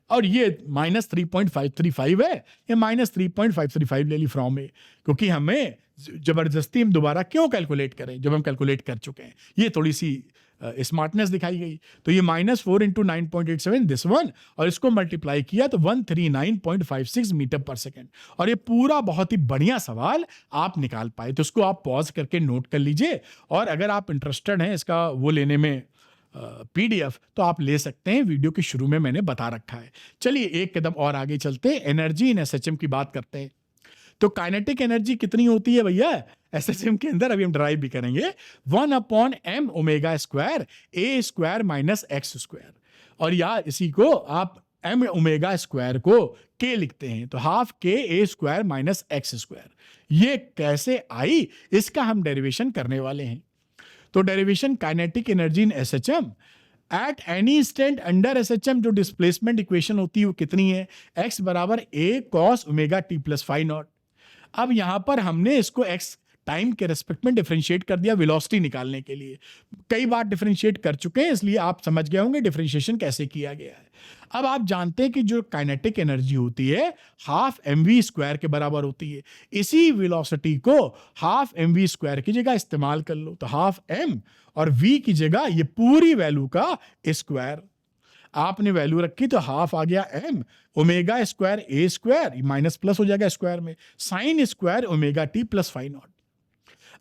और ये -3.535 है, ये -3.535 ले ली फ्रॉम में, क्योंकि हमें जबरदस्ती हम दोबारा क्यों कैलकुलेट करें जब हम कैलकुलेट कर चुके हैं। ये थोड़ी सी स्मार्टनेस दिखाई गई। तो ये -4 इंटू 9.87 दिस वन, और इसको मल्टीप्लाई किया तो 139.56 मीटर पर सेकेंड। और ये पूरा बहुत ही बढ़िया सवाल आप निकाल पाए। तो उसको आप पॉज करके नोट कर लीजिए, और अगर आप इंटरेस्टेड हैं इसका वो लेने में PDF, तो आप ले सकते हैं। वीडियो के शुरू में मैंने बता रखा है। चलिए एक कदम और आगे चलते हैं, एनर्जी इन SHM की बात करते हैं। तो काइनेटिक एनर्जी कितनी होती है भैया SHM के अंदर, अभी हम ड्राइव भी करेंगे, 1/m ओमेगा स्क्वायर a स्क्वायर माइनस x स्क्वायर। और यार इसी को आप m ओमेगा स्क्वायर को k लिखते हैं, तो हाफ k a स्क्वायर माइनस x स्क्वायर। ये कैसे आई, इसका हम डेरिवेशन करने वाले हैं। तो derivation kinetic energy in SHM at any instant under SHM, जो डिस्प्लेसमेंट इक्वेशन होती है वो कितनी है, x बराबर a cos omega t plus phi naught. अब यहां पर हमने इसको x टाइम के रेस्पेक्ट में डिफरेंशिएट कर दिया वेलोसिटी निकालने के लिए। कई बार डिफरेंशिएट कर चुके हैं इसलिए आप समझ गए होंगे डिफरेंशिएशन कैसे किया गया है। अब आप जानते हैं कि जो काइनेटिक एनर्जी होती है हाफ mv स्क्वायर के बराबर होती है। इसी वेलोसिटी को हाफ mv स्क्वायर की जगह इस्तेमाल कर लो, तो हाफ m और v की जगह ये पूरी वैल्यू का स्क्वायर आपने वैल्यू रखी, तो हाफ आ गया m ओमेगा स्क्वायर a स्क्वायर माइनस प्लस हो जाएगा स्क्वायर में sine square omega t plus phi naught.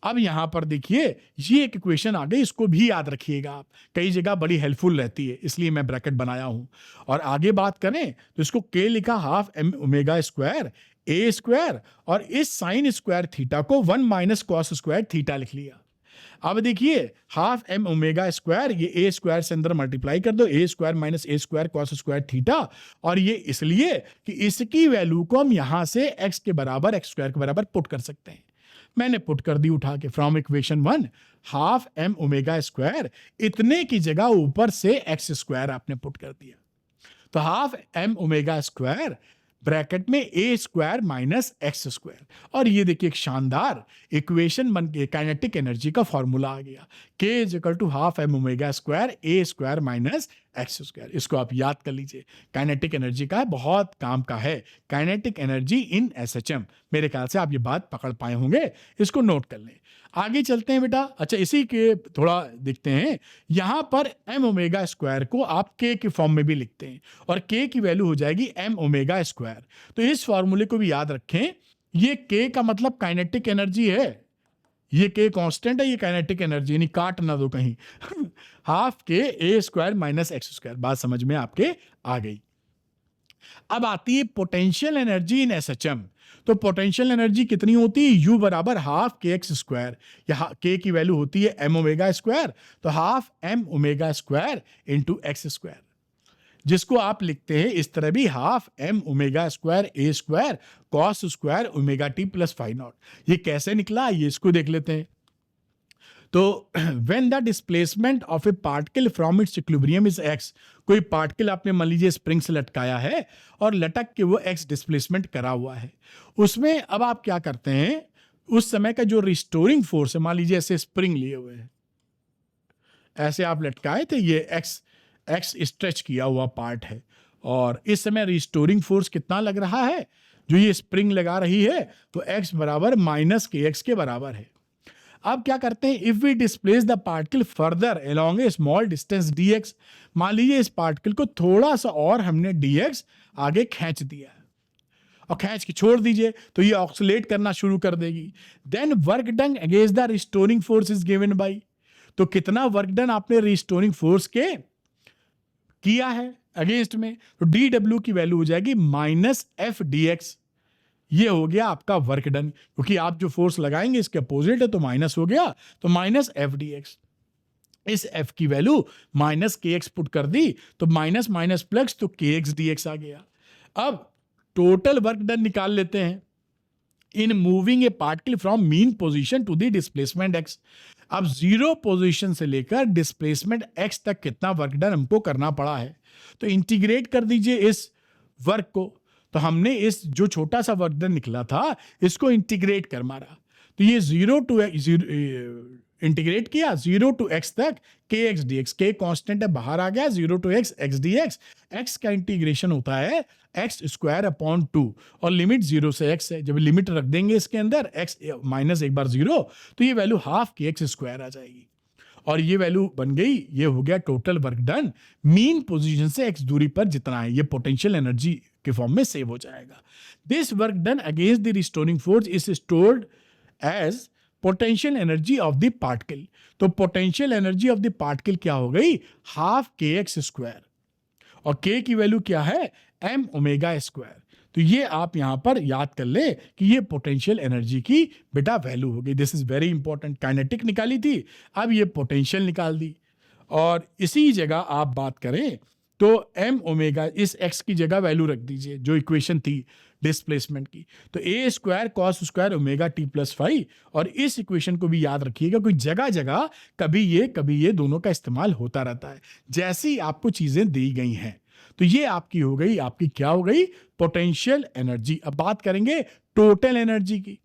अब यहां पर देखिए ये एक इक्वेशन आ गई, इसको भी याद रखिएगा आप, कई जगह बड़ी हेल्पफुल रहती है इसलिए मैं ब्रैकेट बनाया हूं। और आगे बात करें तो इसको k लिखा half m omega square a square, और इस साइन स्क्वायर थीटा को 1 माइनस कॉस स्क्वायर थीटा लिख लिया। अब देखिए हाफ एम ओमेगा स्क्वायर, ये ए स्क्वायर से अंदर मल्टीप्लाई कर दो, ए स्क्वायर माइनस ए स्क्वायर कॉस स्क्वायर थीटा, और ये इसलिए कि इसकी वैल्यू को हम यहां से एक्स के बराबर एक्स स्क्वायर के बराबर पुट कर सकते हैं। मैंने पुट कर दी उठा के from equation 1 half M omega square, इतने की जगह ऊपर से एक्स स्क्वायर आपने पुट कर दिया, तो half M omega square bracket में a square minus x square, और ये देखिए एक शानदार इक्वेशन बन के काइनेटिक एनर्जी का फॉर्मूला आ गया, k is equal to half M omega square A square minus x square. इसको आप याद कर लीजिए, काइनेटिक एनर्जी का है, बहुत काम का है, काइनेटिक एनर्जी इन एसएचएम। मेरे ख्याल से आप ये बात पकड़ पाए होंगे, इसको नोट कर लें। आगे चलते हैं बेटा। अच्छा, इसी के थोड़ा देखते हैं, यहां पर एम ओमेगा स्क्वायर को आप के के फॉर्म में भी लिखते हैं, और के की वैल्यू हो जाएगी एम ओमेगा स्क्वायर। तो इस फॉर्मूले को भी याद रखें, ये के का मतलब काइनेटिक एनर्जी है, ये के कांस्टेंट है, ये काइनेटिक एनर्जी, यानी काट ना दो कहीं हाफ के ए स्क्वायर माइनस एक्स स्क्वायर। बात समझ में आपके आ गई। अब आती है पोटेंशियल एनर्जी इन एसएचएम। तो पोटेंशियल एनर्जी कितनी होती है, यू बराबर हाफ के एक्स स्क्वायर, यहाँ के की वैल्यू होती है एम ओमेगा स्क्वायर, तो half M omega square into x square, जिसको आप लिखते हैं इस तरह भी, हाफ एम ओमेगा स्क्वायर ए square cos square omega t plus five naught. ये कैसे निकला, ये इसको देख लेते हैं। तो when the displacement of a particle from its equilibrium is x, कोई पार्टिकल आपने मान लीजिए स्प्रिंग से लटकाया है और लटक के वो एक्स डिस्प्लेसमेंट करा हुआ है, उसमें अब आप क्या करते हैं, उस समय का जो रिस्टोरिंग फोर्स है, मान लीजिए ऐसे स्प्रिंग लिए हुए हैं, ऐसे आप लटकाए थे, ये एक्स स्ट्रेच किया हुआ पार्ट है, और इस समय रिस्टोरिंग फोर्स कितना लग रहा है, जो ये स्प्रिंग लगा रही है, तो एक्स बराबर माइनस के एक्स के बराबर है। अब क्या करते हैं, if we displace the particle further along a small distance dx, मान लीजिए इस पार्टिकल को थोड़ा सा और हमने dx आगे खींच दिया और खींच के छोड़ दीजिए, तो ये ऑक्सीलेट करना शुरू कर देगी। Then work done against the restoring force is given by, तो कितना वर्क डन आपने रिस्टोरिंग फोर्स के किया है अगेंस्ट में, तो dw की वैल्यू हो जाएगी माइनस एफ dx। ये हो गया आपका वर्क डन, क्योंकि आप जो फोर्स लगाएंगे इसके अपोजिट है, तो माइनस हो गया, तो माइनस एफ डी एक्स। इस एफ की वैल्यू माइनस के एक्स पुट कर दी, तो माइनस माइनस प्लस, तो के एक्स डी एक्स आ गया। अब टोटल वर्क डन निकाल लेते हैं in moving a particle from mean position to the displacement x. अब जीरो पोजीशन से लेकर डिस्प्लेसमेंट एक्स तक कितना वर्क डन हमको करना पड़ा है, तो इंटीग्रेट कर दीजिए इस वर्क को। तो हमने इस जो छोटा सा वर्क डन निकला था इसको इंटीग्रेट कर मारा, तो ये जीरो टू इंटीग्रेट किया 0 टू x तक k x d x, k constant है बाहर आ गया, 0 to x x d x, x का इंटीग्रेशन होता है एक्स स्क्वायर अपॉन 2, और लिमिट 0 से x है। जब लिमिट रख देंगे इसके अंदर x माइनस एक बार 0, तो ये वैल्यू हाफ के एक्स स्क्वायर आ जाएगी, और ये वैल्यू बन गई, ये हो गया total work done mean position से x दूरी पर जितना है, ये पोटेंशियल एनर्जी के फॉर्म में सेव हो जाएगा। This work done against the restoring force is stored as potential energy of the particle. तो potential energy of the particle क्या हो गई, हाफ के एक्स स्क्वायर, और के की वैल्यू क्या है, एम ओमेगा स्क्वायर। तो ये आप यहां पर याद कर ले कि ये पोटेंशियल एनर्जी की बेटा वैल्यू हो गई। This is very important, kinetic निकाली थी, अब ये पोटेंशियल निकाल दी, और इसी जगह आप बात करें तो एम ओमेगा, इस एक्स की जगह वैल्यू रख दीजिए जो इक्वेशन थी डिस्प्लेसमेंट की, तो A square cos square omega t plus 5, और इस इक्वेशन को भी याद रखिएगा, कोई जगह जगह कभी ये दोनों का इस्तेमाल होता रहता है, जैसी आपको चीजें दी गई हैं। तो ये आपकी हो गई, आपकी क्या हो गई, पोटेंशियल एनर्जी। अब बात करेंगे टोटल एनर्जी की।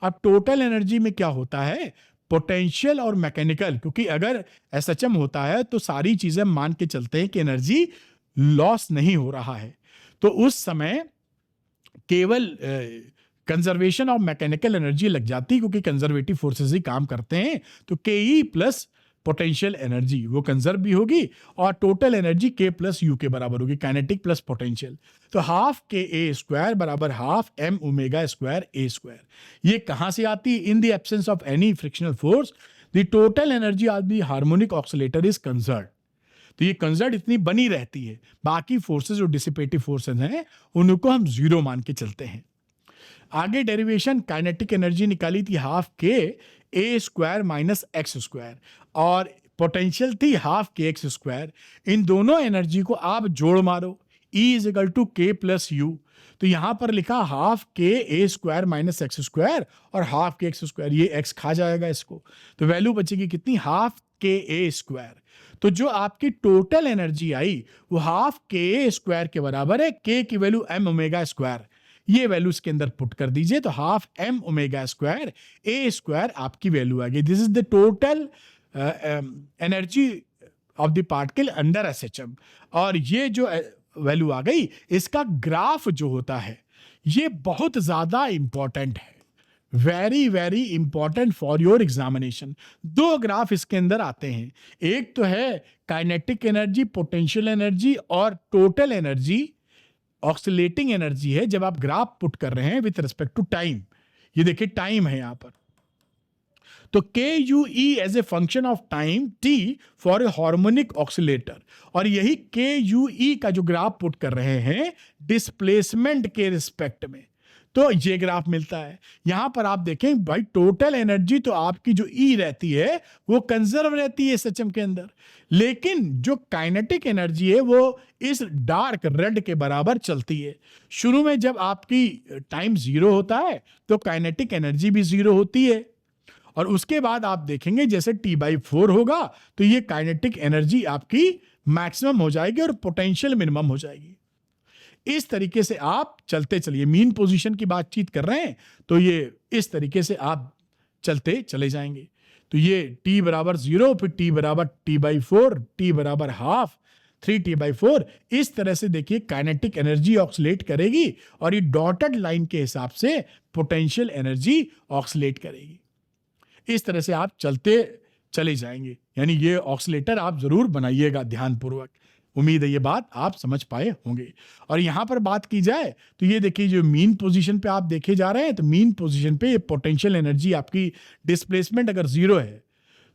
अब टोटल एनर्जी में क्या होता है, पोटेंशियल और मैकेनिकल, क्योंकि अगर एसएचएम होता है तो सारी चीजें मान के चलते हैं कि एनर्जी लॉस नहीं हो रहा है, तो उस समय केवल कंजर्वेशन ऑफ मैकेनिकल एनर्जी लग जाती, क्योंकि कंजर्वेटिव फोर्सेस ही काम करते हैं। तो के ई प्लस पोटेंशियल एनर्जी वो कंजर्व भी होगी, और टोटल एनर्जी के प्लस यू के बराबर होगी, काइनेटिक प्लस पोटेंशियल। तो हाफ के ए स्क्वायर बराबर हाफ एम ओमेगा स्क्वायर ए स्क्वायर। ये कहां से आती है, in the absence of any frictional force the total energy of the harmonic oscillator is conserve. तो ये कंजर्व इतनी बनी रहती है, बाकी फोर्सेस जो डिसिपेटिव फोर्सेस हैं उनको हम जीरो मान के चलते हैं। आगे डेरिवेशन, काइनेटिक एनर्जी निकाली थी हाफ के ए स्क्वायर माइनस एक्स स्क्वायर और पोटेंशियल थी हाफ के एक्स स्क्वायर। इन दोनों एनर्जी को आप जोड़ मारो, E इज इक्वल टू के प्लस यू। तो यहां पर लिखा हाफ के ए स्क्वायर माइनस एक्स स्क्वायर और हाफ के एक्स स्क्वायर, ये एक्स खा जाएगा इसको, तो वैल्यू बचेगी कितनी, हाफ के ए स्क्वायर। तो जो आपकी टोटल एनर्जी आई वो हाफ के ए स्क्वायर के बराबर है, के की वैल्यू एम ओमेगा स्क्वायर, ये वैल्यू इसके अंदर पुट कर दीजिए तो हाफ एम ओमेगा स्क्वायर ए स्क्वायर आपकी वैल्यू आ गई। This is the total energy of the particle under SHM. और ये जो वैल्यू आ गई, इसका ग्राफ जो होता है ये बहुत ज्यादा इंपॉर्टेंट है, very very important for your examination. दो ग्राफ इसके अंदर आते हैं, एक तो है काइनेटिक एनर्जी, पोटेंशियल एनर्जी और टोटल एनर्जी, ऑक्सीलेटिंग एनर्जी है जब आप ग्राफ पुट कर रहे हैं विथ रिस्पेक्ट टू टाइम। ये देखिए टाइम है यहां पर, तो K U E as a function of time T for a harmonic oscillator, और यही के यू ई का जो ग्राफ पुट कर रहे हैं डिस्प्लेसमेंट के रिस्पेक्ट में, तो ये ग्राफ मिलता है। यहां पर आप देखें भाई टोटल एनर्जी तो आपकी जो ई रहती है वो कंजर्व रहती है एसएचएम के अंदर, लेकिन जो काइनेटिक एनर्जी है वो इस डार्क रेड के बराबर चलती है। शुरू में जब आपकी टाइम जीरो होता है तो काइनेटिक एनर्जी भी जीरो होती है, और उसके बाद आप देखेंगे जैसे T/4 होगा तो ये काइनेटिक एनर्जी आपकी मैक्सिमम हो जाएगी और पोटेंशियल मिनिमम हो जाएगी। इस तरीके से आप चलते चलिए, मीन पोजीशन की बातचीत कर रहे हैं तो ये इस तरीके से आप चलते चले जाएंगे। तो ये T बराबर 0, फिर T बराबर T/4, T बराबर हाफ, 3T/4, इस तरह से देखिए काइनेटिक एनर्जी ऑक्सीलेट करेगी और ये डॉटेड लाइन के हिसाब से पोटेंशियल एनर्जी ऑक्सीलेट करेगी। इस तरह से आप चलते चले जाएंगे, यानी ये ऑक्सीलेटर आप जरूर बनाइएगा ध्यानपूर्वक। उम्मीद है ये बात आप समझ पाए होंगे। और यहां पर बात की जाए तो ये देखिए जो मीन पोजीशन पे आप देखे जा रहे हैं, तो मीन पोजीशन पे पोटेंशियल एनर्जी आपकी डिस्प्लेसमेंट अगर जीरो है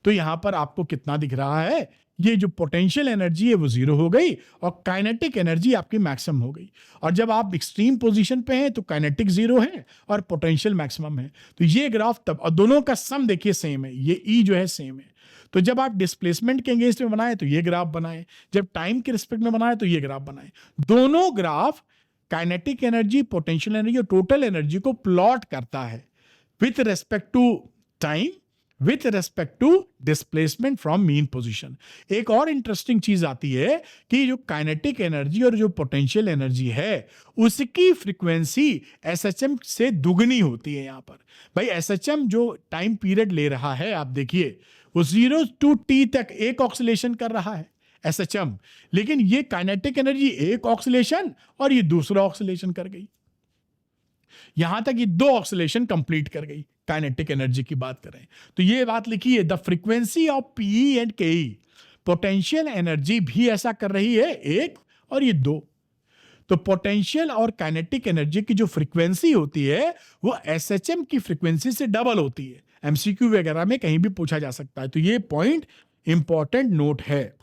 तो यहां पर आपको कितना दिख रहा है, ये जो पोटेंशियल एनर्जी है वो जीरो हो गई और काइनेटिक एनर्जी आपकी मैक्सिमम हो गई। और जब आप एक्सट्रीम पोजीशन पे हैं तो काइनेटिक जीरो है और पोटेंशियल मैक्सिमम है। तो ये ग्राफ तब, और दोनों का सम देखिए सेम है, ये ई जो है सेम है। तो जब आप डिस्प्लेसमेंट के अगेंस्ट में बनाए तो ये ग्राफ बनाए, जब टाइम के रिस्पेक्ट में बनाए तो ये ग्राफ बनाए। दोनों graph kinetic energy, potential energy और टोटल एनर्जी को प्लॉट करता है with respect to time, with respect to displacement from mean position. एक और इंटरेस्टिंग चीज आती है कि जो काइनेटिक एनर्जी और जो पोटेंशियल एनर्जी है उसकी फ्रीक्वेंसी एसएचएम से दुगनी होती है। यहां पर भाई एसएचएम जो टाइम पीरियड ले रहा है, आप देखिए वो 0 to T तक एक ऑक्सीलेशन कर रहा है एसएचएम, लेकिन ये काइनेटिक एनर्जी एक ऑक्सीलेशन और ये दूसरा ऑक्सीलेशन कर गई, यहां तक ये दो ऑक्सीलेशन कंप्लीट कर गई। काइनेटिक एनर्जी की बात करें तो ये बात लिखी है, the frequency of PE and KE, potential energy भी ऐसा कर रही है एक और ये दो। तो पोटेंशियल और काइनेटिक एनर्जी की जो फ्रीक्वेंसी होती है वो एसएचएम की फ्रीक्वेंसी से डबल होती है। एमसीक्यू वगैरह में कहीं भी पूछा जा सकता है, तो ये पॉइंट इंपॉर्टेंट नोट है।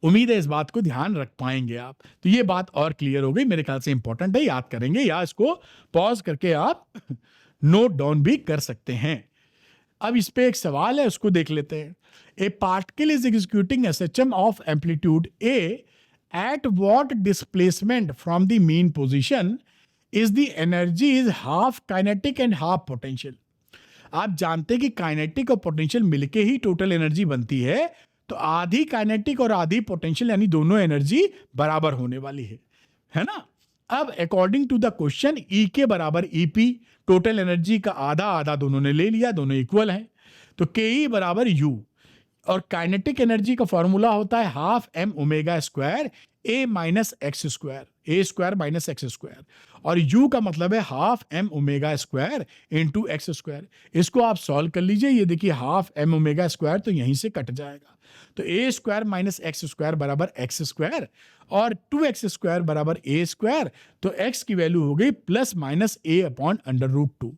उम्मीद है इस बात को ध्यान रख पाएंगे आप। तो ये बात और क्लियर हो गई, मेरे ख्याल से इंपॉर्टेंट है, याद करेंगे या इसको पॉज करके आप नोट डाउन भी कर सकते हैं। अब इस पे एक सवाल है, उसको देख लेते हैं। ए particle is executing SHM of amplitude A at what displacement from the mean position is the energy is half kinetic and half potential. आप जानते हैं कि काइनेटिक और पोटेंशियल मिलके ही टोटल एनर्जी बनती है, तो आधी काइनेटिक और आधी पोटेंशियल यानी दोनों एनर्जी बराबर होने वाली है ना। अब अकॉर्डिंग टू द क्वेश्चन ई के बराबर ईपी, टोटल एनर्जी का आधा आधा दोनों ने ले लिया, दोनों इक्वल हैं, तो के ई बराबर यू, और काइनेटिक एनर्जी का फॉर्मूला होता है half M omega square A minus x square, A square minus x square, और यू का मतलब है half M omega square into x square. इसको आप सॉल्व कर लीजिए, ये देखिए हाफ एम ओमेगा स्क्वायर तो यहीं से कट जाएगा, तो A square minus x square बराबर एक्स स्क्वायर और 2x स्क्वायर बराबर ए स्क्वायर, तो x की वैल्यू हो गई प्लस माइनस ए अपॉन अंडर रूट 2।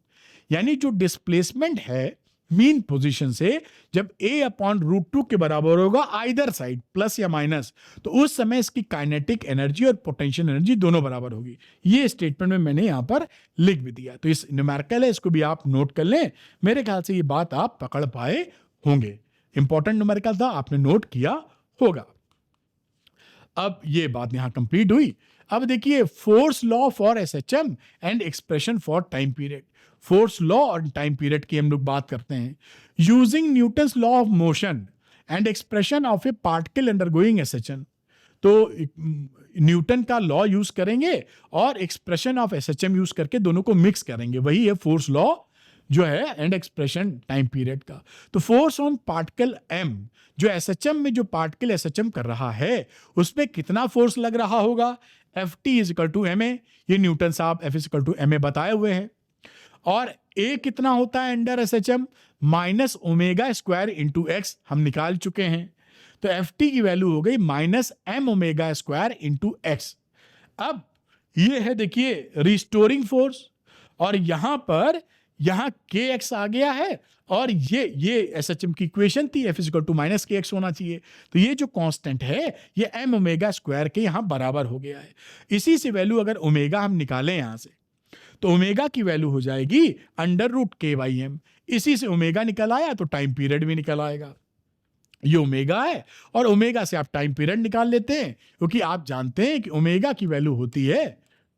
यानी जो डिस्प्लेसमेंट है मीन पोजीशन से जब a/√2 के बराबर होगा आइदर साइड, प्लस या माइनस, तो उस समय इसकी काइनेटिक एनर्जी और पोटेंशियल एनर्जी दोनों बराबर होगी। ये स्टेटमेंट में मैंने यहां पर लिख भी दिया, तो इस न्यूमेरिकल है, इसको भी आप नोट कर लें। मेरे ख्याल से ये बात आप पकड़ पाए होंगे। इंपॉर्टेंट न्यूमेरिकल था, आपने नोट किया होगा। अब ये बात यहां कंप्लीट हुई। अब देखिए force law for SHM and expression for time period. Force law और टाइम पीरियड की हम लोग बात करते हैं। Using Newton's law of motion and expression of a particle undergoing SHM. तो न्यूटन का लॉ यूज करेंगे और एक्सप्रेशन ऑफ एसएचएम यूज करके दोनों को मिक्स करेंगे, वही है फोर्स लॉ जो है एंड एक्सप्रेशन टाइम पीरियड का। तो फोर्स ऑन पार्टिकल एम, जो एसएचएम में जो पार्टिकल एसएचएम कर रहा है उसमें कितना फोर्स लग रहा होगा, Ft = ma, ये न्यूटन साहब F = ma बताए हुए हैं। और a कितना होता है अंडर एसएचएम, -ω² इंटू एक्स हम निकाल चुके हैं। तो Ft की वैल्यू हो गई -mω² इंटू एक्स। अब ये है देखिए रिस्टोरिंग फोर्स, और यहां पर यहां kx आ गया है, और ये एसएचएम की इक्वेशन थी F = -kx होना चाहिए। तो ये जो कांस्टेंट है ये mω² के यहां बराबर हो गया है। इसी से वैल्यू अगर ओमेगा हम निकालें यहां से, तो ओमेगा की वैल्यू हो जाएगी √k/m। इसी से ओमेगा निकल आया तो टाइम पीरियड भी निकल आएगा। ये ओमेगा है, और ओमेगा से आप टाइम पीरियड निकाल लेते हैं, क्योंकि आप जानते हैं कि ओमेगा की वैल्यू होती है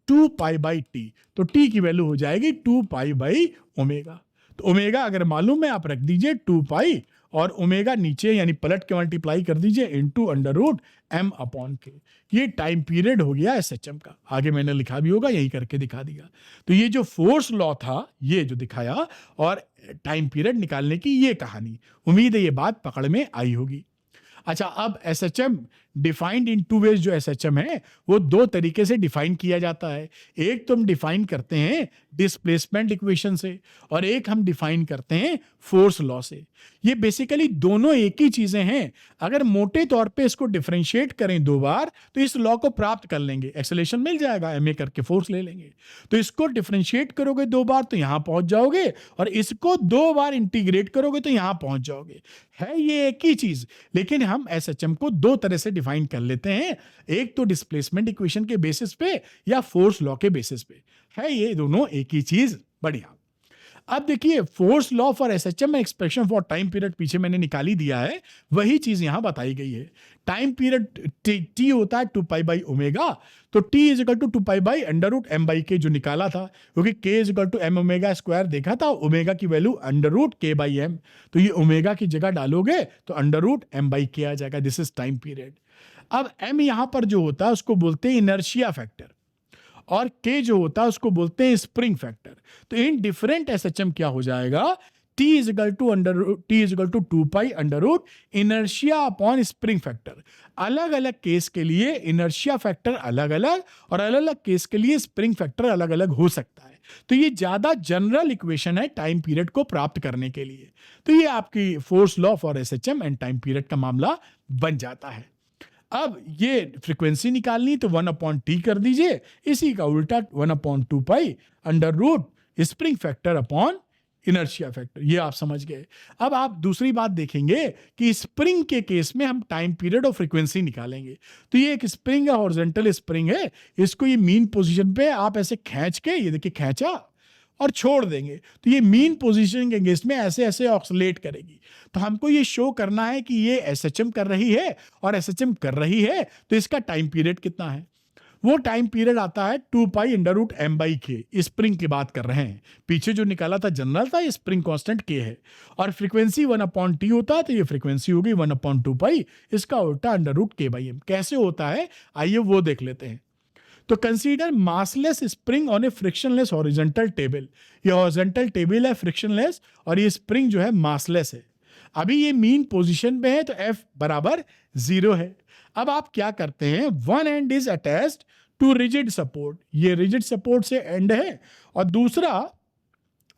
2π/t। तो t की वैल्यू हो जाएगी 2π/ओमेगा। तो ओमेगा अगर मालूम है आप रख दीजिए 2π, और ओमेगा नीचे यानी पलट के मल्टीप्लाई कर दीजिए इनटू √m/k। ये टाइम पीरियड हो गया एसएचएम का। आगे मैंने लिखा भी होगा, यही करके दिखा दिया। तो ये जो फोर्स लॉ था ये जो दिखाया, और टाइम पीरियड निकालने की ये कहानी, उम्मीद है ये बात पकड़ में आई होगी। अच्छा, अब SHM defined in two ways, जो एसएचएम है वो दो तरीके से डिफाइन किया जाता है। एक तो हम डिफाइन करते हैं डिस्प्लेसमेंट इक्वेशन से, और एक हम डिफाइन करते हैं फोर्स लॉ से। ये बेसिकली दोनों एक ही चीजें हैं। अगर मोटे तौर पे इसको डिफरेंशिएट करें दो बार तो इस लॉ को प्राप्त कर लेंगे, एक्सेलरेशन मिल जाएगा, ma करके फोर्स ले लेंगे। तो इसको डिफरेंशिएट करोगे दो बार तो यहां पहुंच जाओगे, और इसको दो बार इंटीग्रेट करोगे तो यहां पहुंच जाओगे। है ये एक ही चीज, लेकिन हम एसएचएम को दो तरह से डिफाइन कर लेते हैं, एक तो डिस्प्लेसमेंट इक्वेशन के बेसिस पे या फोर्स लॉ के बेसिस पे। है ये दोनों एक ही चीज। बढ़िया। अब देखिए force law for SHM expression for time period पीछे मैंने निकाली दिया है, वही चीज यहां बताई गई है। टाइम पीरियड t होता है 2π/ओमेगा, तो t = 2π/√m/k जो निकाला था, क्योंकि k = mω² देखा था, ओमेगा की वैल्यू √k/m। तो ये ओमेगा की जगह डालोगे तो √m/k आ जाएगा। This is time period. अब m यहां पर जो होता है उसको बोलते हैं इनर्शिया फैक्टर, और k जो होता है उसको बोलते हैं स्प्रिंग फैक्टर। तो इन डिफरेंट एसएचएम क्या हो जाएगा, t = 2π inertia upon spring factor. अलग अलग केस के लिए इनर्शिया फैक्टर अलग अलग, और अलग अलग केस के लिए स्प्रिंग फैक्टर अलग अलग हो सकता है। तो ये ज्यादा जनरल इक्वेशन है टाइम पीरियड को प्राप्त करने के लिए। तो ये आपकी force law for SHM and time period का मामला बन जाता है। अब ये फ्रीक्वेंसी निकालनी तो 1/t कर दीजिए, इसी का उल्टा 1/2π spring factor upon inertia factor. ये आप समझ गए। अब आप दूसरी बात देखेंगे कि स्प्रिंग के केस में हम टाइम पीरियड और फ्रीक्वेंसी निकालेंगे। तो ये एक स्प्रिंग है, हॉरिजॉन्टल स्प्रिंग है, इसको ये मीन पोजीशन पे आप ऐसे खींच के, ये देखिए खींचा और छोड़ देंगे, तो ये मीन पोजीशन के अगेंस्ट में ऐसे ऐसे ऑक्सीलेट करेगी। तो हमको ये शो करना है कि ये एसएचएम कर रही है और एसएचएम कर रही है, तो इसका टाइम पीरियड कितना है। वो टाइम पीरियड आता है 2π/m/k। स्प्रिंग की बात कर रहे हैं, पीछे जो निकाला था जनरल था, ये स्प्रिंग कांस्टेंट k है, और फ्रीक्वेंसी 1/t होता है, तो ये फ्रीक्वेंसी होगी 1/2π, इसका उल्टा √k/m। कैसे होता है आइए वो देख लेते हैं। तो consider massless spring on A frictionless horizontal table. ये हॉरिजॉन्टल टेबल है फ्रिक्शनलेस, और ये स्प्रिंग जो है मासलेस है। अभी ये मीन पोजीशन पे है तो F = 0 है। अब आप क्या करते हैं, one end is attached to rigid support, ये रिजिड सपोर्ट से एंड है, और दूसरा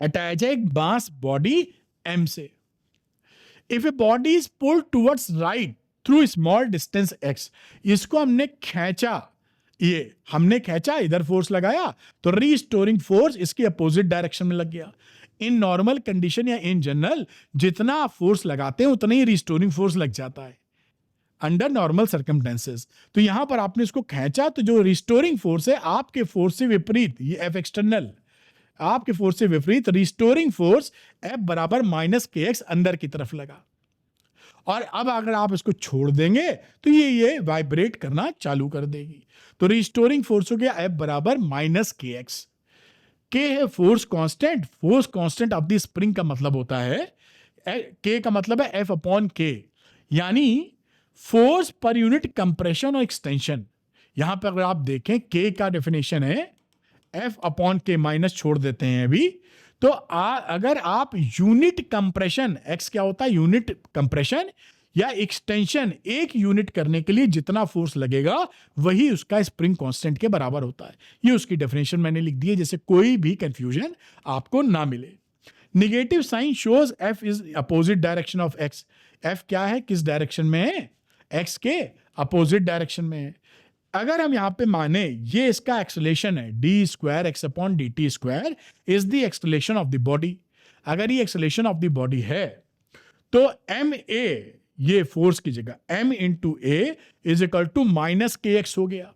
अटैच है एक बांस बॉडी M से। If a body is pulled towards right through small distance x, इसको हमने खींचा, ये हमने खींचा, इधर फोर्स लगाया, तो रीस्टोरिंग फोर्स इसके अपोजिट डायरेक्शन में लग गया। इन नॉर्मल कंडीशन या इन जनरल जितना आप फोर्स लगाते हैं उतना ही रिस्टोरिंग फोर्स लग जाता है अंडर नॉर्मल सर्कमस्टेंसेस। तो यहां पर आपने इसको खींचा तो जो रिस्टोरिंग फोर्स है आपके फोर्स से विपरीत, ये एफ एक्सटर्नल, आपके फोर्स से विपरीत रिस्टोरिंग फोर्स एफ बराबर माइनस के एक्स अंदर की तरफ लगा। और अब अगर आप इसको छोड़ देंगे तो ये वाइब्रेट करना चालू कर देगी। तो रिस्टोरिंग फोर्स हो गया एफ बराबर माइनस के एक्स। के है force constant, force constant of the spring का मतलब होता है, के का मतलब है एफ अपॉन के, यानी फोर्स पर यूनिट कंप्रेशन और एक्सटेंशन। यहां पर अगर आप देखें के का डेफिनेशन है एफ अपॉन के, माइनस छोड़ देते हैं अभी, तो अगर आप यूनिट कंप्रेशन, एक्स क्या होता है यूनिट कंप्रेशन या एक्सटेंशन, एक यूनिट करने के लिए जितना फोर्स लगेगा वही उसका स्प्रिंग कांस्टेंट के बराबर होता है। ये उसकी डेफिनेशन मैंने लिख दी है, जैसे कोई भी कंफ्यूजन आपको ना मिले। Negative sign shows F is opposite direction of X. F क्या है, किस डायरेक्शन में है, एक्स के अपोजिट डायरेक्शन में है। अगर हम यहां पे माने ये इसका एक्सेलेरेशन है, D square x upon d t square is the acceleration of the body. अगर ये एक्सेलेरेशन ऑफ द बॉडी है तो एम ए, ये फोर्स की जगह m into A is equal to minus के एक्स हो गया।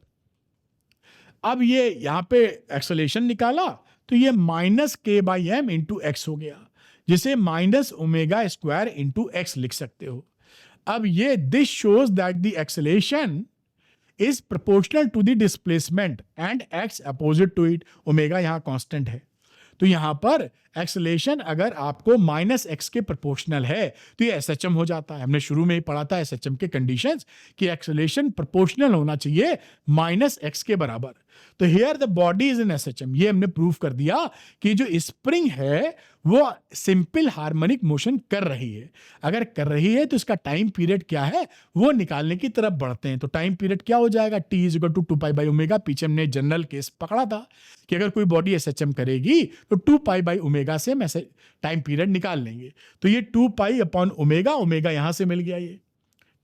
अब ये यहां पे एक्सेलेरेशन निकाला तो ये minus k by M into x हो गया, जिसे minus omega square into X लिख सकते हो। अब ये this shows that the acceleration is proportional to the displacement and X opposite to it. Omega यहां कांस्टेंट है, तो यहां पर एक्सेलेरेशन अगर आपको माइनस एक्स के प्रोपोर्शनल है तो ये एसएचएम हो जाता है। हमने शुरू में ही पढ़ा था एसएचएम के कंडीशंस कि एक्सेलेरेशन प्रोपोर्शनल होना चाहिए माइनस एक्स के बराबर। तो here the body is in SHM. ये हमने प्रूव कर दिया कि जो स्प्रिंग है वो सिंपल हार्मोनिक मोशन कर रही है। अगर कर रही है तो इसका टाइम पीरियड क्या है वो निकालने की तरफ बढ़ते हैं। तो टाइम पीरियड क्या हो जाएगा, T is equal to 2 pi by omega. पीछे हमने जनरल केस पकड़ा था कि अगर कोई बॉडी एसएचएम करेगी तो 2 पाई बाई ओमेगा से हम ऐसे टाइम पीरियड निकाल लेंगे। तो ये 2 पाई अपॉन ओमेगा, ओमेगा यहां से मिल गया ये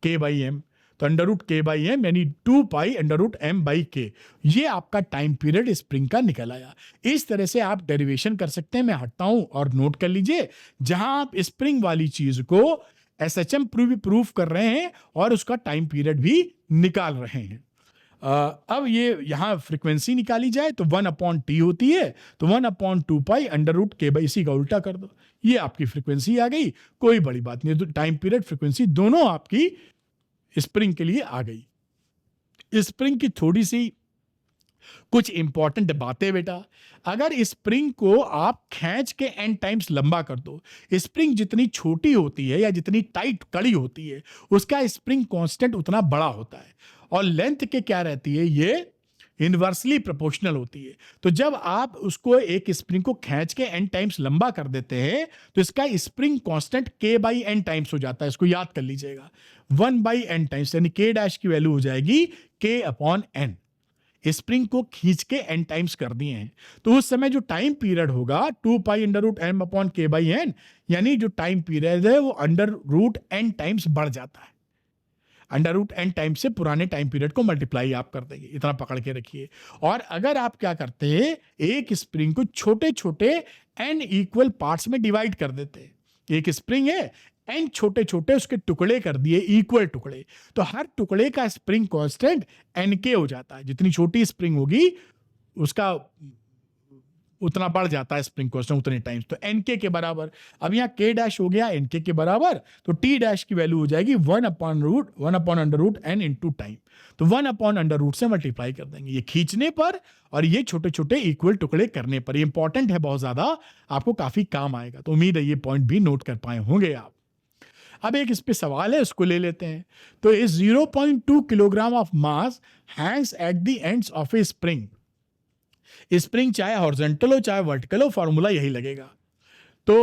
के बाई एम, तो under root K by M यानी 2 pi under root M by K, ये आपका टाइम पीरियड स्प्रिंग का निकल आया। इस तरह से आप डेरिवेशन कर सकते हैं। मैं हटता हूं और नोट कर लीजिए, जहां आप स्प्रिंग वाली चीज को एसएचएम प्रूफ कर रहे हैं और उसका टाइम पीरियड भी निकाल रहे हैं। अब ये यहां फ्रीक्वेंसी निकाली जाए तो 1 अपॉन टी होती है, तो 1 upon 2 pi under root K by, इसी का उल्टा कर दो, ये आपकी फ्रीक्वेंसी आ गई। कोई बड़ी बात नहीं, तो टाइम पीरियड फ्रीक्वेंसी दोनों आपकी स्प्रिंग के लिए आ गई। स्प्रिंग की थोड़ी सी कुछ इंपॉर्टेंट बातें बेटा, अगर स्प्रिंग को आप खींच के एन टाइम्स लंबा कर दो, स्प्रिंग जितनी छोटी होती है या जितनी टाइट कड़ी होती है उसका स्प्रिंग कांस्टेंट उतना बड़ा होता है, और लेंथ के क्या रहती है, ये इनवर्सली प्रोपोर्शनल होती है। तो जब आप उसको एक स्प्रिंग को खींच के एन टाइम्स लंबा कर देते हैं तो इसका स्प्रिंग कांस्टेंट के बाई एन टाइम्स हो जाता है। इसको याद कर लीजिएगा, 1 बाई एन टाइम्स, यानी के डैश की वैल्यू हो जाएगी के अपॉन एन। स्प्रिंग को खींच के एन टाइम्स कर दिए हैं, तो उस समय जो टाइम पीरियड होगा 2 pi under root M upon K by N, यानी जो टाइम पीरियड है वो अंडर रूट एन टाइम्स बढ़ जाता है। अंडर रूट एन टाइम्स से पुराने टाइम पीरियड को मल्टीप्लाई आप कर देंगे, इतना पकड़ के रखिए। और अगर आप क्या करते हैं, एक स्प्रिंग को छोटे छोटे एन इक्वल पार्ट्स में डिवाइड कर देते हैं। एक स्प्रिंग है, एन छोटे छोटे उसके टुकड़े कर दिए, इक्वल टुकड़े, तो हर टुकड़े का स्प्रिंग कांस्टेंट एन के हो जाता है। जितनी छोटी स्प्रिंग होगी उसका उतना बढ़ जाता है स्प्रिंग कांस्टेंट उतने टाइम्स, तो एन के बराबर। अब यहाँ के डैश हो गया एन के बराबर, तो टी डैश की वैल्यू हो जाएगी 1 upon under root N into time. तो 1 अपॉन अंडर रूट से मल्टीप्लाई कर देंगे, ये खींचने पर और ये छोटे छोटे इक्वल टुकड़े करने पर। ये इंपॉर्टेंट है बहुत ज्यादा, आपको काफी काम आएगा। तो उम्मीद है ये पॉइंट भी नोट कर पाए होंगे आप। अब एक इस पे सवाल है, उसको ले लेते हैं। तो इस 0.2 kilogram of mass hangs at the ends of a spring. Spring चाहे हॉरिजॉन्टल हो चाहे वर्टिकल हो, फॉर्मूला यही लगेगा। तो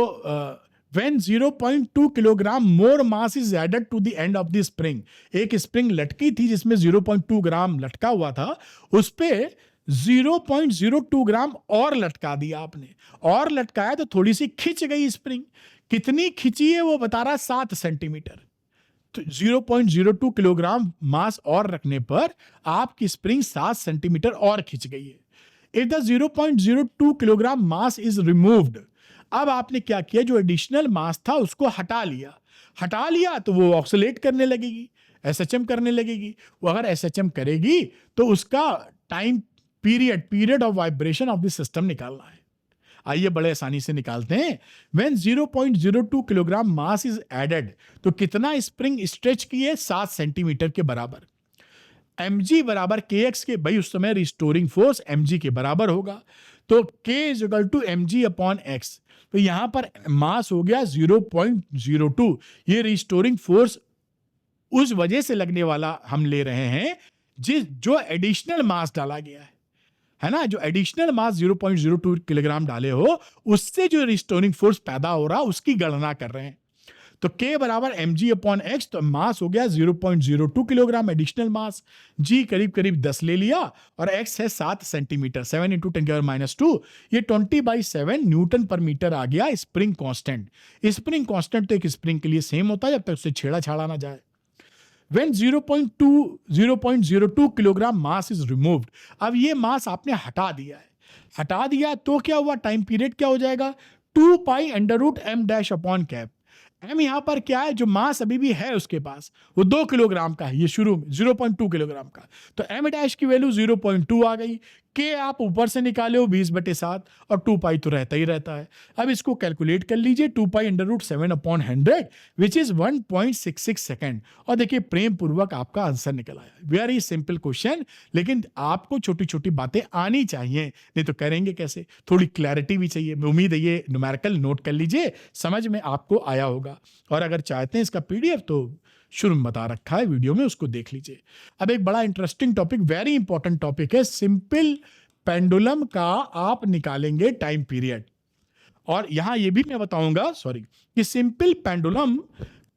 when 0.2 kilogram more mass is added to the end of the spring, एक स्प्रिंग लटकी थी जिसमें 0.2 ग्राम लटका हुआ था, उस पे 0.02 ग्राम और लटका दिया आपने, और लटकाया तो थोड़ी सी खिंच गई स्प्रिंग। कितनी खिंची है वो बता रहा 7 सेंटीमीटर। तो 0.02 किलोग्राम मास और रखने पर आपकी स्प्रिंग 7 सेंटीमीटर और खिंच गई है। If the 0.02 kilogram mass is removed, अब आपने क्या किया, जो एडिशनल मास था उसको हटा लिया तो वो ऑक्सीलेट करने लगेगी, एसएचएम करने लगेगी। वो अगर एसएचएम करेगी तो उसका time period of vibration of the system निकालना है। आइए बड़े आसानी से निकालते हैं। When 0.02 kilogram mass is added, तो कितना स्प्रिंग स्ट्रेच की है, 7 सेंटीमीटर के बराबर। mg बराबर kx के, भाई उस समय रिस्टोरिंग फोर्स mg के बराबर होगा, तो k is equal to mg upon x। तो यहां पर मास हो गया 0.02। ये रिस्टोरिंग फोर्स उस वजह से लगने वाला हम ले रहे हैं जो एडिशनल मास डाला गया है ना, जो एडिशनल मास 0.02 किलोग्राम डाले हो, उससे जो रिस्टोरिंग फोर्स पैदा हो रहा उसकी गणना कर रहे हैं। तो K बराबर mg अपॉन x, तो मास हो गया 0.02 किलोग्राम एडिशनल मास, G करीब करीब 10 ले लिया, और x है 7 सेंटीमीटर, 7 इंटू 10⁻², ये 20/7 न्यूटन पर मीटर आ गया स्प्रिंग कांस्टेंट। स्प्रिंग कांस्टेंट तो एक स्प्रिंग के लिए सेम होता है जब तक उससे छेड़ा छाड़ा ना जाए। When 0.02 kilogram mass is removed, अब ये मास आपने हटा दिया तो क्या हुआ, टाइम पीरियड क्या हो जाएगा, 2 pi under root m dash upon कैप। m यहां पर क्या है, जो मास अभी भी है उसके पास वो 2 किलोग्राम का है, ये शुरू में 0.2 किलोग्राम का, तो m डैश की वैल्यू 0.2 आ गई। k आप ऊपर से निकाले हो 20/7, और 2 पाई तो रहता ही रहता है। अब इसको कैलकुलेट कर लीजिए, 2 पाई अंडर रूट 7 अपॉन 100 विच इज 1.66 सेकेंड, और देखिए प्रेम पूर्वक आपका आंसर निकल आया। वेरी सिंपल क्वेश्चन, लेकिन आपको छोटी छोटी बातें आनी चाहिए, नहीं तो करेंगे कैसे, थोड़ी क्लैरिटी भी चाहिए। मैं उम्मीद है ये न्यूमेरिकल नोट कर लीजिए, समझ में आपको आया होगा। और अगर चाहते हैं इसका पीडीएफ तो शुरू में बता रखा है वीडियो में, उसको देख लीजिए। अब एक बड़ा interesting topic, very important topic है, सिंपल पेंडुलम का आप निकालेंगे टाइम पीरियड। और यहां ये भी मैं बताऊंगा कि सिंपल पेंडुलम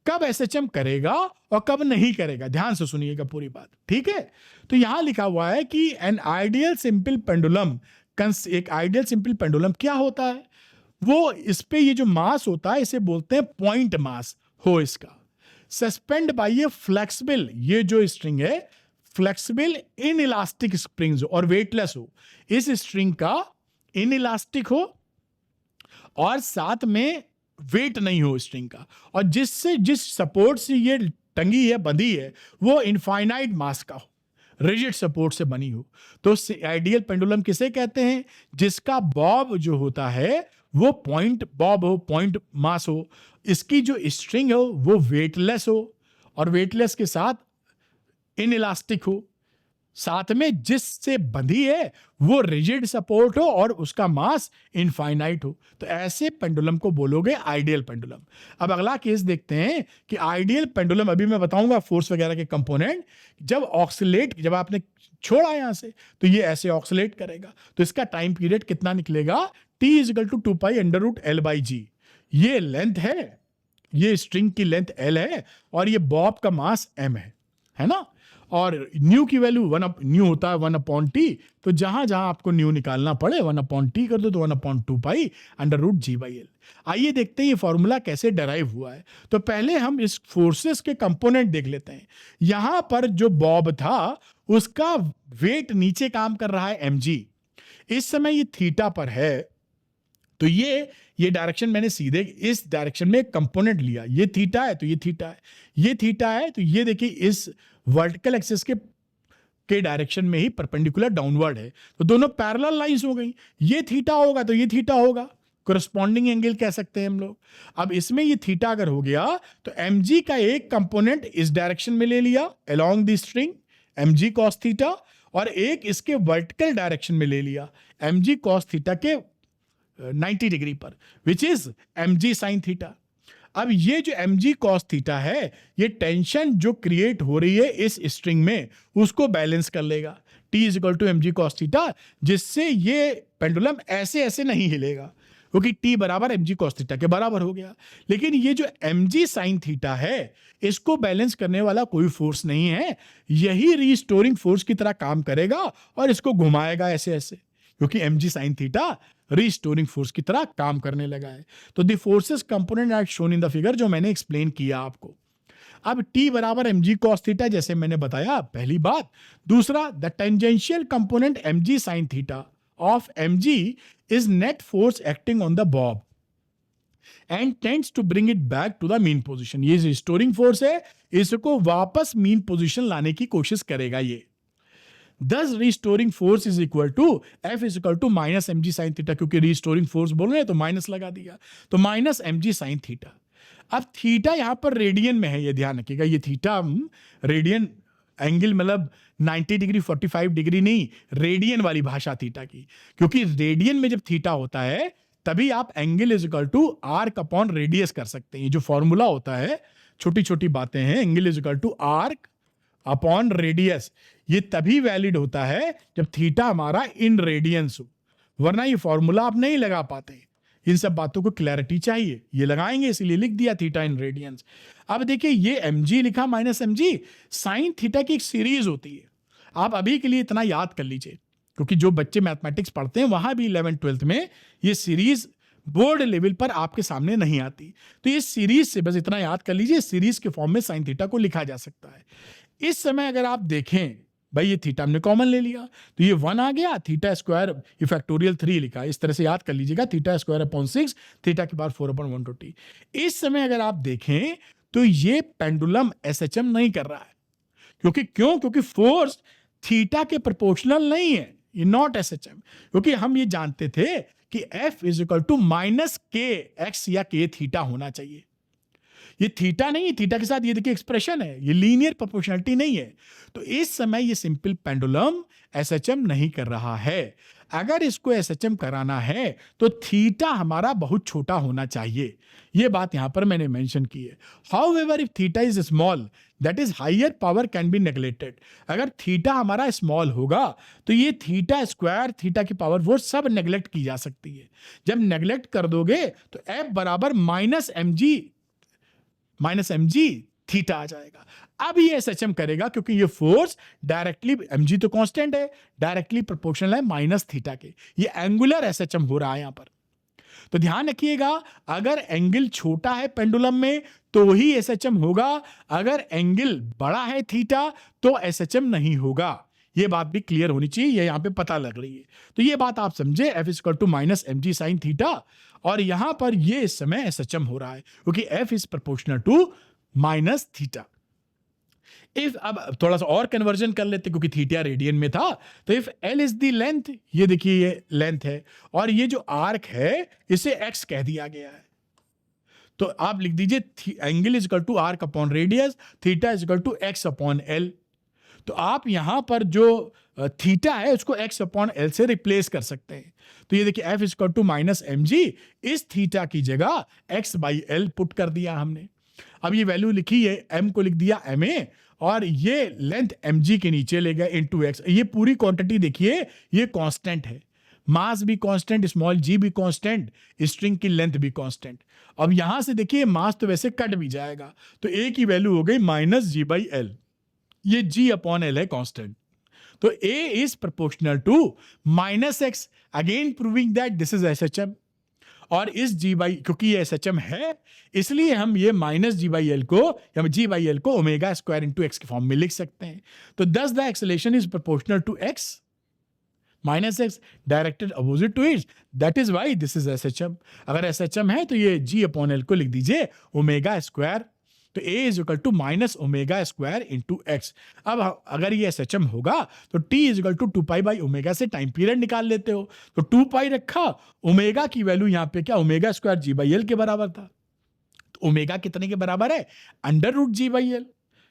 कब एसएचएम करेगा और कब नहीं करेगा, ध्यान से सुनिएगा पूरी बात, ठीक है। तो यहां लिखा हुआ है कि एन आइडियल सिंपल पेंडुलम, एक आइडियल सिंपल पेंडुलम क्या होता है, वो इस पे ये जो मास होता है इसे बोलते हैं पॉइंट मास हो इसका, सस्पेंड बाय ए फ्लेक्सिबल, ये जो स्ट्रिंग है फ्लेक्सिबल इन इलास्टिक स्प्रिंग्स और वेटलेस हो, इस स्ट्रिंग का इन इलास्टिक हो और साथ में वेट नहीं हो स्ट्रिंग का, और जिस सपोर्ट से ये टंगी है, बंधी है, वो इनफाइनाइट मास का हो, रिजिड सपोर्ट से बनी हो। तो आइडियल पेंडुलम किसे कहते हैं, जिसका बॉब जो होता है वो पॉइंट बॉब हो, पॉइंट मास हो, इसकी जो स्ट्रिंग हो वो वेटलेस हो, और वेटलेस के साथ इनइलास्टिक हो, साथ में जिससे बंधी है वो रिजिड सपोर्ट हो और उसका मास इनफाइनाइट हो। तो ऐसे पेंडुलम को बोलोगे आइडियल पेंडुलम। अब अगला केस देखते हैं कि आइडियल पेंडुलम, अभी मैं बताऊंगा फोर्स वगैरह के कंपोनेंट, जब आपने छोड़ा यहां से तो ये ऐसे ऑक्सीलेट करेगा, तो इसका टाइम पीरियड कितना निकलेगा, t is equal to 2 pi under root l/g। ये लेंथ है, ये स्ट्रिंग की लेंथ l है, और ये बॉब का मास m है ना, और न्यू की वैल्यू न्यू होता है 1/t, तो जहां जहां आपको न्यू निकालना पड़े 1/t कर दो, तो 1/2 पाई अंडर रूट g/l। आइए देखते हैं ये फॉर्मूला कैसे डराइव हुआ है। तो पहले हम इस फोर्सेस के कंपोनेंट देख लेते हैं। यहां पर जो बॉब था उसका वेट नीचे काम कर रहा है mg, इस समय ये थीटा पर है, तो ये डायरेक्शन मैंने सीधे इस डायरेक्शन में कंपोनेंट लिया, ये थीटा है तो ये थीटा है, ये थीटा है, तो ये देखिए इस वर्टिकल एक्सिस के डायरेक्शन में ही परपेंडिकुलर डाउनवर्ड है, तो दोनों पैरेलल लाइंस हो गई, ये थीटा होगा तो ये थीटा होगा, कोरस्पॉन्डिंग एंगल कह सकते हैं हम लोग। अब इसमें ये थीटा अगर हो गया तो mg का एक कंपोनेंट इस डायरेक्शन में ले लिया along the string mg cos theta, और एक इसके वर्टिकल डायरेक्शन में ले लिया mg cos थीटा के 90 डिग्री पर, which is mg sin theta. अब ये जो mg cos थीटा है, ये टेंशन जो क्रिएट हो रही है इस स्ट्रिंग में उसको बैलेंस कर लेगा, t is equal to mg cos theta, जिससे ये पेंडुलम ऐसे ऐसे नहीं हिलेगा, क्योंकि t बराबर mg cos थीटा के बराबर हो गया। लेकिन ये जो mg sin थीटा है, इसको बैलेंस करने वाला कोई फोर्स नहीं है, यही रीस्टोरिंग फोर्स की तरह काम करेगा और इसको घुमाएगा ऐसे ऐसे, क्योंकि mg sin theta restoring force की तरह काम करने लगा है। तो the forces component are shown in the figure, जो मैंने एक्सप्लेन किया आपको। अब t बराबर mg cos थीटा, जैसे मैंने बताया पहली बात। दूसरा, the tangential component mg sin theta of mg is net force acting on the bob. And tends to bring it back to the mean position. ये रिस्टोरिंग फोर्स है, इसको वापस मीन पोजीशन लाने की कोशिश करेगा ये। Thus restoring force is equal to F is equal to minus mg sin theta, क्योंकि रिस्टोरिंग फोर्स बोल रहे हैं तो माइनस लगा दिया, तो माइनस mg sin थीटा। अब थीटा यहां पर रेडियन में है, ये ध्यान रखिएगा, ये थीटा रेडियन एंगल मतलब 90 डिग्री 45 डिग्री नहीं, रेडियन वाली भाषा थीटा की, क्योंकि रेडियन में जब थीटा होता है तभी आप angle is equal to arc upon radius कर सकते हैं। ये जो फॉर्मूला होता है, छोटी छोटी बातें हैं, angle is equal to arc upon radius, ये तभी वैलिड होता है जब थीटा हमारा इन रेडियंस हो, वरना ये फॉर्मूला आप नहीं लगा पाते। इन सब बातों को क्लैरिटी चाहिए, ये लगाएंगे इसलिए लिख दिया थीटा इन रेडियंस। अब देखिए ये mg लिखा माइनस mg, साइन थीटा की एक सीरीज होती है। आप अभी के लिए इतना याद कर लीजिए, क्योंकि जो बच्चे मैथमेटिक्स पढ़ते हैं वहां भी 11th-12th में ये सीरीज बोर्ड लेवल पर आपके सामने नहीं आती, तो ये सीरीज से बस इतना याद कर लीजिए, सीरीज के फॉर्म में साइन थीटा को लिखा जा सकता है। इस समय अगर आप देखें, भाई ये थीटा हमने कॉमन ले लिया तो ये 1 आ गया, थीटा स्क्वायर ये फैक्टोरियल 3 लिखा, इस तरह से याद कर लीजिएगा, थीटा स्क्वायर अपॉन 6, थीटा के बाद 4/120। इस समय अगर आप देखें तो ये पेंडुलम एसएचएम नहीं कर रहा है, क्योंकि फोर्स थीटा के प्रोपोर्शनल नहीं है, ये नॉट एसएचएम। क्योंकि हम ये जानते थे कि F is equal to minus के एक्स या के थीटा होना चाहिए, ये थीटा नहीं है, थीटा के साथ ये देखिए एक्सप्रेशन है, ये लीनियर प्रोपोर्शनलिटी नहीं है। तो इस समय ये सिंपल पेंडुलम एसएचएम नहीं कर रहा है। अगर इसको एसएचएम कराना है तो थीटा हमारा बहुत छोटा होना चाहिए, ये बात यहां पर मैंने मेंशन की है। However if theta is small that is higher power can be neglected. अगर थीटा हमारा स्मॉल होगा तो ये थीटा स्क्वायर, थीटा की पावर वो सब नेग्लेक्ट की जा सकती है। जब नेग्लेक्ट कर दोगे तो F बराबर माइनस mg थीटा आ जाएगा। अब ये एसएचएम करेगा क्योंकि ये फोर्स डायरेक्टली, mg तो कांस्टेंट है, डायरेक्टली प्रोपोर्शनल है माइनस थीटा के, ये एंगुलर एसएचएम हो रहा है यहां पर। तो ध्यान रखिएगा, अगर एंगल छोटा है पेंडुलम में तो ही एसएचएम होगा, अगर एंगल बड़ा है थीटा तो एसएचएम नहीं होगा। ये बात भी क्लियर होनी चाहिए, ये यहां पे पता लग रही है। तो ये बात आप समझे, F is equal to minus mg sin theta, और यहां पर ये इस समय एसएचएम हो रहा है क्योंकि F is proportional to minus theta. If अब थोड़ा सा और कन्वर्जन कर लेते, क्योंकि थीटा रेडियन में था, तो if L is the length, ये देखिए ये लेंथ है, और ये जो आर्क है इसे x कह दिया गया है, तो आप लिख दीजिए angle is equal to arc upon radius, theta is equal to x upon l। तो आप यहां पर जो थीटा है उसको x अपॉन l से रिप्लेस कर सकते हैं। तो ये देखिए F is equal to minus mg, इस थीटा की जगह x बाई l पुट कर दिया हमने। अब ये वैल्यू लिखी है, m को लिख दिया ma, और ये लेंथ mg के नीचे ले गए इनटू x। ये पूरी क्वांटिटी देखिए, ये कांस्टेंट है, मास भी कांस्टेंट, स्मॉल g भी कांस्टेंट, स्ट्रिंग की लेंथ भी कांस्टेंट। अब यहां से देखिए मास तो वैसे कट भी जाएगा, तो a की वैल्यू हो गई माइनस g बाई l, ये g अपॉन l है कांस्टेंट। तो a is proportional to minus X, again proving that this is SHM. और इस g बाई, क्योंकि ये एसएचएम है इसलिए हम ये माइनस g बाई एल को, या g बाई एल को ओमेगा स्क्वायर इंटू एक्स के फॉर्म में लिख सकते हैं। तो thus the acceleration is proportional to x minus X directed opposite to it, that is why this is SHM. अगर एसएचएम है तो ये g अपॉन एल को लिख दीजिए ओमेगा स्क्वायर, तो a is equal to minus omega square into X. अब अगर ये एसएचएम होगा तो t is equal to 2 pi by omega से टाइम पीरियड निकाल लेते हो, तो 2 पाई रखा, ओमेगा की वैल्यू यहाँ पे क्या, omega square g by L के बराबर था। तो ओमेगा कितने के बराबर है, under root g by L,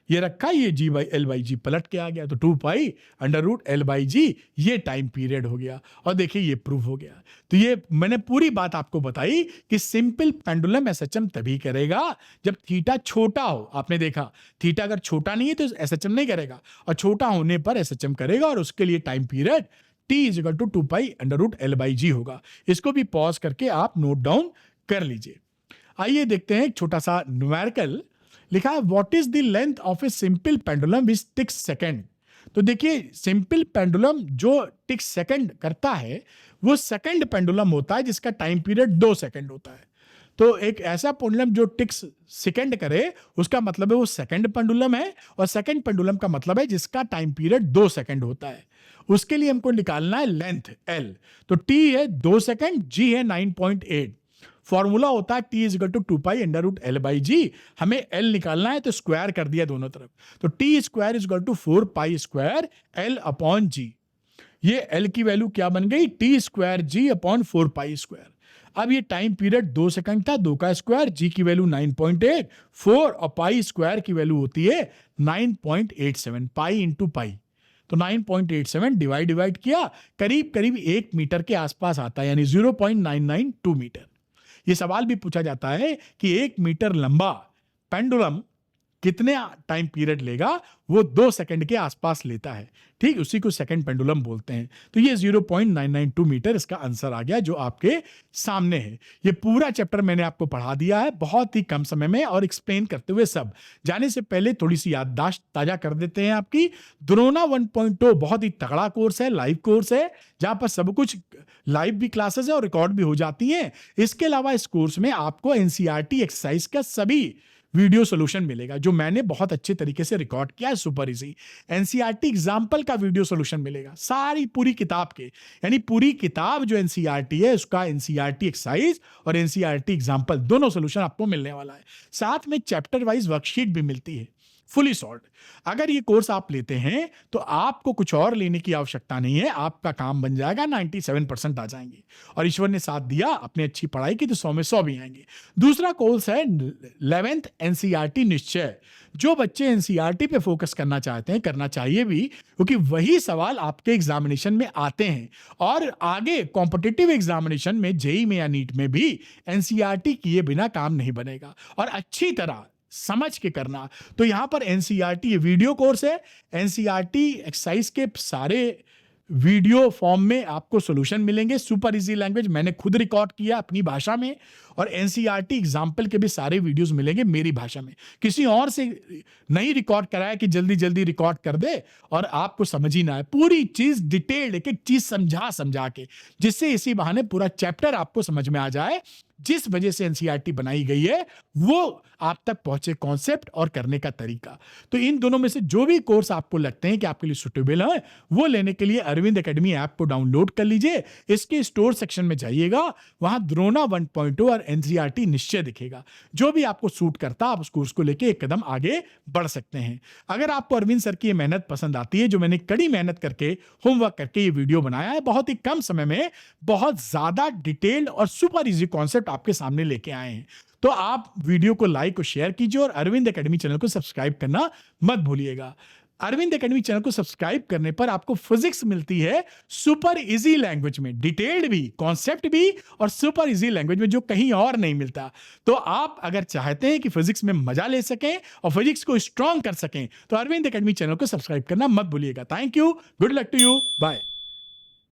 ये रखा, ये g by L by G पलट के आ गया, तो 2 pi under root L by G, ये टाइम पीरियड हो गया। और देखिए ये प्रूव हो गया। तो ये मैंने पूरी बात आपको बताई कि सिंपल पेंडुलम एसएचएम तभी करेगा जब थीटा छोटा हो। आपने देखा थीटा अगर छोटा नहीं है तो एसएचएम नहीं करेगा, और छोटा होने पर एसएचएम करेगा, और उसके लिए time period t is equal to 2 pi under root L by G होगा। इसको भी पॉज करके आप नोट डाउन कर लीजिए। आइए देखते हैं एक छोटा सा न्यूमेरिकल लिखा है, what is the length of a simple pendulum which ticks second. तो देखिए सिंपल पेंडुलम जो टिक सेकंड करता है वो सेकंड पेंडुलम होता है जिसका टाइम पीरियड 2 सेकंड होता है। तो एक ऐसा पेंडुलम जो टिक्स सेकंड करे उसका मतलब है वो सेकंड पेंडुलम है, और सेकंड पेंडुलम का मतलब है जिसका टाइम पीरियड 2 सेकंड होता है। उसके लिए हमको निकालना है लेंथ L। तो T है 2 सेकंड, G है 9.8, फॉर्मूला होता है t is equal to 2 pi under root L by G. हमें l निकालना है तो स्क्वायर कर दिया दोनों तरफ, तो t square is equal to 4 pi square l upon G. ये l की वैल्यू क्या बन गई, t square g upon 4 pi square. अब ये टाइम पीरियड 2 सेकंड था, 2 का स्क्वायर, g की वैल्यू 9.8, 4 और पाई स्क्वायर की वैल्यू होती है 9.87, पाई इंटू पाई, तो 9.87 डिवाइड किया, करीब करीब 1 मीटर के आसपास आता है, यानी 0.992 मीटर। ये सवाल भी पूछा जाता है कि 1 मीटर लंबा पेंडुलम कितने टाइम पीरियड लेगा, वो 2 सेकंड के आसपास लेता है, ठीक, उसी को सेकंड पेंडुलम बोलते हैं। तो ये 0.992 मीटर इसका आंसर आ गया जो आपके सामने है। ये पूरा चैप्टर मैंने आपको पढ़ा दिया है बहुत ही कम समय में और एक्सप्लेन करते हुए सब। जाने से पहले थोड़ी सी याददाश्त ताजा कर देते हैं आपकी। द्रोणा 1.0 बहुत ही तगड़ा कोर्स है, लाइव कोर्स है, जहां पर सब कुछ लाइव भी क्लासेस है और रिकॉर्ड भी हो जाती हैं। इसके अलावा इस कोर्स में आपको एनसीईआरटी एक्सरसाइज का सभी वीडियो सोल्यूशन मिलेगा जो मैंने बहुत अच्छे तरीके से रिकॉर्ड किया है, सुपर इजी। एनसीईआरटी एग्जाम्पल का वीडियो सोल्यूशन मिलेगा सारी पूरी किताब के, यानी पूरी किताब जो एनसीईआरटी है उसका एनसीईआरटी एक्सरसाइज और एनसीईआरटी एग्जाम्पल दोनों सोल्यूशन आपको मिलने वाला है। साथ में चैप्टर वाइज वर्कशीट भी मिलती है फुली सॉल्व। अगर ये कोर्स आप लेते हैं तो आपको कुछ और लेने की आवश्यकता नहीं है, आपका काम बन जाएगा, 97% आ जाएंगे। और ईश्वर ने साथ दिया, अपने अच्छी पढ़ाई की तो 100 में 100 भी आएंगे। दूसरा कोर्स है 11th एनसीईआरटी निश्चय। जो बच्चे एनसीईआरटी पे फोकस करना चाहते हैं, करना चाहिए भी, क्योंकि वही सवाल आपके एग्जामिनेशन में आते हैं और आगे कॉम्पिटिटिव एग्जामिनेशन में, जेई में या नीट में भी एनसीईआरटी किए बिना काम नहीं बनेगा, और अच्छी तरह समझ के करना। तो यहां पर एनसीईआरटी ये वीडियो कोर्स है, एनसीईआरटी एक्सरसाइज के सारे वीडियो फॉर्म में आपको सॉल्यूशन मिलेंगे, सुपर इजी लैंग्वेज, मैंने खुद रिकॉर्ड किया अपनी भाषा में, और एनसीईआरटी एग्जाम्पल के भी सारे वीडियोस मिलेंगे मेरी भाषा में। किसी और से नहीं रिकॉर्ड कराया कि जल्दी जल्दी रिकॉर्ड कर दे और आपको समझ ही ना आए, पूरी चीज डिटेल्ड एक एक चीज समझा के, जिससे इसी बहाने पूरा चैप्टर आपको समझ में आ जाए। जिस वजह से एनसीईआरटी बनाई गई है वो आप तक पहुंचे कॉन्सेप्ट और करने का तरीका। तो इन दोनों में से जो भी कोर्स आपको लगते हैं कि आपके लिए सुटेबल है, वो लेने के लिए अरविंद एकेडमी ऐप को डाउनलोड कर लीजिए। इसके स्टोर सेक्शन में जाइएगा, वहां द्रोणा 1.0 और एनसीईआरटी निश्चय दिखेगा। जो भी आपको सूट करता आप उस कोर्स को लेके एक कदम आगे बढ़ सकते हैं। अगर आपको अरविंद सर की ये मेहनत पसंद आती है, जो मैंने कड़ी मेहनत करके होमवर्क करके ये वीडियो बनाया है, बहुत ही कम समय में बहुत ज्यादा डिटेल्ड और सुपर इजी कॉन्सेप्ट आपके सामने लेके आए हैं, तो आप वीडियो को लाइक और शेयर कीजिए और अरविंद एकेडमी चैनल को सब्सक्राइब करना मत भूलिएगा। अरविंद एकेडमी चैनल को सब्सक्राइब करने पर आपको फिजिक्स मिलती है सुपर इजी लैंग्वेज में, डिटेल्ड भी, कॉन्सेप्ट भी, और सुपर इजी लैंग्वेज में, जो कहीं और नहीं मिलता। तो आप अगर चाहते हैं कि फिजिक्स में मजा ले सकें और फिजिक्स को स्ट्रॉन्ग कर सकें, तो अरविंद एकेडमी चैनल को सब्सक्राइब करना मत भूलिएगा। Thank you, good luck to you, bye.